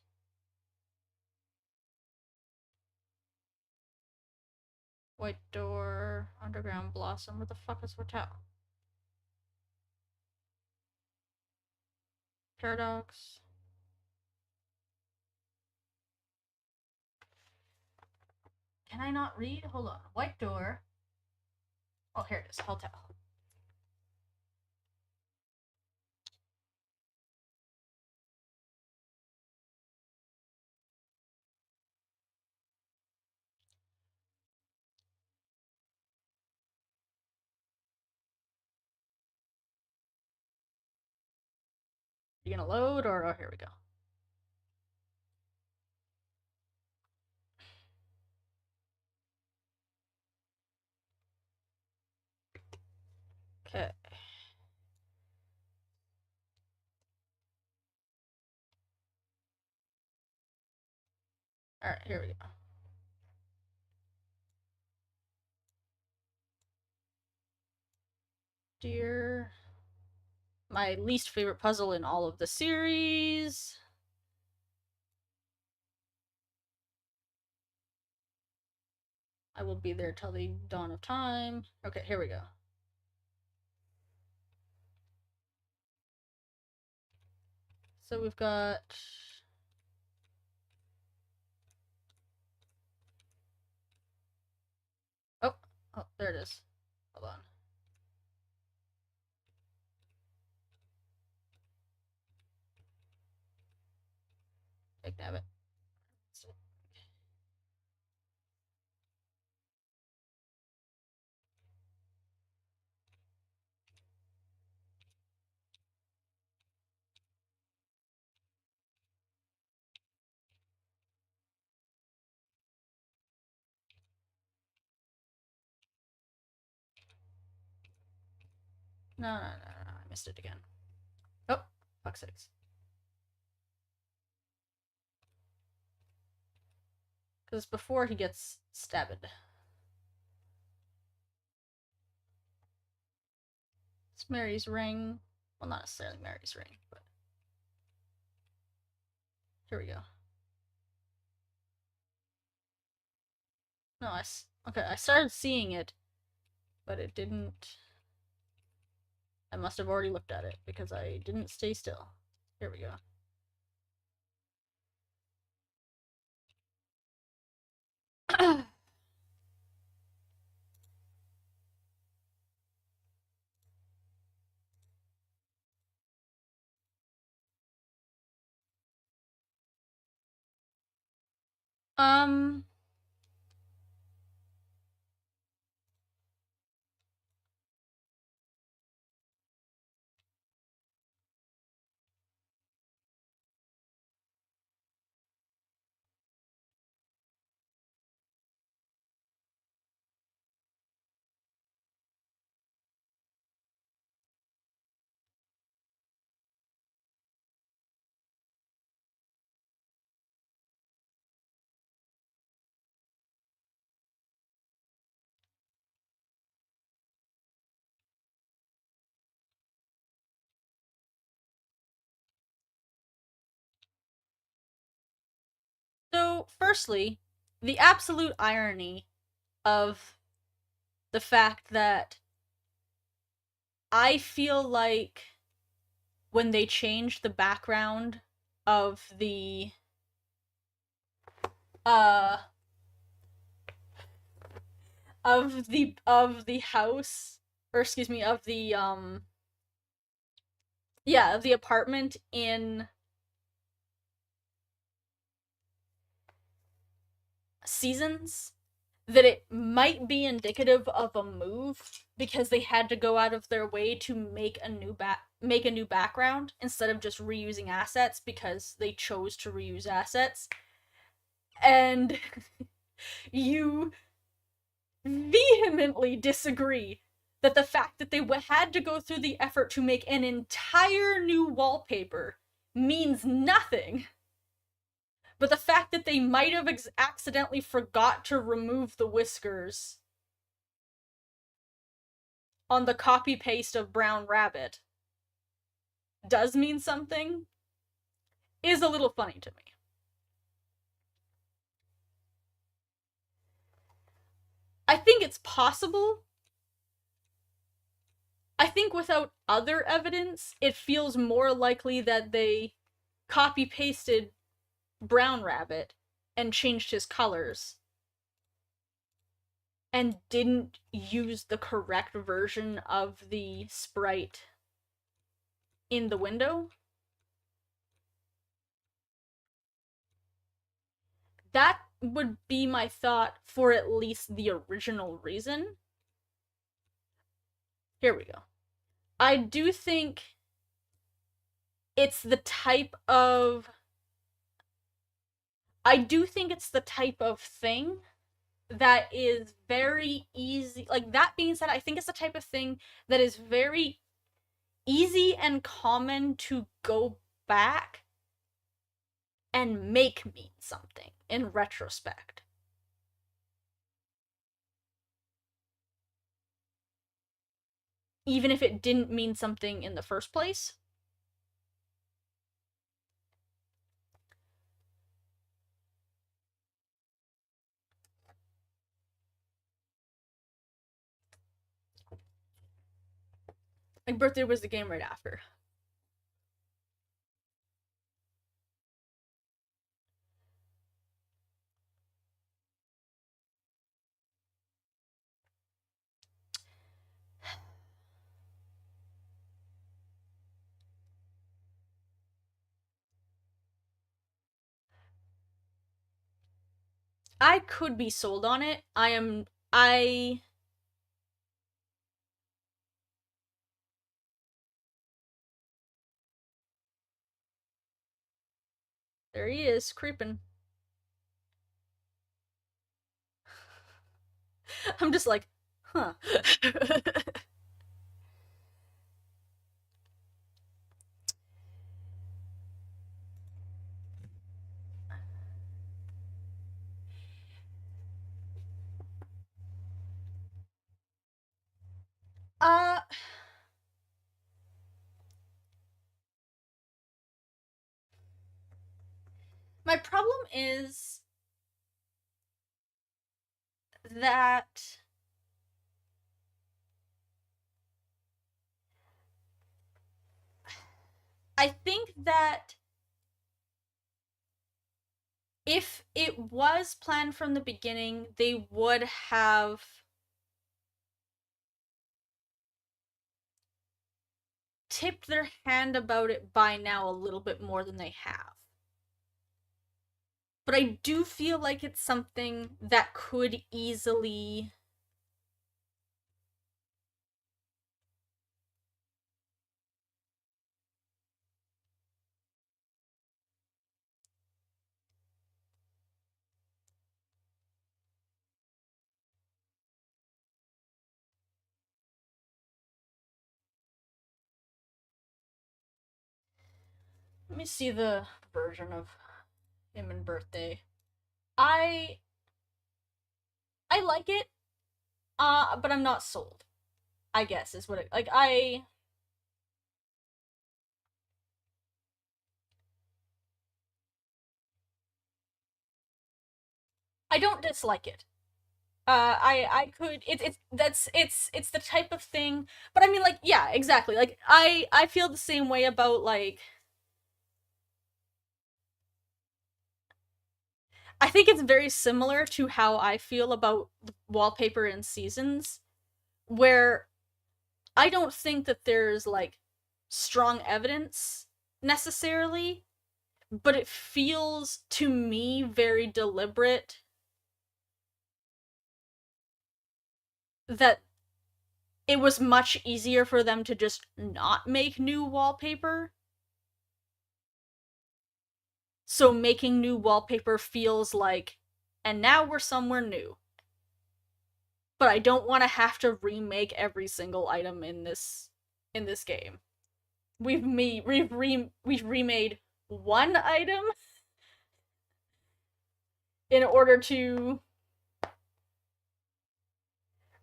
[SPEAKER 1] White Door, Underground Blossom. Where the fuck is hotel? Paradox. Can I not read? Hold on. White Door. Oh, here it is. Hotel. You gonna load or oh, here we go. Okay. Alright, here we go. Dear. My least favorite puzzle in all of the series. I will be there till the dawn of time. Okay, here we go. So we've got... Oh, there it is. Hold on. Damn it. No, I missed it again. Oh, fuck's sakes. Because before he gets stabbed. It's Mary's ring. Well, not necessarily Mary's ring, but... Here we go. No, okay, I started seeing it, but it didn't... I must have already looked at it, because I didn't stay still. Here we go. um... So, firstly, the absolute irony of the fact that I feel like when they changed the background of the uh of the house, or excuse me, of the yeah, of the apartment in Seasons, that it might be indicative of a move because they had to go out of their way to make a new background instead of just reusing assets because they chose to reuse assets. And you vehemently disagree that the fact that they had to go through the effort to make an entire new wallpaper means nothing. But the fact that they might have accidentally forgot to remove the whiskers on the copy paste of Brown Rabbit does mean something is a little funny to me. I think it's possible. I think without other evidence, it feels more likely that they copy pasted Brown Rabbit and changed his colors and didn't use the correct version of the sprite in the window. That would be my thought for at least the original reason. Here we go. I do think it's the type of... I do think it's the type of thing that is very easy. Like, that being said, I think it's the type of thing that is very easy and common to go back and make mean something in retrospect. Even if it didn't mean something in the first place. Like, Birthday was the game right after. I could be sold on it. I There he is, creeping. I'm just like, huh. uh my problem is that I think that if it was planned from the beginning, they would have tipped their hand about it by now a little bit more than they have. But I do feel like it's something that could easily let me see the version of him in Birthday. I I like it, but I'm not sold. I guess is what it like. I don't dislike it. I could it's the type of thing, but I mean, like, yeah, exactly. Like, I feel the same way about, like, I think it's very similar to how I feel about wallpaper in Seasons, where I don't think that there's, like, strong evidence necessarily, but it feels to me very deliberate that it was much easier for them to just not make new wallpaper. So making new wallpaper feels like, and now we're somewhere new. But I don't want to have to remake every single item in this game. We've remade one item in order to,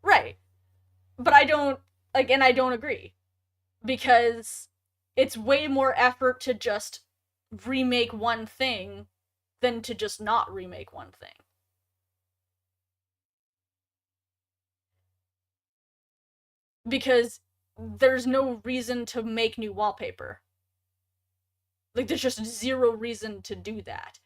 [SPEAKER 1] right. But I don't, again, I don't agree, because it's way more effort to just remake one thing than to just not remake one thing. Because there's no reason to make new wallpaper. Like, there's just zero reason to do that.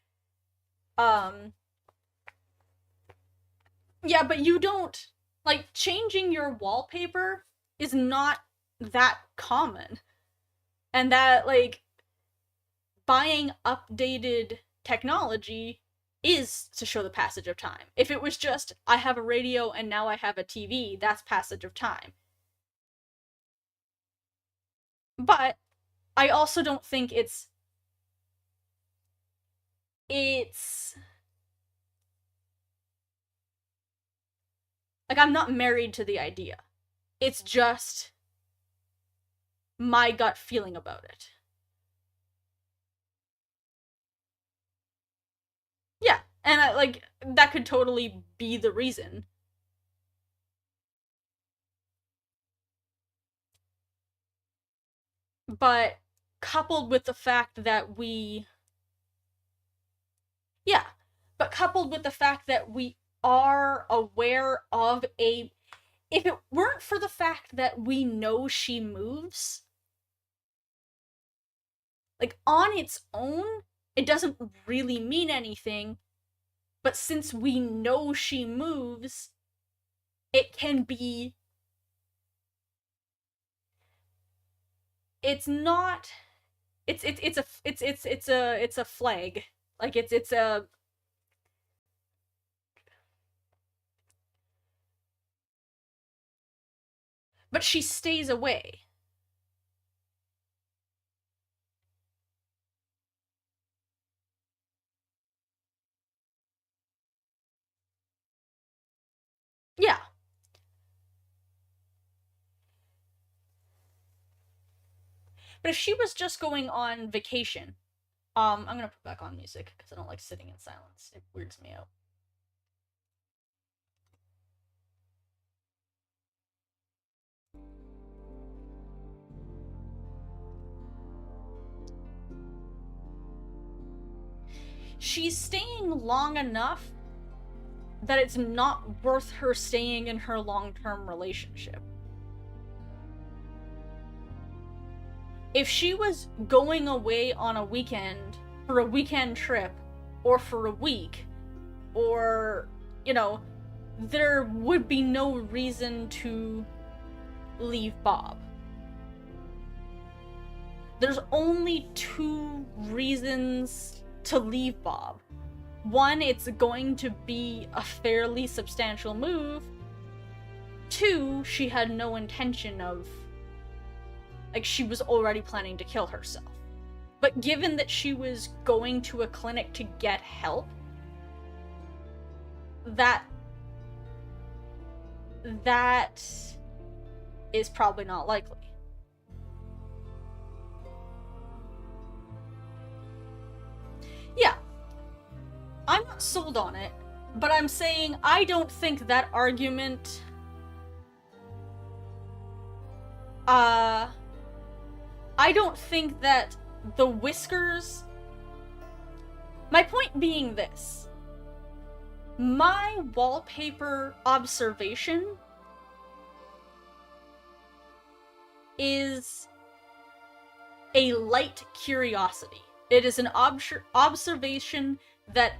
[SPEAKER 1] Yeah, but you don't, like, changing your wallpaper is not that common. And that, like, buying updated technology is to show the passage of time. If it was just, I have a radio and now I have a TV, that's passage of time. But I also don't think it's like, I'm not married to the idea. It's just my gut feeling about it. Yeah, and like, that could totally be the reason. But coupled with the fact that we yeah, but coupled with the fact that we are aware of a, if it weren't for the fact that we know she moves, like, on its own, it doesn't really mean anything, but since we know she moves, it can be, it's not, it's a flag. Like, it's a, But she stays away. Yeah. But if she was just going on vacation, I'm gonna put back on music because I don't like sitting in silence. It weirds me out. She's staying long enough that it's not worth her staying in her long-term relationship. If she was going away on a weekend, for a weekend trip, or for a week, or, you know, there would be no reason to leave Bob. There's only two reasons to leave Bob. One, it's going to be a fairly substantial move. Two, she had no intention of... Like, she was already planning to kill herself. But given that she was going to a clinic to get help, that is probably not likely. Yeah. I'm not sold on it, but I'm saying I don't think that argument... I don't think that the whiskers... My point being this. My wallpaper observation is a light curiosity. It is an observation that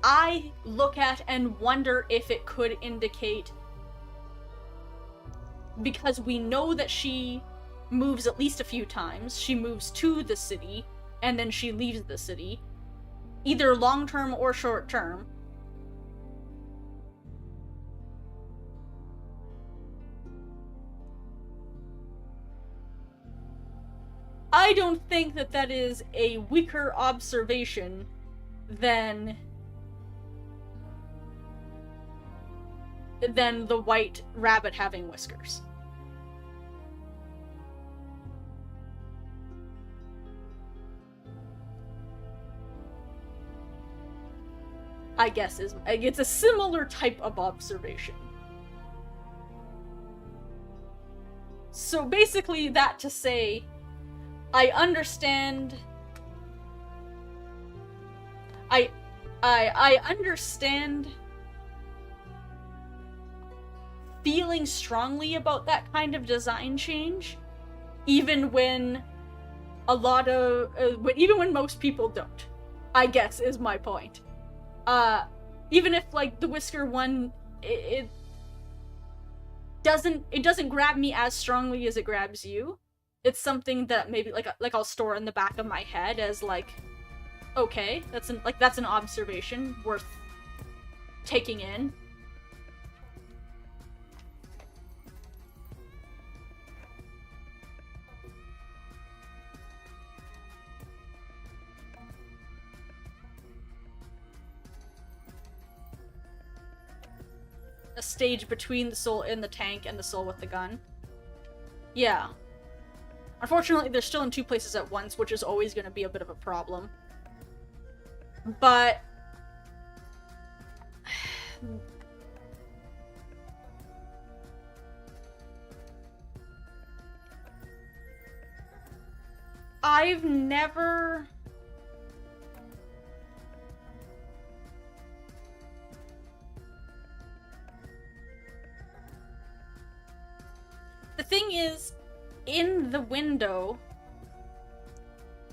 [SPEAKER 1] I look at and wonder if it could indicate... Because we know that she moves at least a few times. She moves to the city, and then she leaves the city. Either long-term or short-term. I don't think that that is a weaker observation than the white rabbit having whiskers. I guess it's a similar type of observation. So basically that to say, I understand... I understand feeling strongly about that kind of design change, even when even when most people don't, I guess, is my point. Even if, like, the whisker one, it doesn't grab me as strongly as it grabs you. It's something that maybe, like I'll store in the back of my head as, like, okay, that's an observation worth taking in. A stage between the soul in the tank and the soul with the gun. Yeah. Unfortunately, they're still in two places at once, which is always going to be a bit of a problem. But... I've never... The thing is, in the window,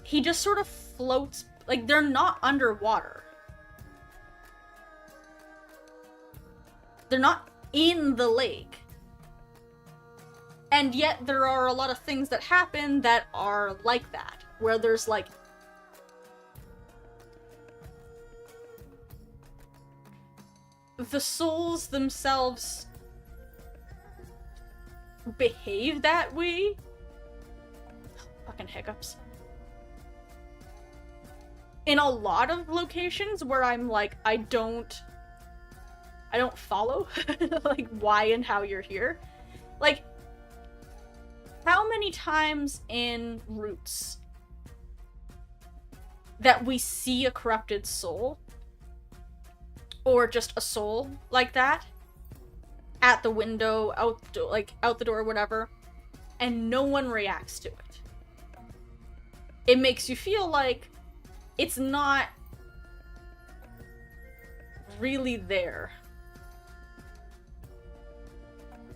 [SPEAKER 1] he just sort of floats, like, they're not underwater. They're not in the lake. And yet there are a lot of things that happen that are like that, where there's, like, the souls themselves behave that way. Fucking hiccups. In a lot of locations where I'm like, I don't follow like why and how you're here. Like, how many times in Roots that we see a corrupted soul, or just a soul like that, at the window, out the door, whatever, and no one reacts to it. It makes you feel like it's not really there.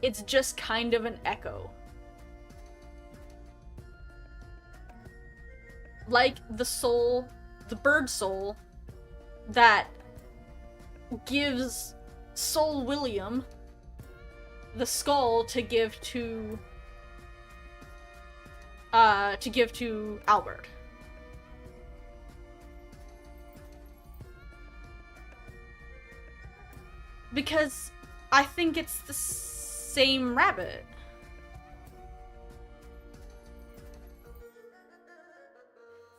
[SPEAKER 1] It's just kind of an echo. Like the soul, the bird soul, that gives Soul William the skull to give to Albert. Because I think it's the same rabbit.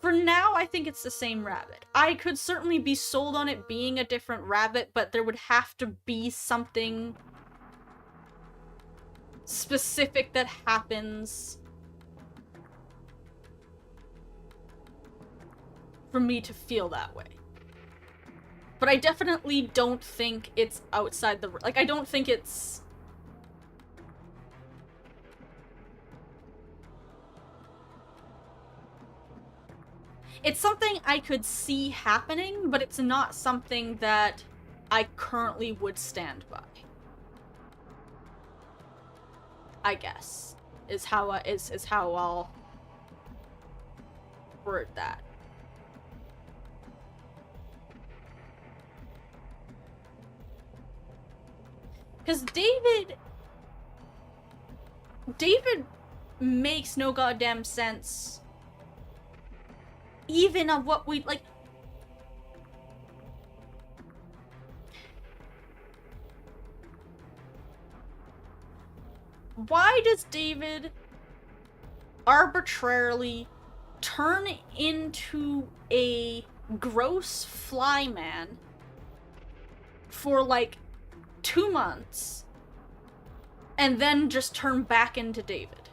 [SPEAKER 1] For now, I think it's the same rabbit. I could certainly be sold on it being a different rabbit, but there would have to be something specific that happens for me to feel that way. But I definitely don't think it's outside the... Like, I don't think it's... It's something I could see happening, but it's not something that I currently would stand by. I guess is how I'll word that. Because David makes no goddamn sense. Even of what we, like... Why does David arbitrarily turn into a gross fly man for, like, 2 months and then just turn back into David?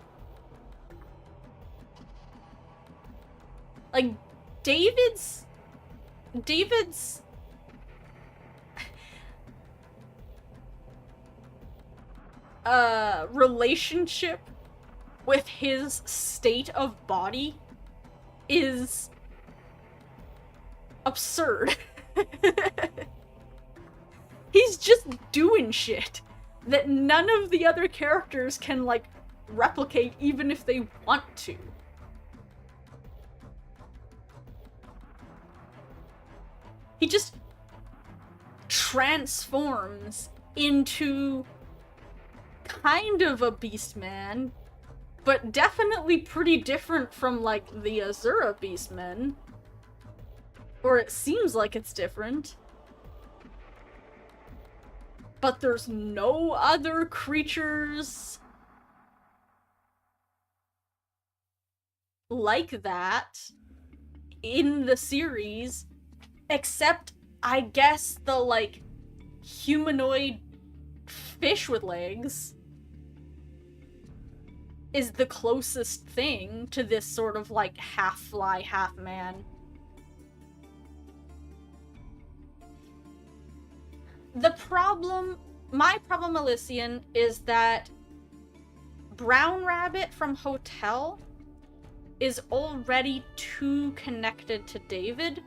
[SPEAKER 1] Like, David's relationship with his state of body is absurd. He's just doing shit that none of the other characters can, like, replicate even if they want to. He just transforms into kind of a beast man, but definitely pretty different from, like, the Azura beastmen. Or it seems like it's different. But there's no other creatures like that in the series, except, I guess, the, like, humanoid fish with legs is the closest thing to this sort of, like, half fly, half man. My problem, Elysian, is that Brown Rabbit from Hotel is already too connected to David.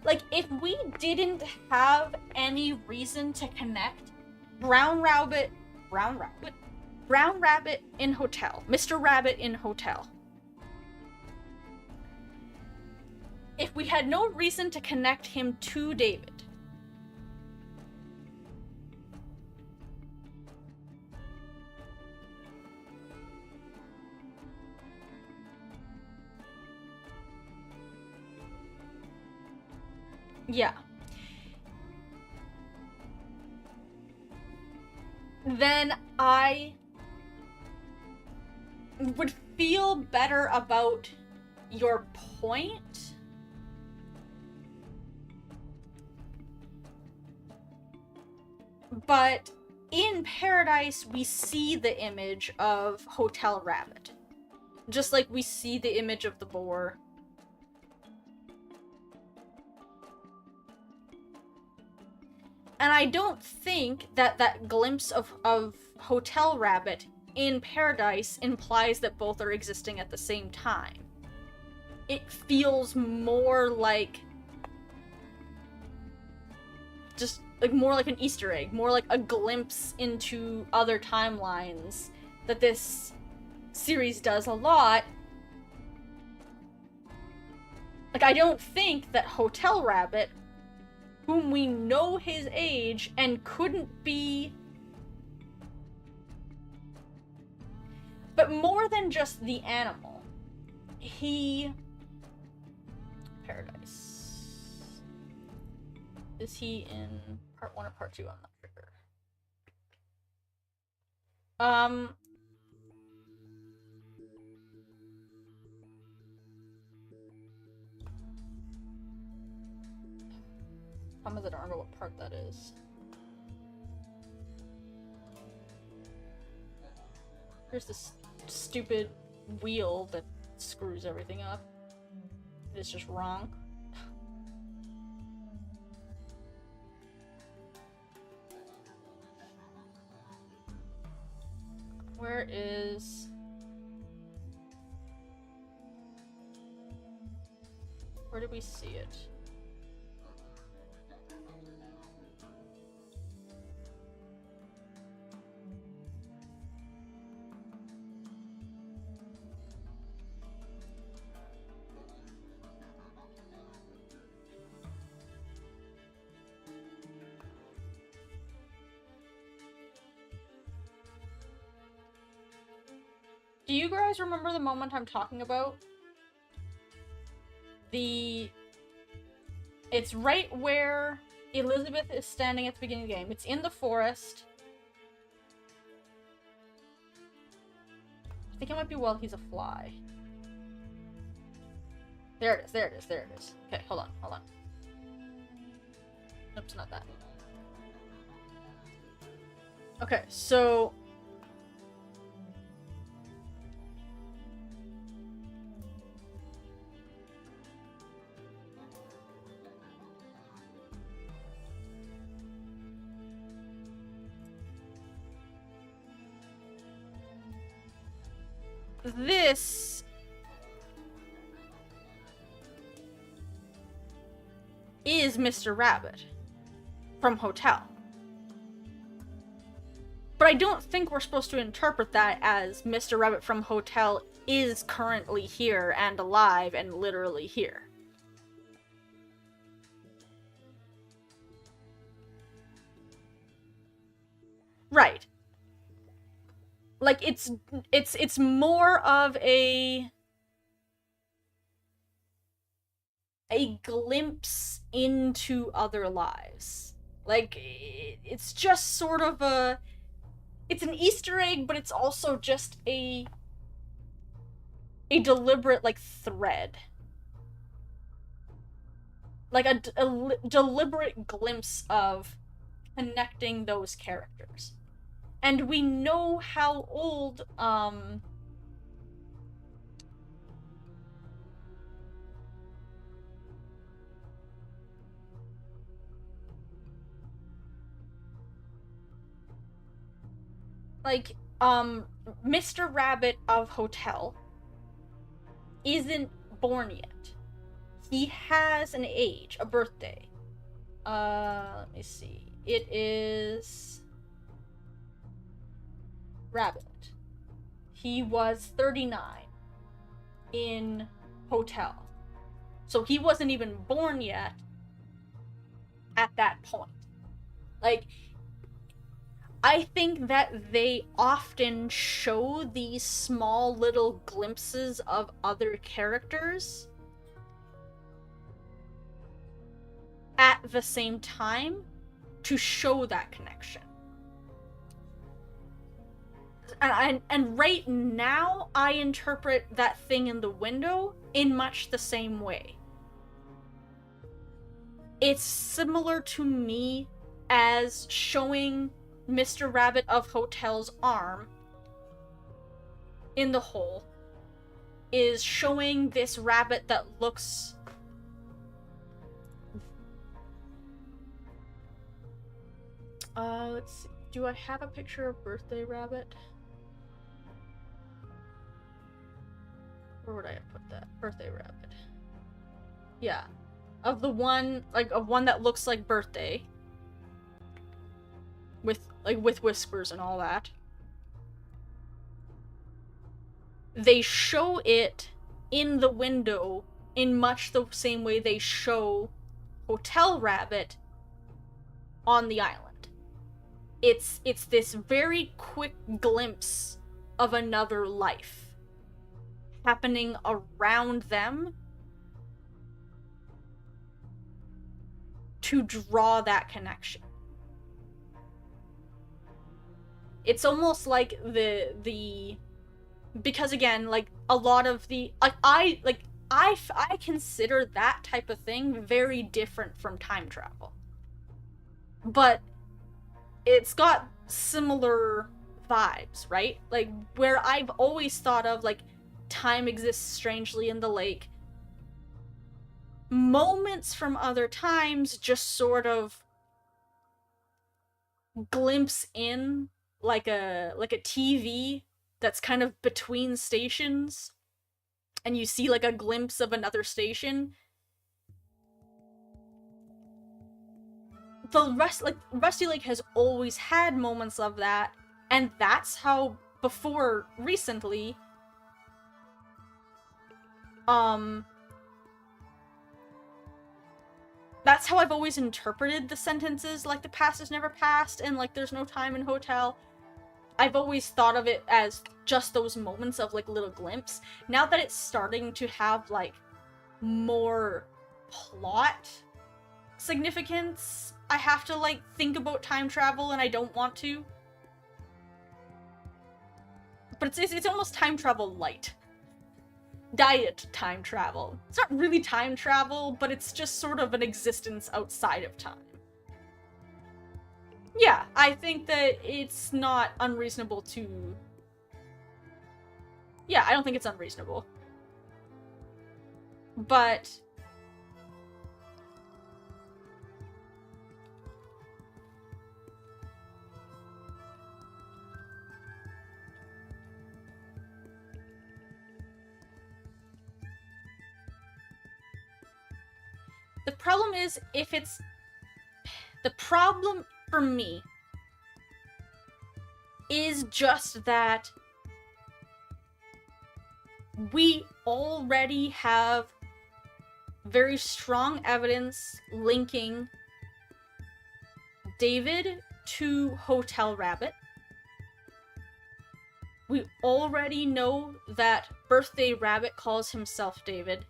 [SPEAKER 1] Like, if we didn't have any reason to connect Brown Rabbit in Hotel, Mr. Rabbit in Hotel. If we had no reason to connect him to David, yeah, then I would feel better about your point, but in Paradise we see the image of Hotel Rabbit, just like we see the image of the boar. And I don't think that that glimpse of Hotel Rabbit in Paradise implies that both are existing at the same time. It feels more like just like more like an Easter egg, more like a glimpse into other timelines that this series does a lot. Like, I don't think that Hotel Rabbit, whom we know his age and couldn't be, but more than just the animal, he... Paradise. Is he in part 1 or part 2? I'm not sure. Problem is I don't remember what part that is. Here's this stupid wheel that screws everything up. It's just wrong. Where is... Where did we see it? Do you guys remember the moment I'm talking about? It's right where Elizabeth is standing at the beginning of the game. It's in the forest. I think it might be while he's a fly. There it is, there it is, there it is. Okay, hold on, hold on. Nope, it's not that. Okay, so... This is Mr. Rabbit from Hotel. But I don't think we're supposed to interpret that as Mr. Rabbit from Hotel is currently here and alive and literally here. Right. Like, it's more of a glimpse into other lives. Like, it's just sort of a... It's an Easter egg, but it's also just a deliberate, like, thread. Like, a deliberate glimpse of connecting those characters. And we know how old, Mr. Rabbit of Hotel isn't born yet. He has an age, a birthday. Let me see. It is... Rabbit. He was 39 in Hotel. So he wasn't even born yet at that point. Like, I think that they often show these small little glimpses of other characters at the same time to show that connection. And right now, I interpret that thing in the window in much the same way. It's similar to me as showing Mr. Rabbit of Hotel's arm in the hole is showing this rabbit that looks... let's see. Do I have a picture of Birthday Rabbit? Where would I have put that? Birthday Rabbit. Yeah. Of the one, like, of one that looks like Birthday. With whiskers and all that. They show it in the window in much the same way they show Hotel Rabbit on the island. It's this very quick glimpse of another life happening around them to draw that connection. It's almost like the because again, like a lot of the I consider that type of thing very different from time travel. But it's got similar vibes, right? Like, where I've always thought of, like, time exists strangely in the lake. Moments from other times just sort of glimpse in like a TV that's kind of between stations, and you see like a glimpse of another station. The Rusty Lake has always had moments of that, and that's how, before recently, that's how I've always interpreted the sentences, like the past is never past, and like there's no time in Hotel. I've always thought of it as just those moments of like little glimpse. Now that it's starting to have like more plot significance, I have to like think about time travel, and I don't want to. But it's almost time travel light. Diet time travel. It's not really time travel, but it's just sort of an existence outside of time. Yeah, I think that it's not unreasonable to... Yeah, I don't think it's unreasonable. But... the problem is, if it's... The problem for me is just that we already have very strong evidence linking David to Hotel Rabbit. We already know that Birthday Rabbit calls himself David.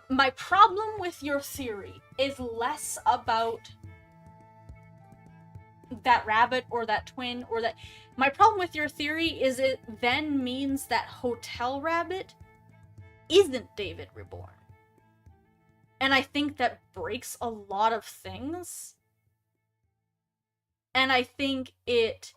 [SPEAKER 1] My problem with your theory is less about that rabbit or that twin or that... My problem with your theory is it then means that Hotel Rabbit isn't David Reborn. And I think that breaks a lot of things. And I think it...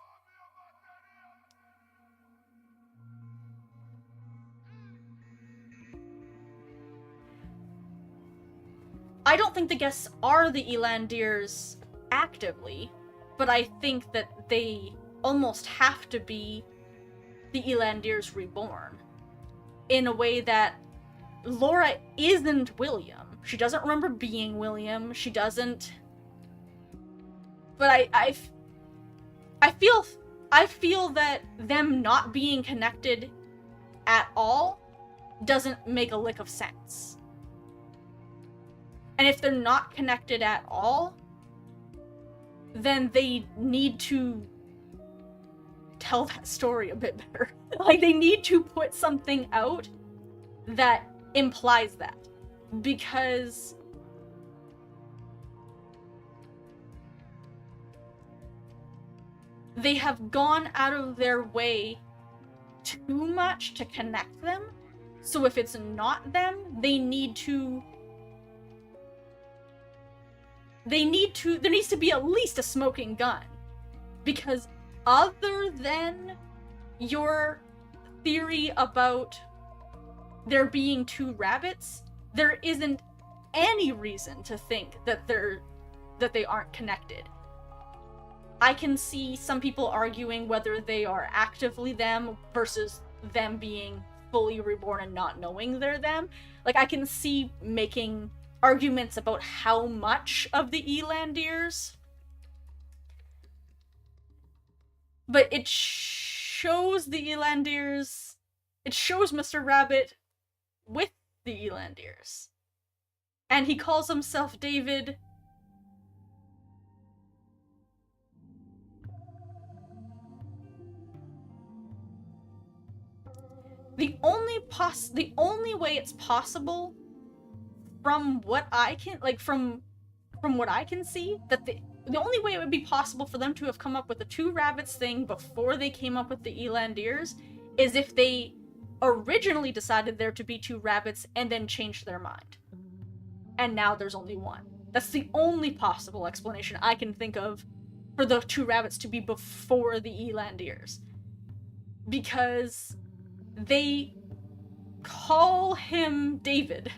[SPEAKER 1] I don't think the guests are the Elandiers actively, but I think that they almost have to be the Elandiers reborn. In a way that Laura isn't William. She doesn't remember being William. She doesn't... But I feel that them not being connected at all doesn't make a lick of sense. And if they're not connected at all, then they need to tell that story a bit better. Like, they need to put something out that implies that. Because... they have gone out of their way too much to connect them. So if it's not them, there needs to be at least a smoking gun. Because other than your theory about there being two rabbits, there isn't any reason to think that they aren't connected. I can see some people arguing whether they are actively them versus them being fully reborn and not knowing they're them. Like, I can see making arguments about how much of the Elandiers, but it shows the Elandiers, it shows Mr. Rabbit with the Elandiers. And he calls himself David. The only way it's possible, from what I can, like, from what I can see, that the only way it would be possible for them to have come up with the two rabbits thing before they came up with the Elandiers is if they originally decided there to be two rabbits and then changed their mind. And now there's only one. That's the only possible explanation I can think of for the two rabbits to be before the Elandiers. Because they call him David.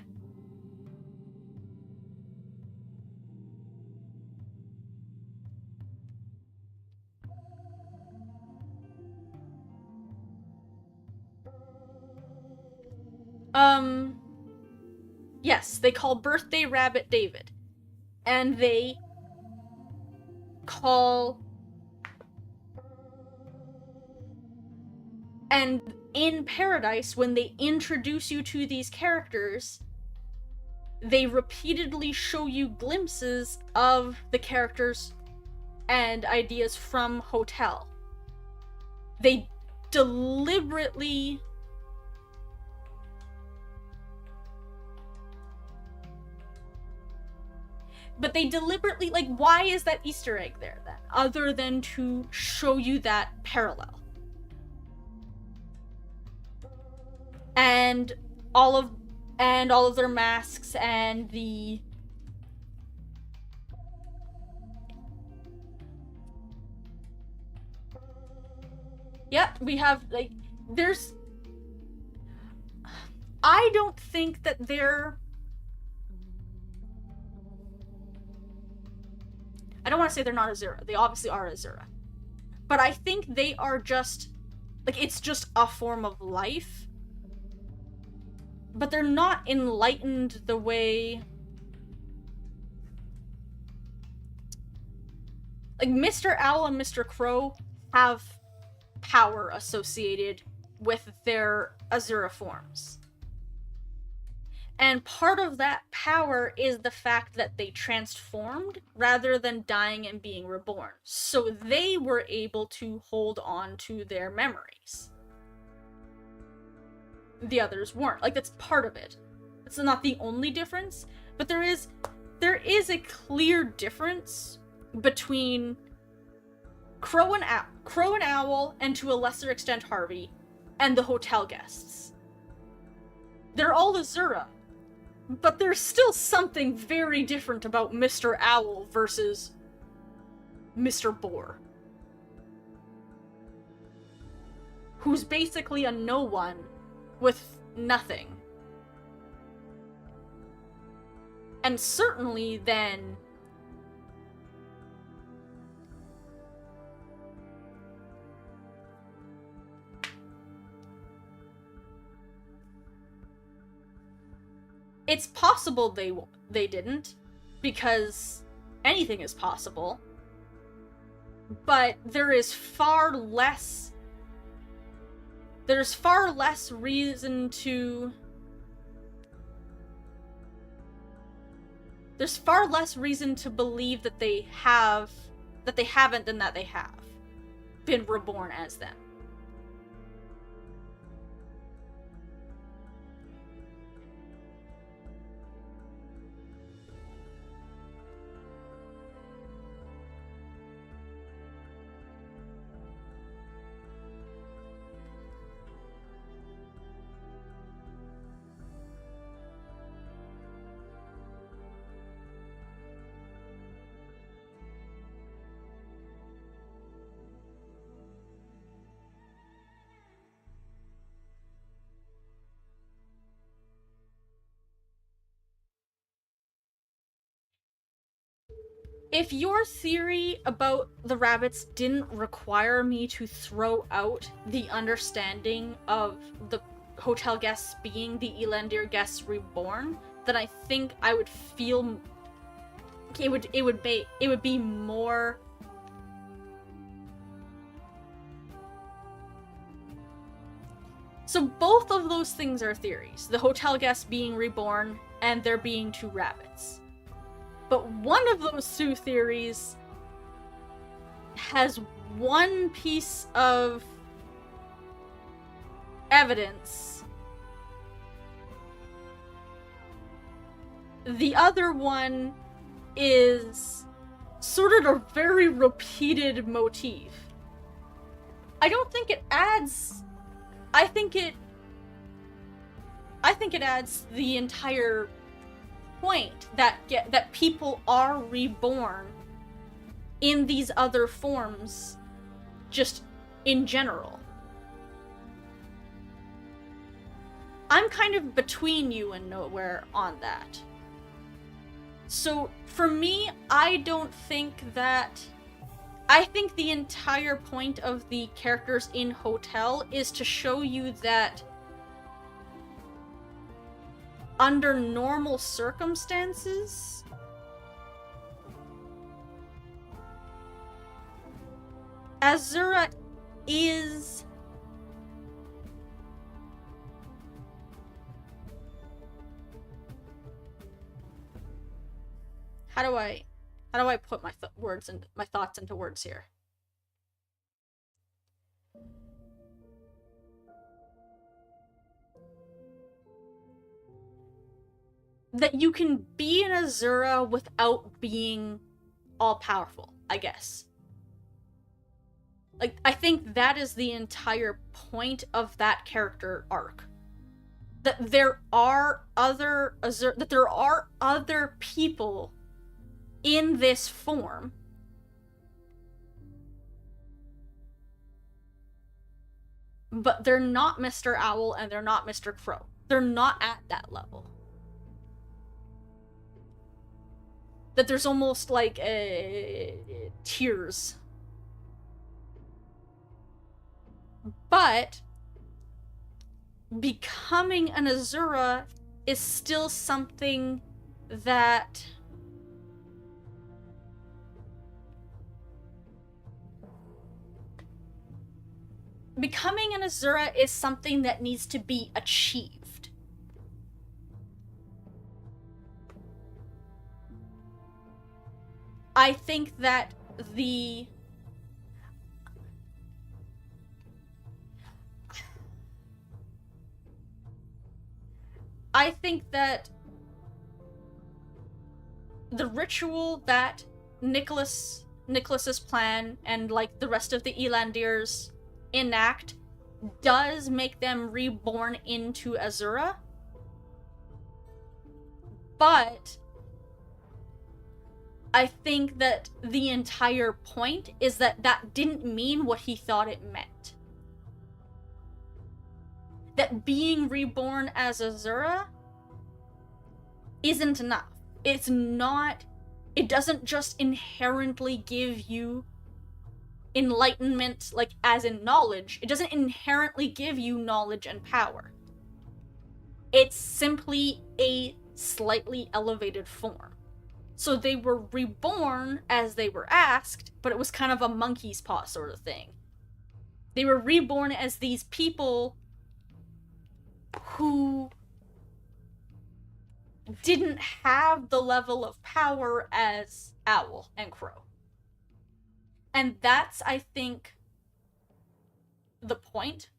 [SPEAKER 1] Yes, they call birthday rabbit David. And they call... And in Paradise, when they introduce you to these characters, they repeatedly show you glimpses of the characters and ideas from Hotel. They deliberately... But they deliberately, like, why is that Easter egg there then? Other than to show you that parallel. And all of their masks and the... Yep, we have, like, there's... I don't think that they're... I don't want to say they're not Azura. They obviously are Azura. But I think they are just... Like, it's just a form of life. But they're not enlightened the way... Like, Mr. Owl and Mr. Crow have power associated with their Azura forms. And part of that power is the fact that they transformed rather than dying and being reborn. So they were able to hold on to their memories. The others weren't. Like, that's part of it. It's not the only difference, but there is a clear difference between Crow and Owl, and to a lesser extent Harvey, and the hotel guests. They're all Azura, but there's still something very different about Mr. Owl versus Mr. Boar, who's basically a no one with nothing. And certainly then it's possible they didn't, because anything is possible, but there's far less reason to believe that they haven't than that they have been reborn as them. If your theory about the rabbits didn't require me to throw out the understanding of the hotel guests being the Elandir guests reborn, then I think I would feel it would be more So both of those things are theories. The hotel guests being reborn and there being two rabbits. But one of those two theories has one piece of evidence. The other one is sort of a very repeated motif. I don't think it adds... I think it adds the entire point that people are reborn in these other forms just in general. I'm kind of between you and nowhere on that. So for me, I think the entire point of the characters in Hotel is to show you that under normal circumstances, Azura is How do I put my thoughts into words here? That you can be an Azura without being all-powerful, I guess. Like, I think that is the entire point of that character arc. That there are other people in this form but they're not Mr. Owl and they're not Mr. Crow. They're not at that level. That there's almost like tiers. But becoming an Azura is still something that becoming an Azura is something that needs to be achieved. I think that the ritual that Nicholas's plan and like the rest of the Elandirs enact does make them reborn into Azura. But I think that the entire point is that that didn't mean what he thought it meant. That being reborn as Azura isn't enough. It's not... It doesn't just inherently give you enlightenment, like, as in knowledge. It doesn't inherently give you knowledge and power. It's simply a slightly elevated form. So they were reborn as they were asked, but it was kind of a monkey's paw sort of thing. They were reborn as these people who didn't have the level of power as Owl and Crow. And that's, I think, the point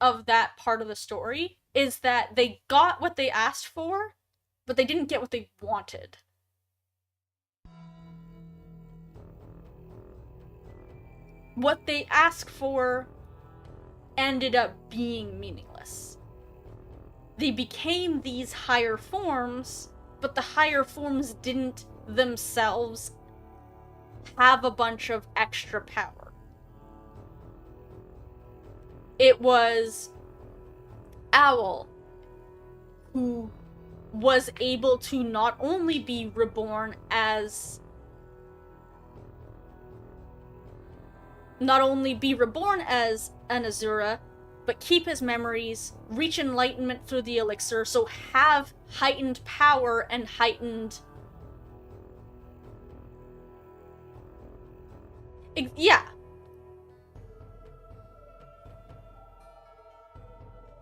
[SPEAKER 1] of that part of the story, is that they got what they asked for, but they didn't get what they wanted. What they asked for ended up being meaningless. They became these higher forms, but the higher forms didn't themselves have a bunch of extra power. It was Owl who was able to not only be reborn as not only be reborn as an Azura, but keep his memories, reach enlightenment through the elixir, so have heightened power and heightened... Yeah.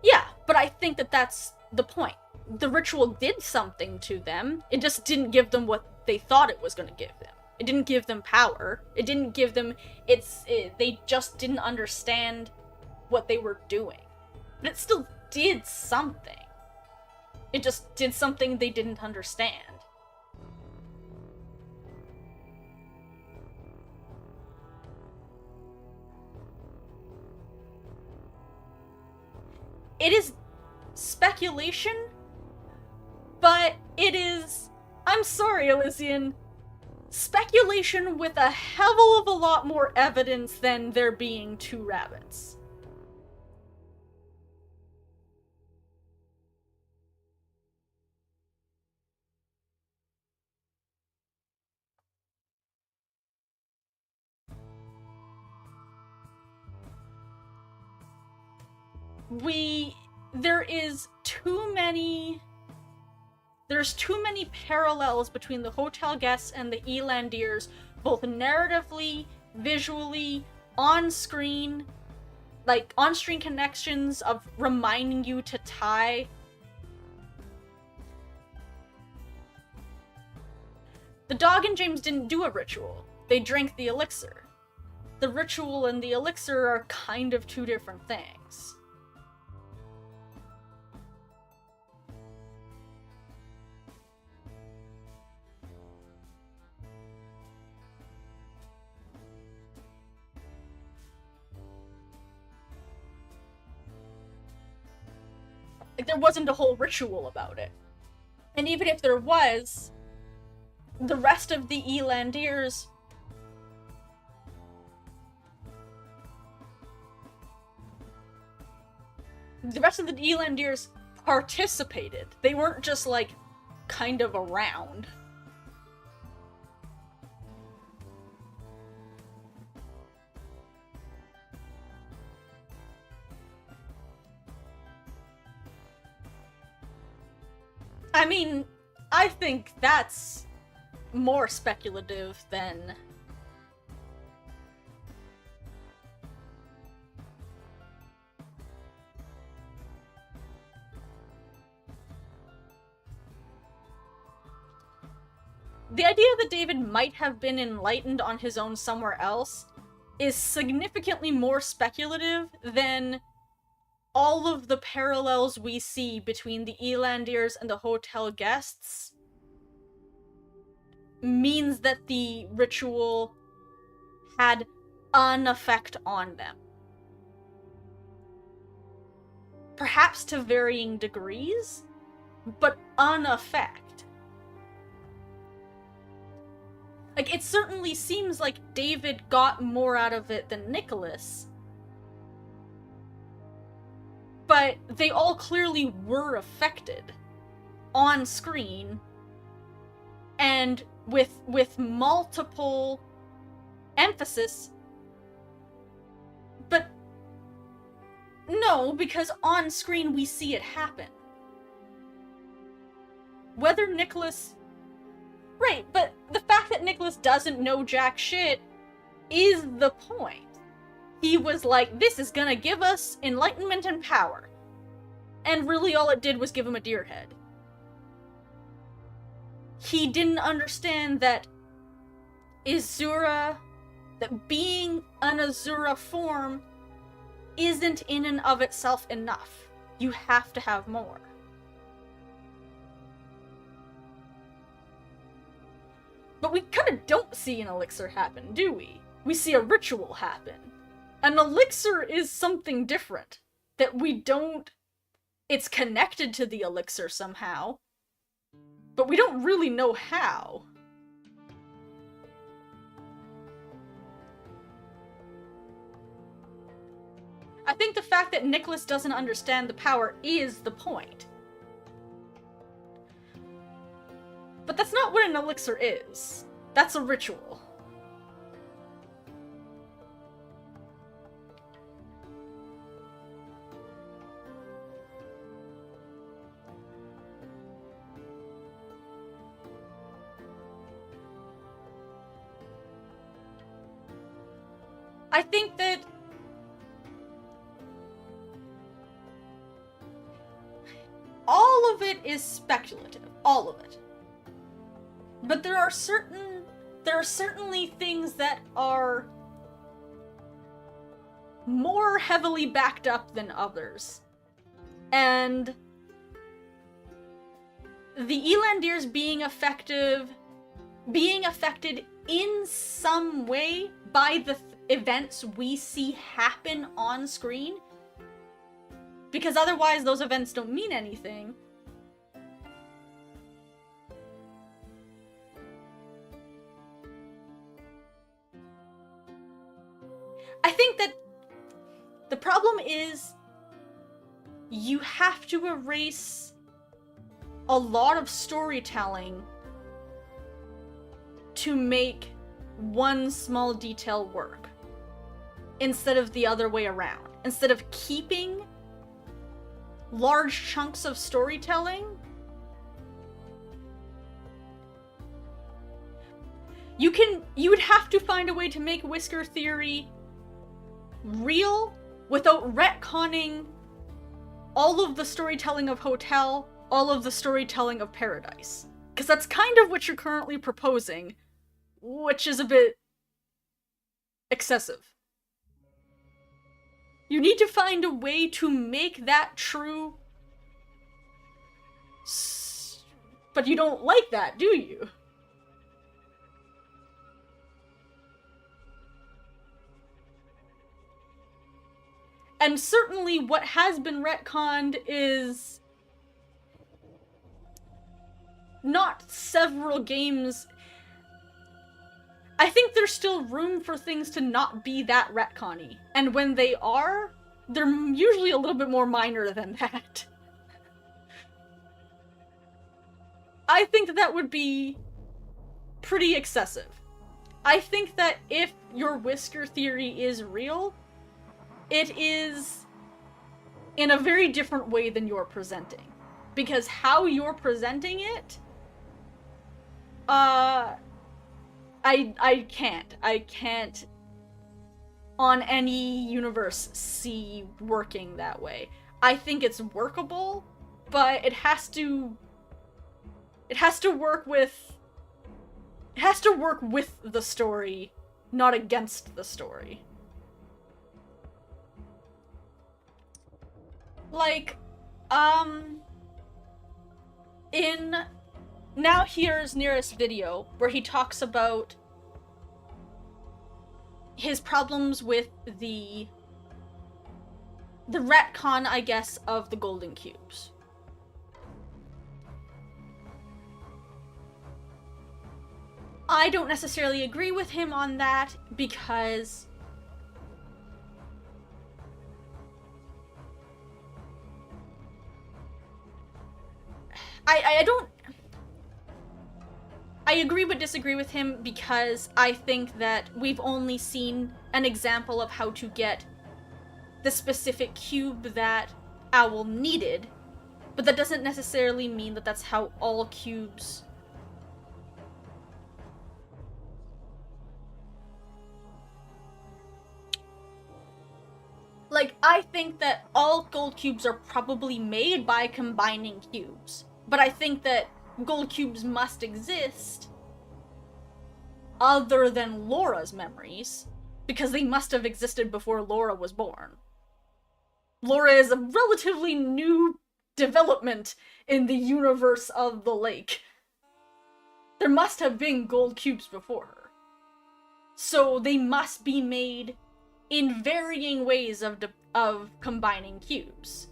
[SPEAKER 1] Yeah, but I think that that's the point. The ritual did something to them, it just didn't give them what they thought it was going to give them. It didn't give them power. It didn't give them... they just didn't understand what they were doing. But it still did something. It just did something they didn't understand. It is speculation, but it is... I'm sorry, Elysian. Speculation with a hell of a lot more evidence than there being two rabbits. There's too many parallels between the hotel guests and the Elandiers, both narratively, visually, on-screen, like on-screen connections of reminding you to tie. The dog and James didn't do a ritual. They drank the elixir. The ritual and the elixir are kind of two different things. Like, there wasn't a whole ritual about it. And even if there was, the rest of the Elandiers... The rest of the Elandiers participated. They weren't just, like, kind of around. I mean, I think that's more speculative than... The idea that David might have been enlightened on his own somewhere else is significantly more speculative than all of the parallels we see between the Elandiers and the hotel guests means that the ritual had an effect on them. Perhaps to varying degrees, but an effect. Like, it certainly seems like David got more out of it than Nicholas, but they all clearly were affected on screen and with multiple emphasis. But no, because on screen we see it happen. Whether Nicholas... Right, but the fact that Nicholas doesn't know jack shit is the point. He was like, this is gonna give us enlightenment and power. And really all it did was give him a deer head. He didn't understand that Azura, that being an Azura form isn't in and of itself enough. You have to have more. But we kind of don't see an elixir happen, do we? We see a ritual happen. An elixir is something different. That we don't... It's connected to the elixir somehow. But we don't really know how. I think the fact that Nicholas doesn't understand the power is the point. But that's not what an elixir is. That's a ritual. I think that all of it is speculative. All of it. But there are certainly things that are more heavily backed up than others. And the Elandirs being affected in some way by the events we see happen on screen, because otherwise those events don't mean anything. I think that the problem is you have to erase a lot of storytelling to make one small detail work, instead of the other way around. Instead of keeping large chunks of storytelling, you would have to find a way to make Whisker Theory real without retconning all of the storytelling of Hotel, all of the storytelling of Paradise. Because that's kind of what you're currently proposing, which is a bit excessive. You need to find a way to make that true, but you don't like that, do you? And certainly what has been retconned is not several games. I think there's still room for things to not be that retcon-y. And when they are, they're usually a little bit more minor than that. I think that would be pretty excessive. I think that if your Whisker Theory is real, it is in a very different way than you're presenting. Because how you're presenting it, I can't on any universe see working that way. I think it's workable, but it has to work with the story, not against the story. Like, in Now Here's Nearest video, where he talks about his problems with the retcon, I guess, of the golden cubes. I don't necessarily agree with him on that, because I agree but disagree with him, because I think that we've only seen an example of how to get the specific cube that Owl needed, but that doesn't necessarily mean that that's how all cubes... Like, I think that all gold cubes are probably made by combining cubes, but I think that gold cubes must exist other than Laura's memories, because they must have existed before Laura was born. Laura is a relatively new development in the universe of the lake. There must have been gold cubes before her. So they must be made in varying ways of combining cubes.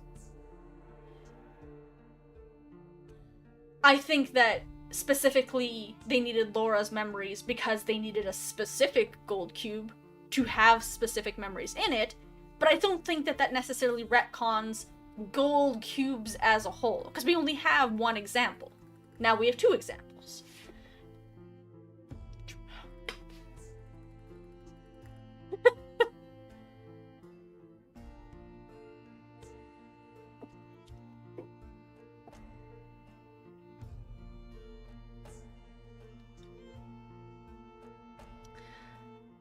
[SPEAKER 1] I think that specifically they needed Laura's memories because they needed a specific gold cube to have specific memories in it, but I don't think that that necessarily retcons gold cubes as a whole, because we only have one example. Now we have two examples.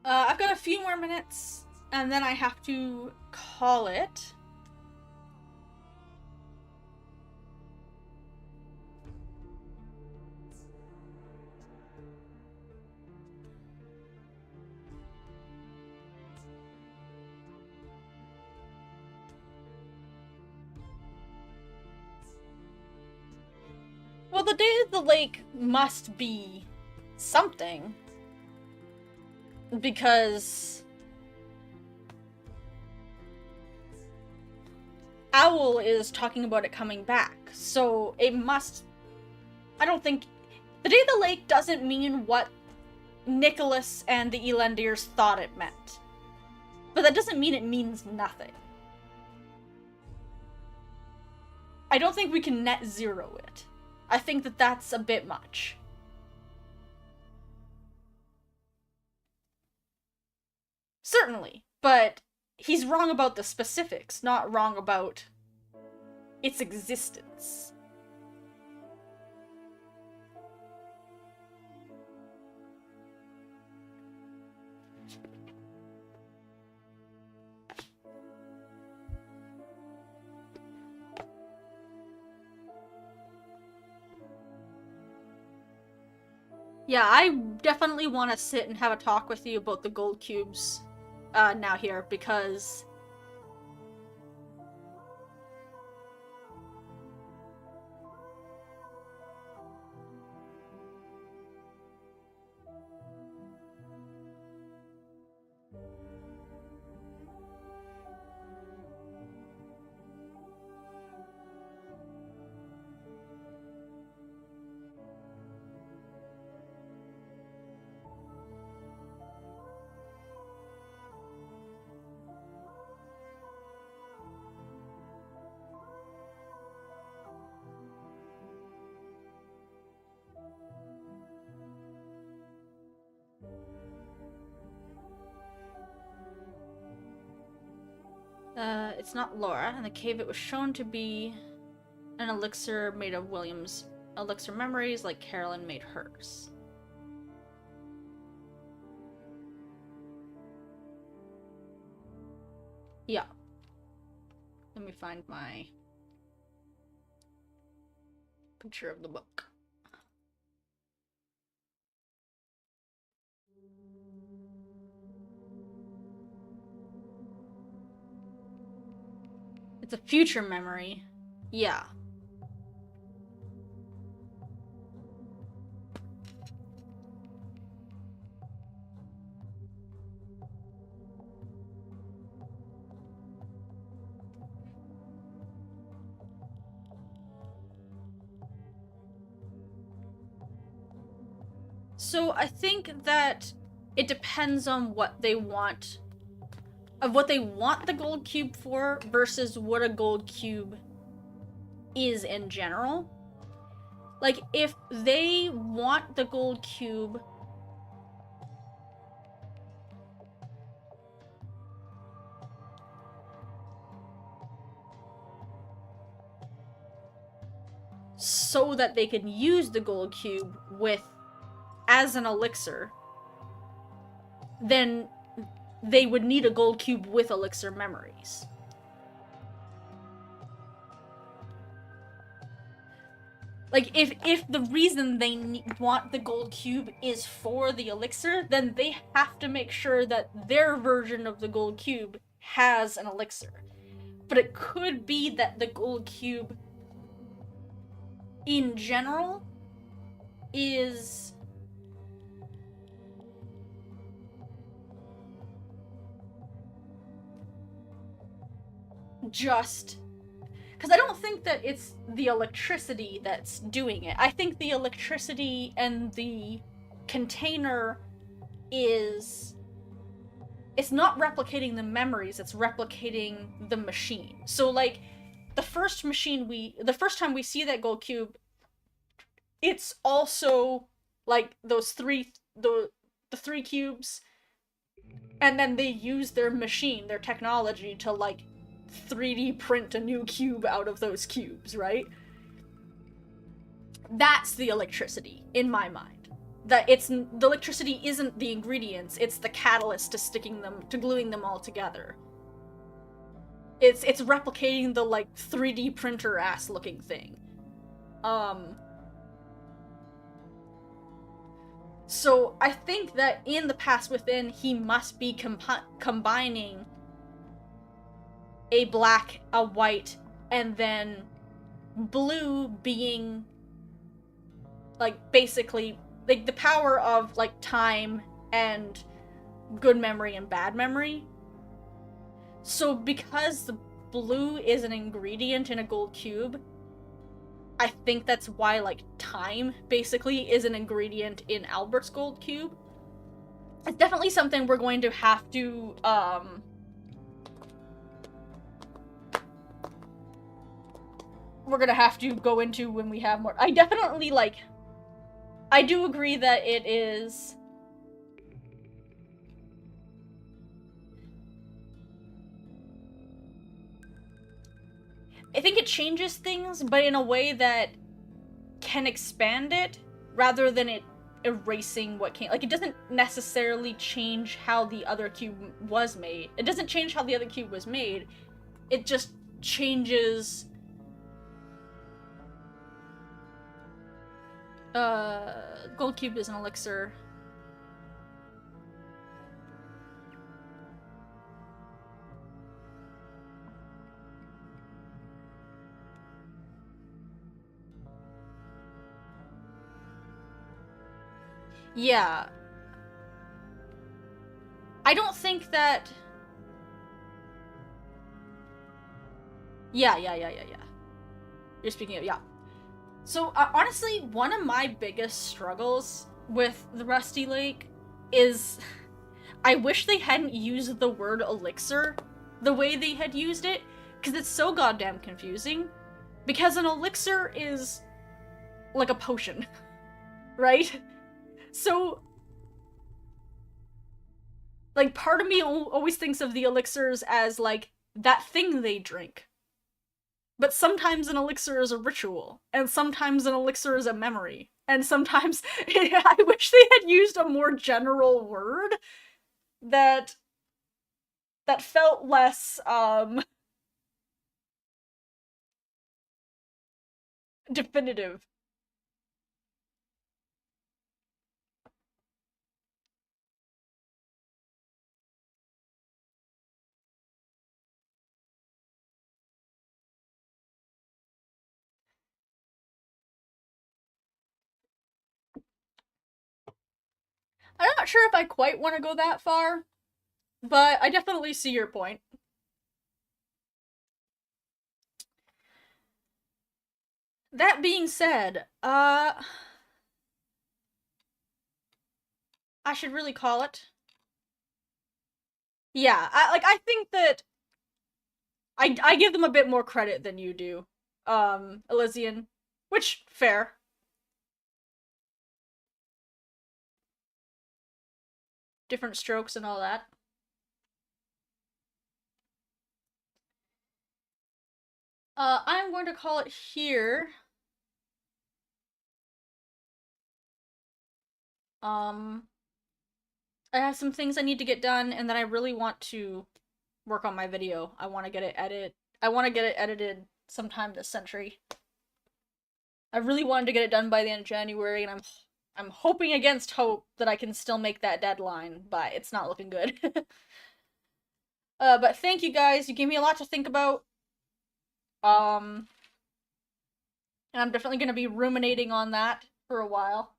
[SPEAKER 1] I've got a few more minutes. And then I have to call it. Well, the day of the lake must be something. Because Owl is talking about it coming back. So it must... I don't think... The day of the lake doesn't mean what Nicholas and the Elendirs thought it meant. But that doesn't mean it means nothing. I don't think we can net zero it. I think that that's a bit much. Certainly, but he's wrong about the specifics, not wrong about its existence. Yeah, I definitely want to sit and have a talk with you about the gold cubes now here, because it's not Laura. In the cave it was shown to be an elixir made of William's elixir memories, like Carolyn made hers. Yeah. Let me find my picture of the book. It's a future memory. Yeah. So I think that it depends on what they want, of what they want the gold cube for versus what a gold cube is in general. Like, if they want the gold cube so that they can use the gold cube as an elixir, then they would need a gold cube with elixir memories. Like, if the reason they want the gold cube is for the elixir, then they have to make sure that their version of the gold cube has an elixir. But it could be that the gold cube in general is just... Because I don't think that it's the electricity that's doing it. I think the electricity and the container is... It's not replicating the memories, it's replicating the machine. So, like, the first time we see that gold cube, it's also, like, the three cubes, and then they use their machine, their technology, to, like, 3D print a new cube out of those cubes, right? That's the electricity, in my mind. That the electricity isn't the ingredients, it's the catalyst to gluing them all together. It's replicating the, like, 3D printer ass looking thing. So I think that in the Past Within, he must be combining a black, a white, and then blue being, like, basically, like, the power of, like, time and good memory and bad memory. So because the blue is an ingredient in a gold cube, I think that's why, like, time, basically, is an ingredient in Albert's gold cube. It's definitely something we're going to have to, we're gonna have to go into when we have more. I definitely, like, I do agree that it is... I think it changes things, but in a way that can expand it, rather than it erasing what came. Like, it doesn't necessarily change how the other cube was made. It doesn't change how the other cube was made. It just changes... Gold cube is an elixir. Yeah. I don't think that... Yeah. You're speaking of, yeah. So, honestly, one of my biggest struggles with the Rusty Lake is... I wish they hadn't used the word elixir the way they had used it, because it's so goddamn confusing. Because an elixir is like a potion, right? So, like, part of me always thinks of the elixirs as, like, that thing they drink. But sometimes an elixir is a ritual, and sometimes an elixir is a memory, and sometimes I wish they had used a more general word that felt less, definitive. I'm not sure if I quite want to go that far, but I definitely see your point. That being said, I should really call it. Yeah, I think that I give them a bit more credit than you do, Elysian, which, fair. Different strokes and all that. I'm going to call it here. I have some things I need to get done, and then I really want to work on my video. I want to get it edited sometime this century. I really wanted to get it done by the end of January, and I'm hoping against hope that I can still make that deadline, but it's not looking good. But thank you guys. You gave me a lot to think about. And I'm definitely going to be ruminating on that for a while.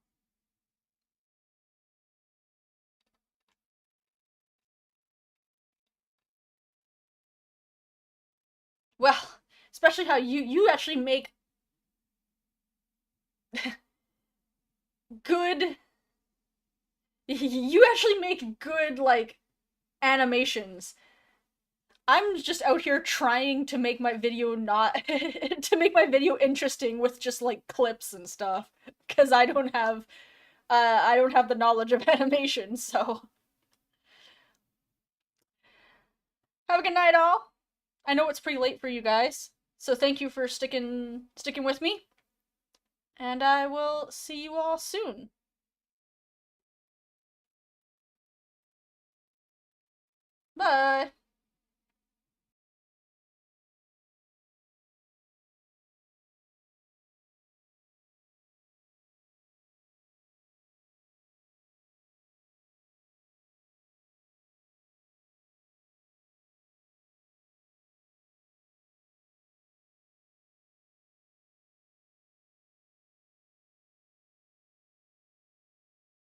[SPEAKER 1] Well, especially how you actually make good... You actually make good, like, animations. I'm just out here trying to make my video to make my video interesting with just, like, clips and stuff. Because I don't have the knowledge of animation, so... Have a good night, all! I know it's pretty late for you guys, so thank you for sticking with me. And I will see you all soon. Bye!